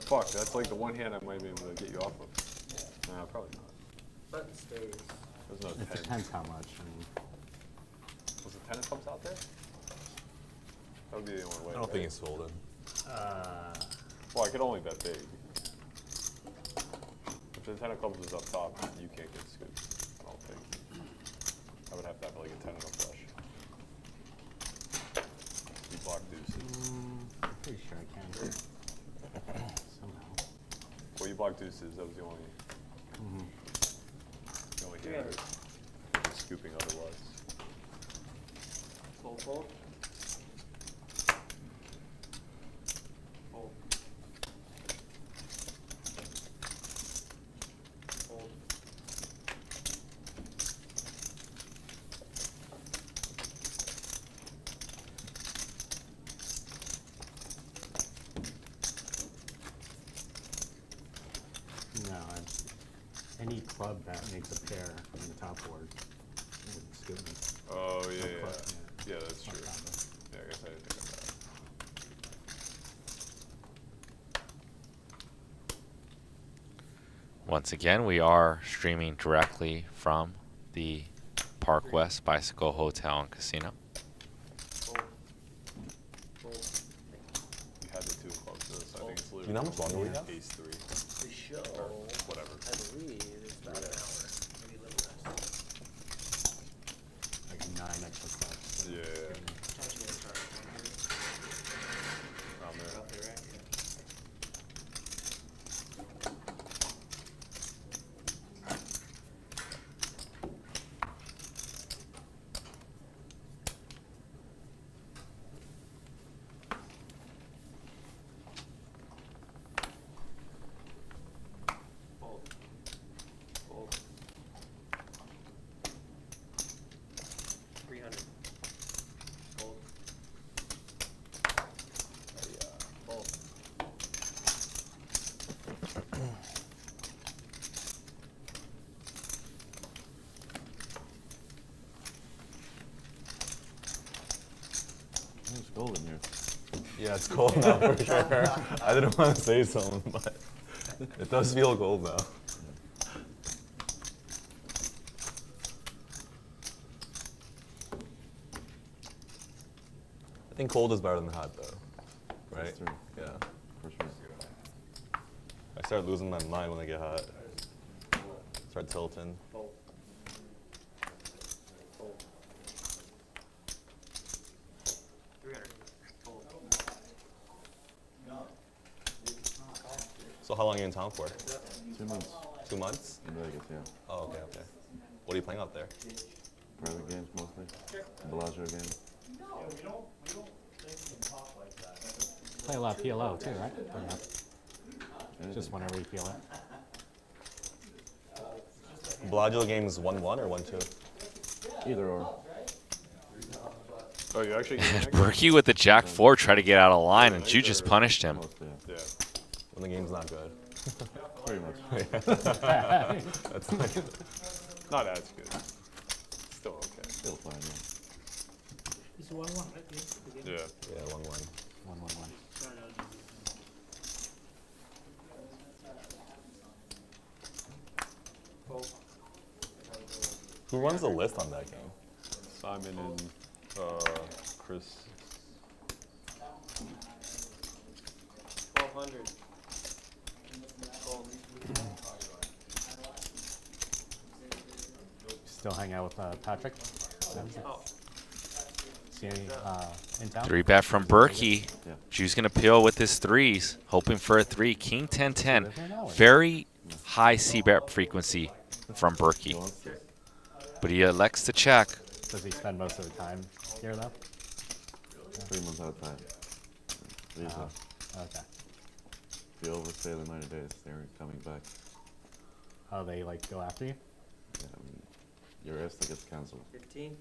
Fuck, that's like the one hand I might be able to get you off of. Nah, probably not. Button stays. There's no It 10. depends how much. I mean, Was the 10 of clubs out there? That would be the only way. I don't think he's folding. Well, I could only bet big. If the 10 of clubs is up top, you can't get scooped. I don't think. I would have to have like a 10 of a flush. You block deuces. I'm pretty sure I can. Somehow. Well, you block deuces. That was the only. The only hand that was scooping otherwise. Fold, fold. Fold. Fold. club that makes a pair in the top board. Would scoop me. Oh yeah, Club, yeah, that's club true. combo. Yeah, I guess I didn't think of that. Once again, we are streaming directly from the Park West Bicycle Hotel and Casino. You had the 2 of clubs, so I think it's literally. You know how much longer we have? Ace 3 The show, or whatever. I believe, is about an hour, maybe a little less. Like 9 extra steps. Yeah. Potentially gonna start Around there. roughly, right? Yeah. Fold. Fold. 300. Fold. Fold. It's gold in here. Yeah, it's cold now for sure. I didn't want to say something, but it does feel cold now. I think cold is better than hot, though. Right? That's true. Yeah. For sure. I start losing my mind when I get hot. Start tilting. Fold. Fold. 300. Fold. So how long are you in town for? 2 months 2 months? in Vegas, yeah. Oh, okay, okay. What are you playing out there? Private games mostly. Bellagio games. Play a lot of PLO too, right? Or not? Anything. Just whenever you feel it. Bellagio games 1-1 or 1-2? Either or. Oh, you actually. Berkey with the Jack 4 tried to get out of line, and you just punished him. Mostly, yeah. Yeah. When the game's not good. Pretty much. That's like, Not as good. Still okay. Still fine, yeah. It's 1-1, right? Yeah. Yeah. yeah, 1-1. 1-1-1. Fold. Who runs the list on that game? Simon and Chris. 1200. Fold. Still hang out with Patrick? Oh. See any in town? 3-bet from Berkey. Yeah. Juice gonna peel with his 3s, hoping for a 3. King 10-10. Very high C-bet frequency from He Berkey, wants this. but he elects to check. Does he spend most of the time here though? 3 months out of time. Visa. Okay. If you overstay the 90 days, they're coming back. Oh, they like go after you? Yeah, your ESTA gets cancelled. 15.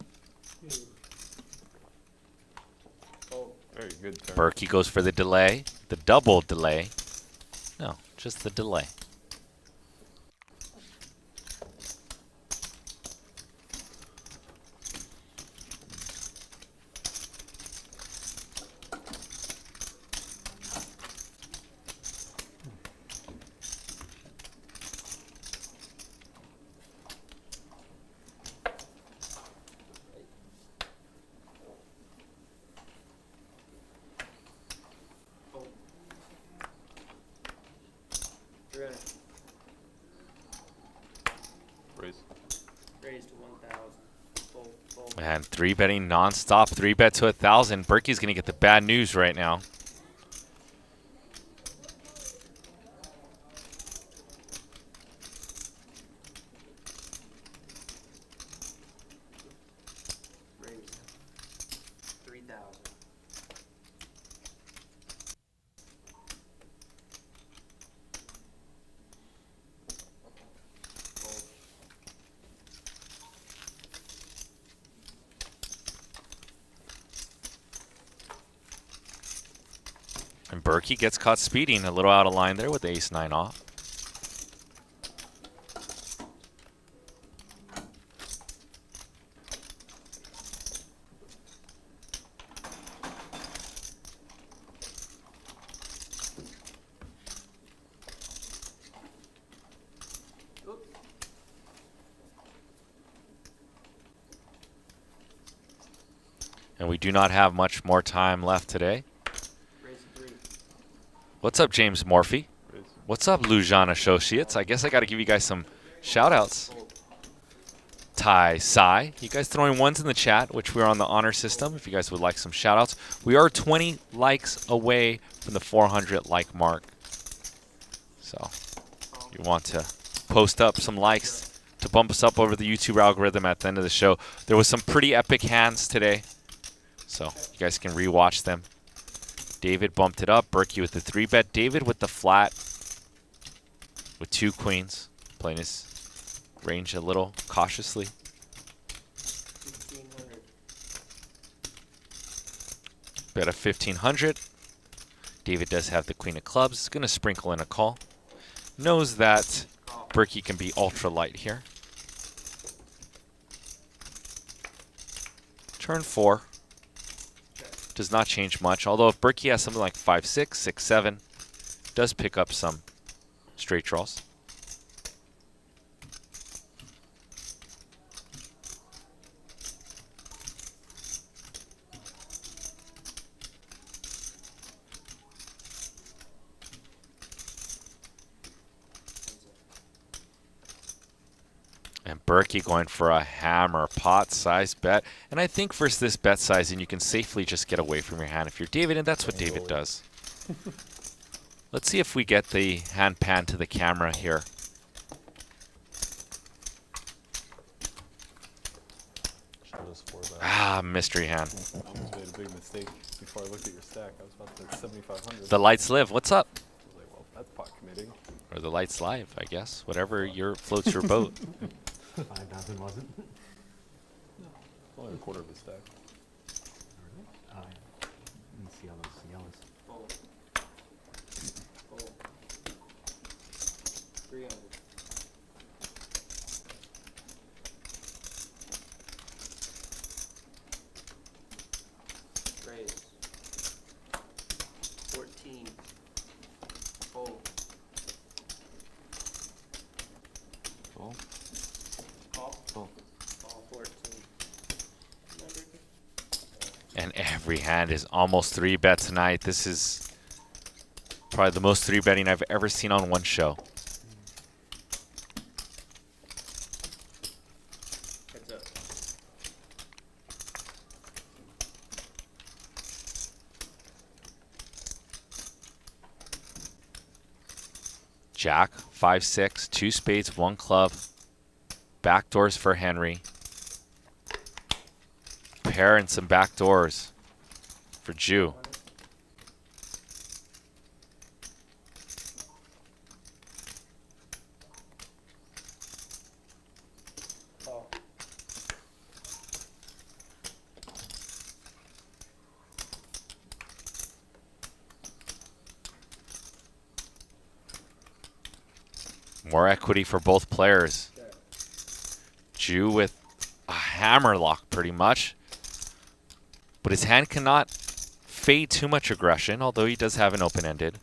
Fold. Very good turn. Berkey goes for the delay, the double delay. No, just the delay. Fold. 300. Raise. Raise to 1000. Fold. Fold. And 3-betting non-stop, 3-bet to 1,000. Berkey's gonna get the bad news right now. Raise. 3000. Fold. And Berkey gets caught speeding a little out of line there with the ace-9 off. And we do not have much more time left today. Raise a 3. What's up, James Morphy? What's up, Lujan Associates? I guess I got to give you guys some shout-outs. Tai Sai. You guys throwing ones in the chat, which we're on the honor system, if you guys would like some shout-outs. We are 20 likes away from the 400 like mark. So you want to post up some likes to bump us up over the YouTube algorithm at the end of the show. There was some pretty epic hands today, so you guys can rewatch them. David bumped it up. Berkey with the 3-bet. David with the flat with 2 queens. Playing his range a little cautiously. 1,500. Bet of 1,500. David does have the queen of clubs. He's going to sprinkle in a call. Knows that Berkey can be ultra light here. Turn 4. Does not change much. Although if Berkey has something like 5-6, 6-7, does pick up some straight draws. And Berkey going for a hammer pot size bet. And I think for this bet size, and you can safely just get away from your hand if you're David, and that's what David does. Let's see if we get the hand pan to the camera here. Ah, mystery hand. I almost made a big mistake before I looked at your stack. I was about to bet 7,500. The lights live. What's up? I was like, well, that's pot committing. Or the lights live, I guess. Whatever floats your boat. 5,000 wasn't? Only a quarter of a stack. Oh, yeah. Let's see all those yellows. Fold. Fold. 300. Raise. 14. Fold. Call. Call. Call. Call 14. And every hand is almost 3-bet tonight. This is probably the most 3-betting I've ever seen on one show. Heads up. Jack, 5-6, 2 spades, 1 club. Backdoors for Henry. Pair and some backdoors for Jew. Call. More equity for both players. Jew with a hammer lock pretty much. But his hand cannot fade too much aggression, although he does have an open-ended.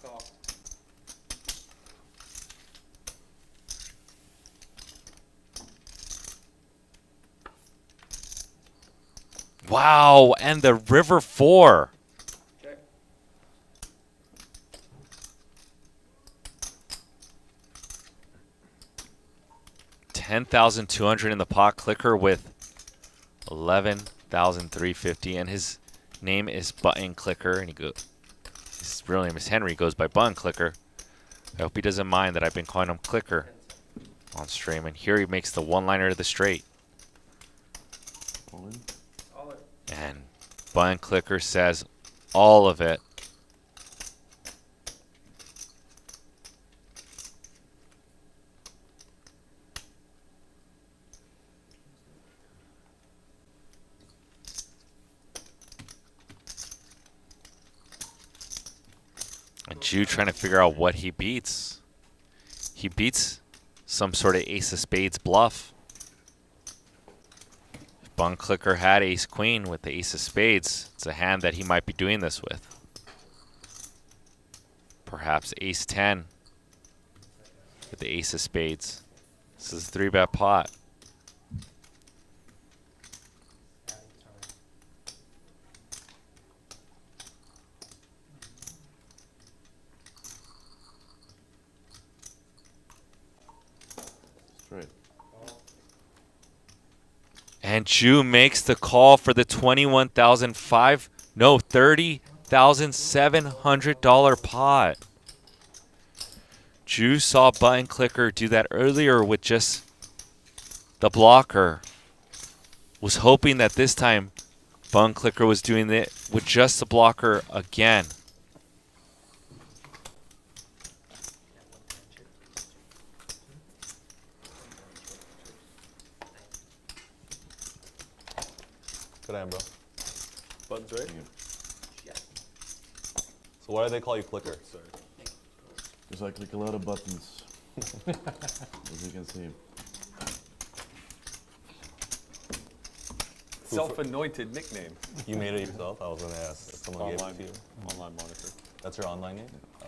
Call. Wow, and the river 4. Check. $10,200 in the pot. Clicker with 11,350, and his name is Button Clicker, and his real name is Henry. Goes by Button Clicker. I hope he doesn't mind that I've been calling him Clicker on stream. And here he makes the one-liner to the straight. All in. All in. And Button Clicker says all of it. Jew trying to figure out what he beats. He beats some sort of ace of spades bluff. If Bun Clicker had ace queen with the ace of spades, it's a hand that he might be doing this with. Perhaps ace 10 with the ace of spades. This is a 3-bet pot. Straight. And Jew makes the call for the $30,700 pot. Jew saw Button Clicker do that earlier with just the blocker. Was hoping that this time Button Clicker was doing it with just the blocker again. Good hand, bro. Buttons, right? So why do they call you Clicker? Sorry. Because I click a lot of buttons. As you can see. Self-anointed nickname. You made it yourself? I was going to ask if someone Online, gave it to you. online moniker. That's your online name? Oh,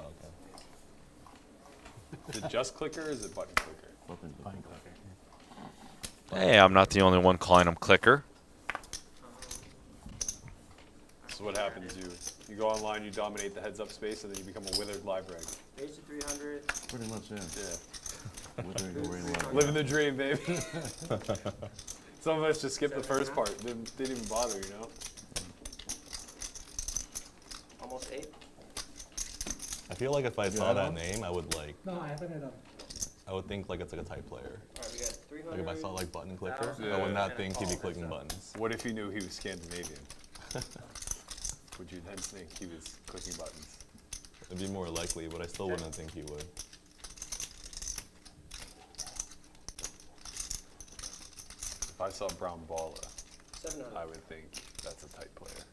okay. Is it just Clicker or is it Button Clicker? Button clicker. Hey, I'm not the only one calling him Clicker. This is what happens. You go online, you dominate the heads-up space, and then you become a withered live rag. Base of 300. Pretty much, yeah. Yeah. Withering away in life. Living the dream, baby. Some of us just skipped the first part. Didn't even bother, you know? Almost 8. I feel like if I saw add that on? name, I would like, No, I haven't at all. I would think like it's like a type player. Alright, we got 300. Like if I saw like Button Clicker, Yeah. I would not And a think he'd be call, clicking that's buttons. What if you knew he was Scandinavian? Would you then think he was clicking buttons? It'd be more likely, but I still wouldn't think he would. If I saw Brown Balla, 700. I would think that's a type player.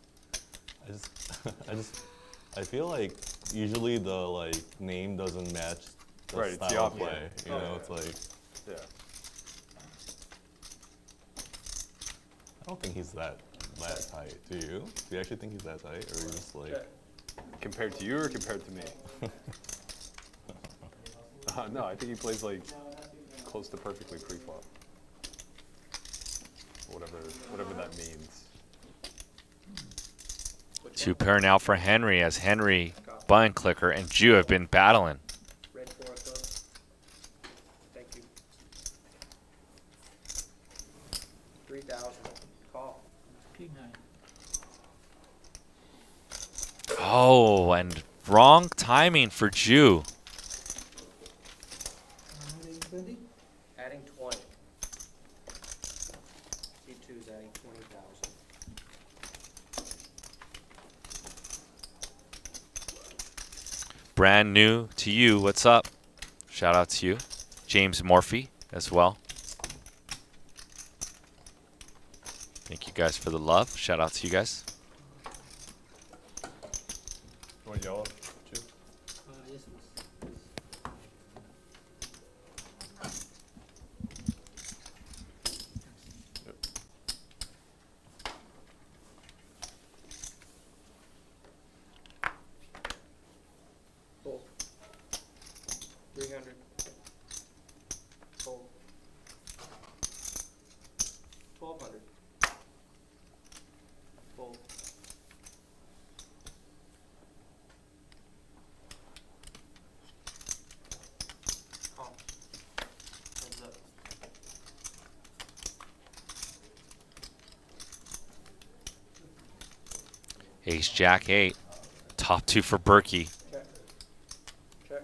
I feel like usually the like name doesn't match the Right, it's the style of opposite. play. You know, it's like Yeah. I don't think he's that tight. Do you? Do you actually think he's that tight, or are you just like? Check. Compared to you or compared to me? No, I think he plays like close to perfectly pre-flop. Whatever that means. 2 pair now for Henry, as Henry, Button Clicker, and Jew have been battling. Red 4 of clubs. Thank you. 3,000. Call. King high. Oh, and wrong timing for Jew. 120? Adding 20. C2's adding 20,000. Brand new to you. What's up? Shout out to you. James Morphy as well. Thank you guys for the love. Shout out to you guys. You want yellow, Jew? Yes, please. Fold. 300. Fold. 1,200. Fold. Call. Heads up. Ace Jack 8. Top 2 for Berkey. Check. Check.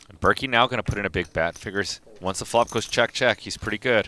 And Berkey now going to put in a big bet. Figures once the flop goes check, check, he's pretty good.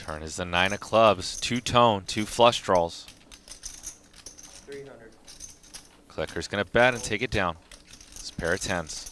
Turn is the 9 of clubs. 2 tone, 2 flush draws. 300. Clicker's gonna bet and take it down. It's a pair of 10s.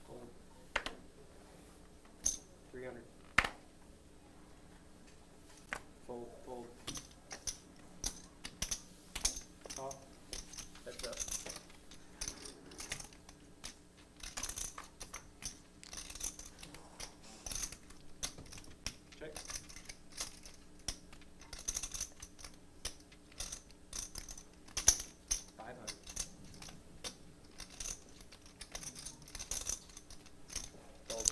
Fold. 300. Fold, fold. Call. Heads up. Check.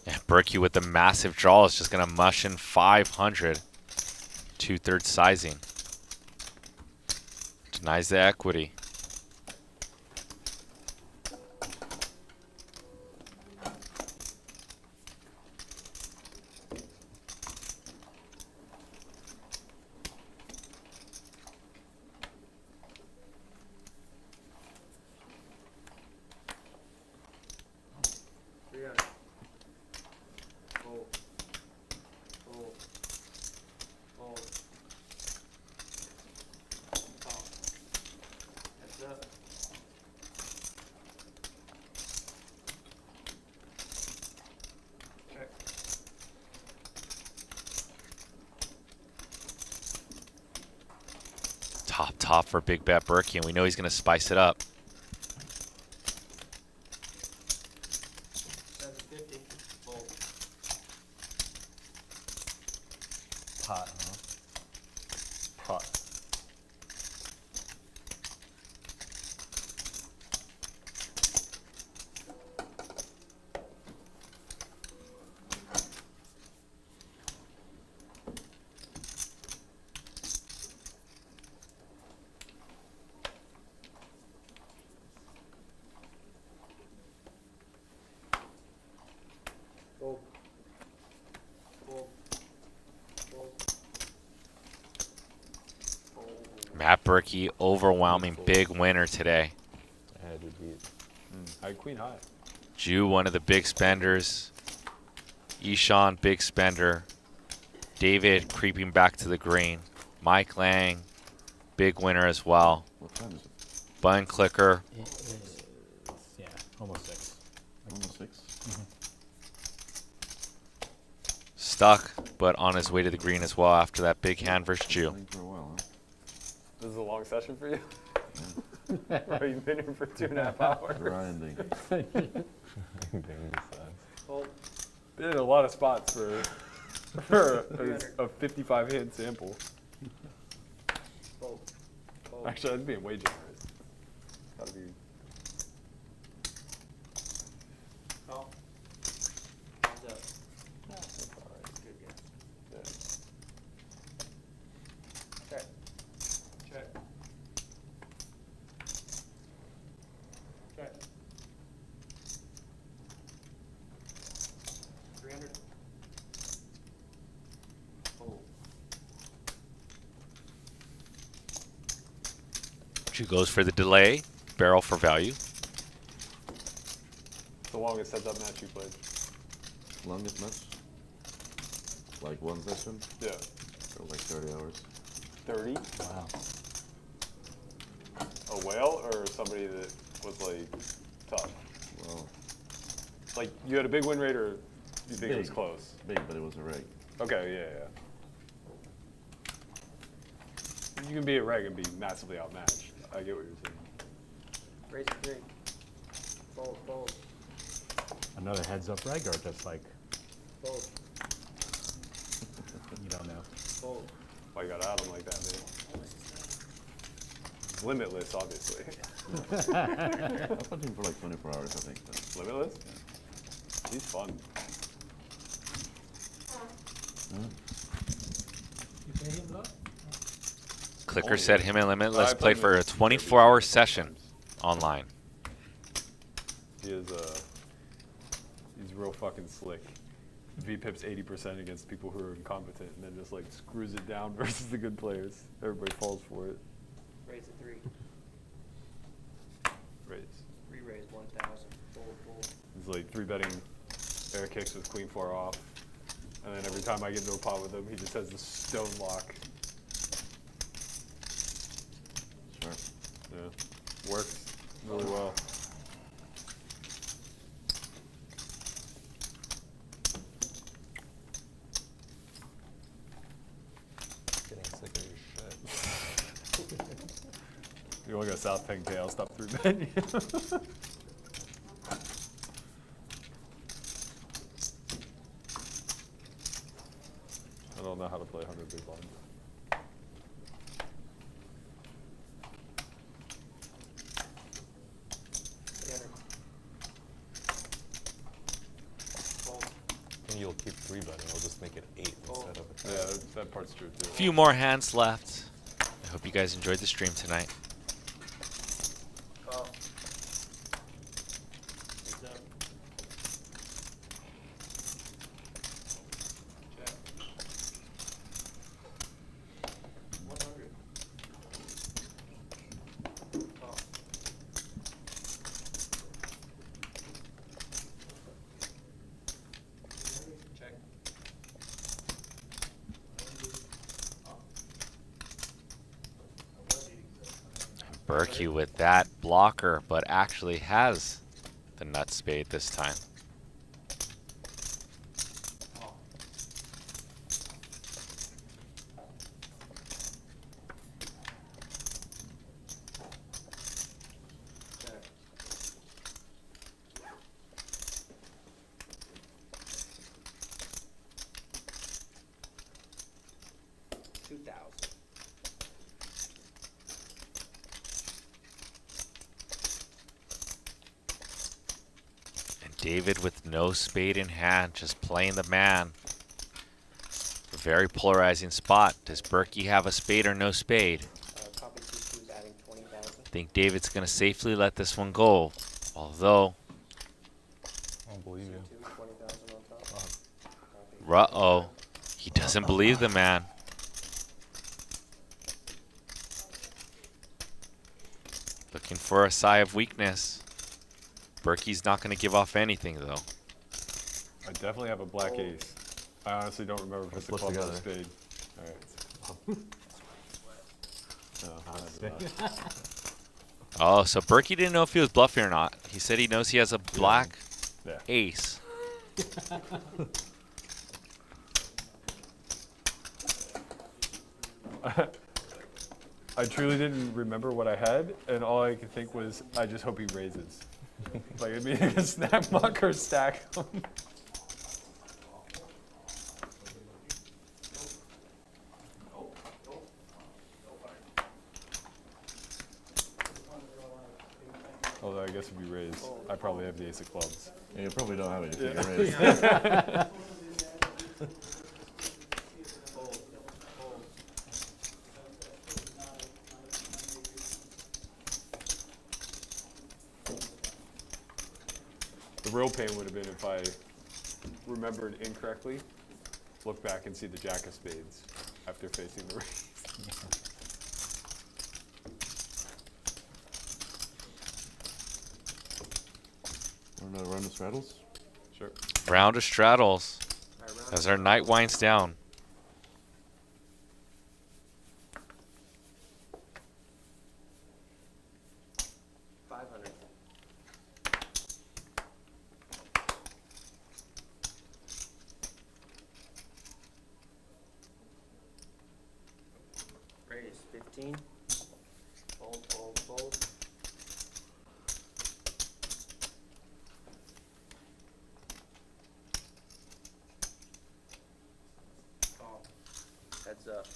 Yeah, Berkey with the massive draw is just gonna mush in 500. 2/3 sizing. Denies the equity. Fold. Fold. Fold. Call. Heads up. Check. Top for big bet Berkey, and we know he's gonna spice it up. 750. Fold. Pot, huh? Pot. Fold. Fold. Fold. Fold. Matt Berkey, overwhelming big winner today. I had to beat. I had queen high. Jew, one of the big spenders. Ishan, big spender. David creeping back to the green. Mike Lang, big winner as well. What time is it? Bun Clicker, Yeah, almost 6. Almost 6. stuck, but on his way to the green as well after that big hand versus Jew. Playing for a while, huh? This is a long session for you? Bro, you've been here for 2.5 hours. Grinding. Fold. Been in a lot of spots for a 55 hand sample. Fold. Fold. Actually, that's being way generous. Gotta be. Call. Heads up. That's alright. Good guess. Check. Check. Check. 300. Fold. Jew goes for the delay, barrel for value. The longest heads up match you played. Longest match? Like one session? Yeah. Or like 30 hours? 30? Wow. A whale or somebody that was like tough? Well, Like you had a big win rate or you think it was Big. close? big, but it was a reg. Okay, yeah. You can be a reg and be massively outmatched. I get what you're saying. Raise a 3. Fold. Fold. Another heads up reg or just like, Fold. you don't know? Fold. Why you got out of him like that, man? Limitless, obviously. I was hunting for like 24 hours, I think. But Limitless? He's fun. You pay him a lot? Clicker said him and Limitless I've played done for a this 24-hour every session time. online. He is he's real fucking slick. V-pips 80% against people who are incompetent, and then just like screws it down versus the good players. Everybody falls for it. Raise a 3. Raise. Re-raise 1,000. Fold, fold. He's like 3-betting air kicks with queen 4 off, and then every time I get into a pot with him, he just has the stone lock. sure. Yeah, works really well. Getting sick of your shit. You want to go South Penn K, I'll stop 3-betting you. I don't know how to play 100 big blind. And you'll keep 3-betting. You'll just make it 8 instead of a 10. Yeah, that part's true too. A few more hands left. I hope you guys enjoyed the stream tonight. Call. Heads up. Check. 100. Call. Check. Berkey with that blocker, but actually has the nut spade this time. Check. $2,000. And David with no spade in hand, just playing the man. A very polarizing spot. Does Berkey have a spade or no spade? Probably 2 adding 20,000. I think David's going to safely let this one go. Although, I don't believe you. 20,000 on top. uh-oh, he doesn't believe the man. Looking for a sigh of weakness. Berkey's not going to give off anything, though. I definitely have a black ace. I honestly don't remember if it's a Let's club look or a together. spade. All right. No, Oh, so Berkey didn't know if he was bluffing or not. He said he knows he has a black yeah. ace. I truly didn't remember what I had, and all I could think was, I just hope he raises. Like, it'd be a snap muck or stack. Although I guess if you raise, I probably have the ace of clubs. Yeah, you probably don't have anything Yeah. to raise. The real pain would have been if I remembered incorrectly, look back and see the jack of spades after facing the raise. Want another round of straddles? Sure. Round of straddles Alright, round as our night winds down. $500. Raise 15. Fold, fold, fold. Call. Heads up.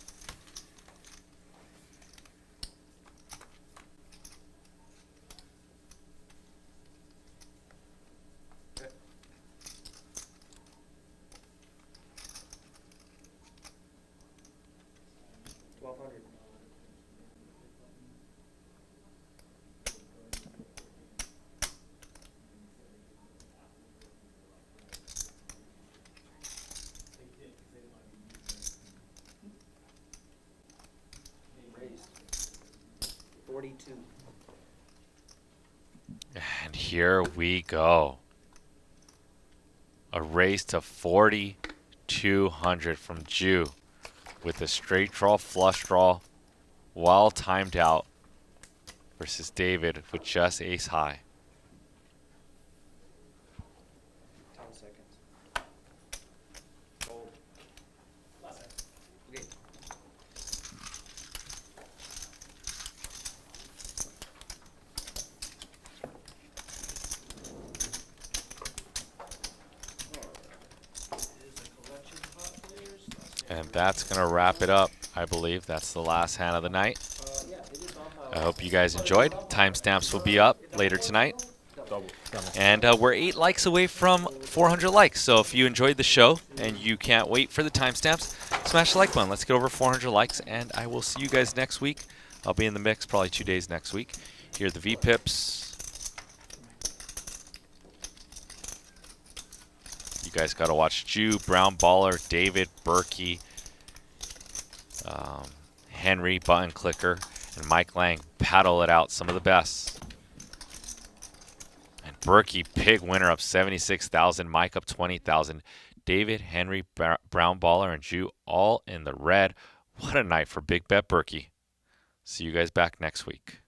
42. And here we go. A race to 4,200 from Jew with a straight draw, flush draw, well timed out versus David with just ace high. 10 seconds. Fold. Okay. And that's going to wrap it up, I believe. That's the last hand of the night. I hope you guys enjoyed. Timestamps will be up later tonight. And we're 8 likes away from 400 likes. So if you enjoyed the show and you can't wait for the timestamps, smash the like button. Let's get over 400 likes, and I will see you guys next week. I'll be in the mix probably 2 days next week. Here are the V-Pips. You guys got to watch Jew, Brown Baller, David, Berkey, Henry, Button Clicker, and Mike Lang paddle it out. Some of the best. And Berkey, big winner, up 76,000. Mike up 20,000. David, Henry, Brown Baller, and Jew all in the red. What a night for Big Bet Berkey. See you guys back next week.